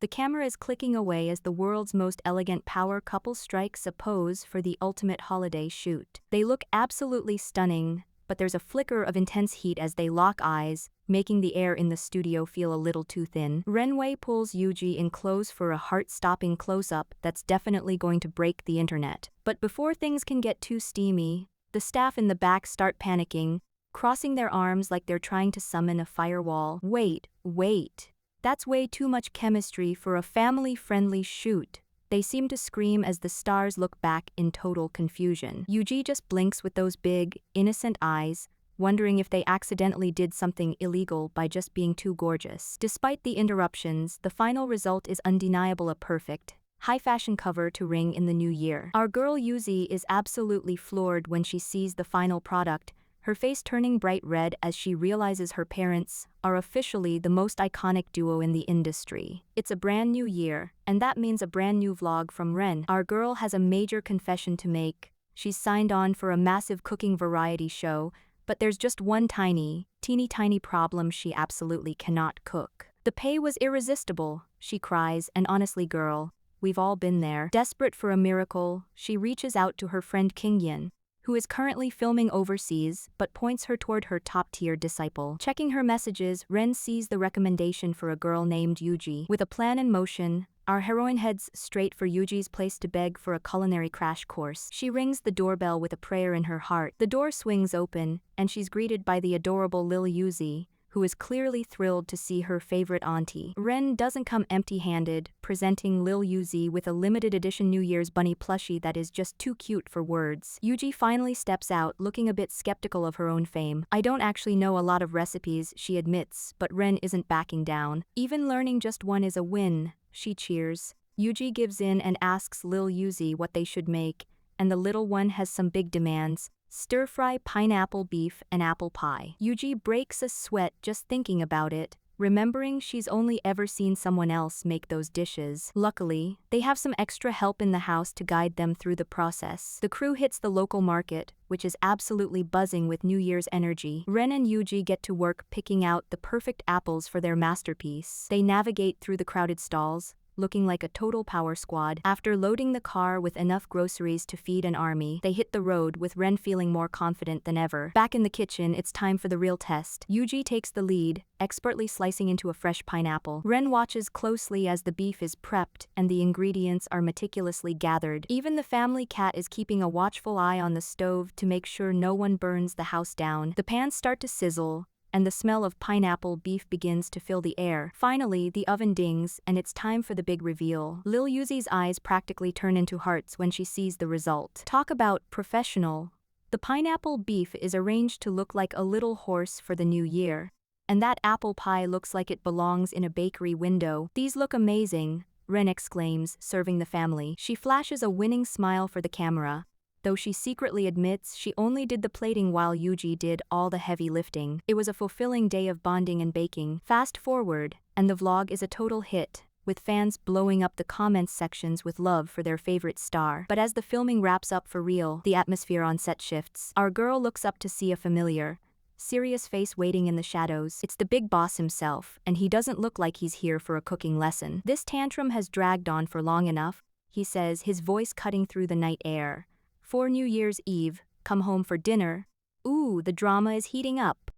The camera is clicking away as the world's most elegant power couple strikes a pose for the ultimate holiday shoot. They look absolutely stunning, but there's a flicker of intense heat as they lock eyes, making the air in the studio feel a little too thin. Renwei pulls Yuji in close for a heart-stopping close-up that's definitely going to break the internet. But before things can get too steamy, the staff in the back start panicking, crossing their arms like they're trying to summon a firewall. Wait. That's way too much chemistry for a family-friendly shoot, they seem to scream as the stars look back in total confusion. Yuji just blinks with those big, innocent eyes, wondering if they accidentally did something illegal by just being too gorgeous. Despite the interruptions, the final result is undeniable, a perfect, high-fashion cover to ring in the new year. Our girl Yuzi is absolutely floored when she sees the final product, her face turning bright red as she realizes her parents are officially the most iconic duo in the industry. It's a brand new year, and that means a brand new vlog from Ren. Our girl has a major confession to make. She's signed on for a massive cooking variety show, but there's just one teeny tiny problem: she absolutely cannot cook. "The pay was irresistible," she cries, and honestly girl, we've all been there. Desperate for a miracle, she reaches out to her friend Kingyin, who is currently filming overseas, but points her toward her top-tier disciple. Checking her messages, Ren sees the recommendation for a girl named Yuji. With a plan in motion, our heroine heads straight for Yuji's place to beg for a culinary crash course. She rings the doorbell with a prayer in her heart. The door swings open, and she's greeted by the adorable Lil Yuzi, who is clearly thrilled to see her favorite auntie. Ren doesn't come empty-handed, presenting Lil Yuzi with a limited edition New Year's bunny plushie that is just too cute for words. Yuji finally steps out, looking a bit skeptical of her own fame. "I don't actually know a lot of recipes," she admits, but Ren isn't backing down. "Even learning just one is a win," she cheers. Yuji gives in and asks Lil Yuzi what they should make, and the little one has some big demands: stir-fry pineapple beef and apple pie. Yuji breaks a sweat just thinking about it, remembering she's only ever seen someone else make those dishes. Luckily, they have some extra help in the house to guide them through the process. The crew hits the local market, which is absolutely buzzing with New Year's energy. Ren and Yuji get to work picking out the perfect apples for their masterpiece. They navigate through the crowded stalls, looking like a total power squad. After loading the car with enough groceries to feed an army, they hit the road with Ren feeling more confident than ever. Back in the kitchen, it's time for the real test. Yuji takes the lead, expertly slicing into a fresh pineapple. Ren watches closely as the beef is prepped and the ingredients are meticulously gathered. Even the family cat is keeping a watchful eye on the stove to make sure no one burns the house down. The pans start to sizzle, and the smell of pineapple beef begins to fill the air. Finally, the oven dings, and it's time for the big reveal. Lil Yuzi's eyes practically turn into hearts when she sees the result. Talk about professional. The pineapple beef is arranged to look like a little horse for the new year, And that apple pie looks like it belongs in a bakery window. These look amazing, Ren exclaims, serving the family. She flashes a winning smile for the camera, though she secretly admits she only did the plating while Yuji did all the heavy lifting. It was a fulfilling day of bonding and baking. Fast forward, and the vlog is a total hit, with fans blowing up the comments sections with love for their favorite star. But as the filming wraps up for real, the atmosphere on set shifts. Our girl looks up to see a familiar, serious face waiting in the shadows. It's the big boss himself, and he doesn't look like he's here for a cooking lesson. This tantrum has dragged on for long enough, he says, his voice cutting through the night air. For New Year's Eve, come home for dinner. Ooh, the drama is heating up.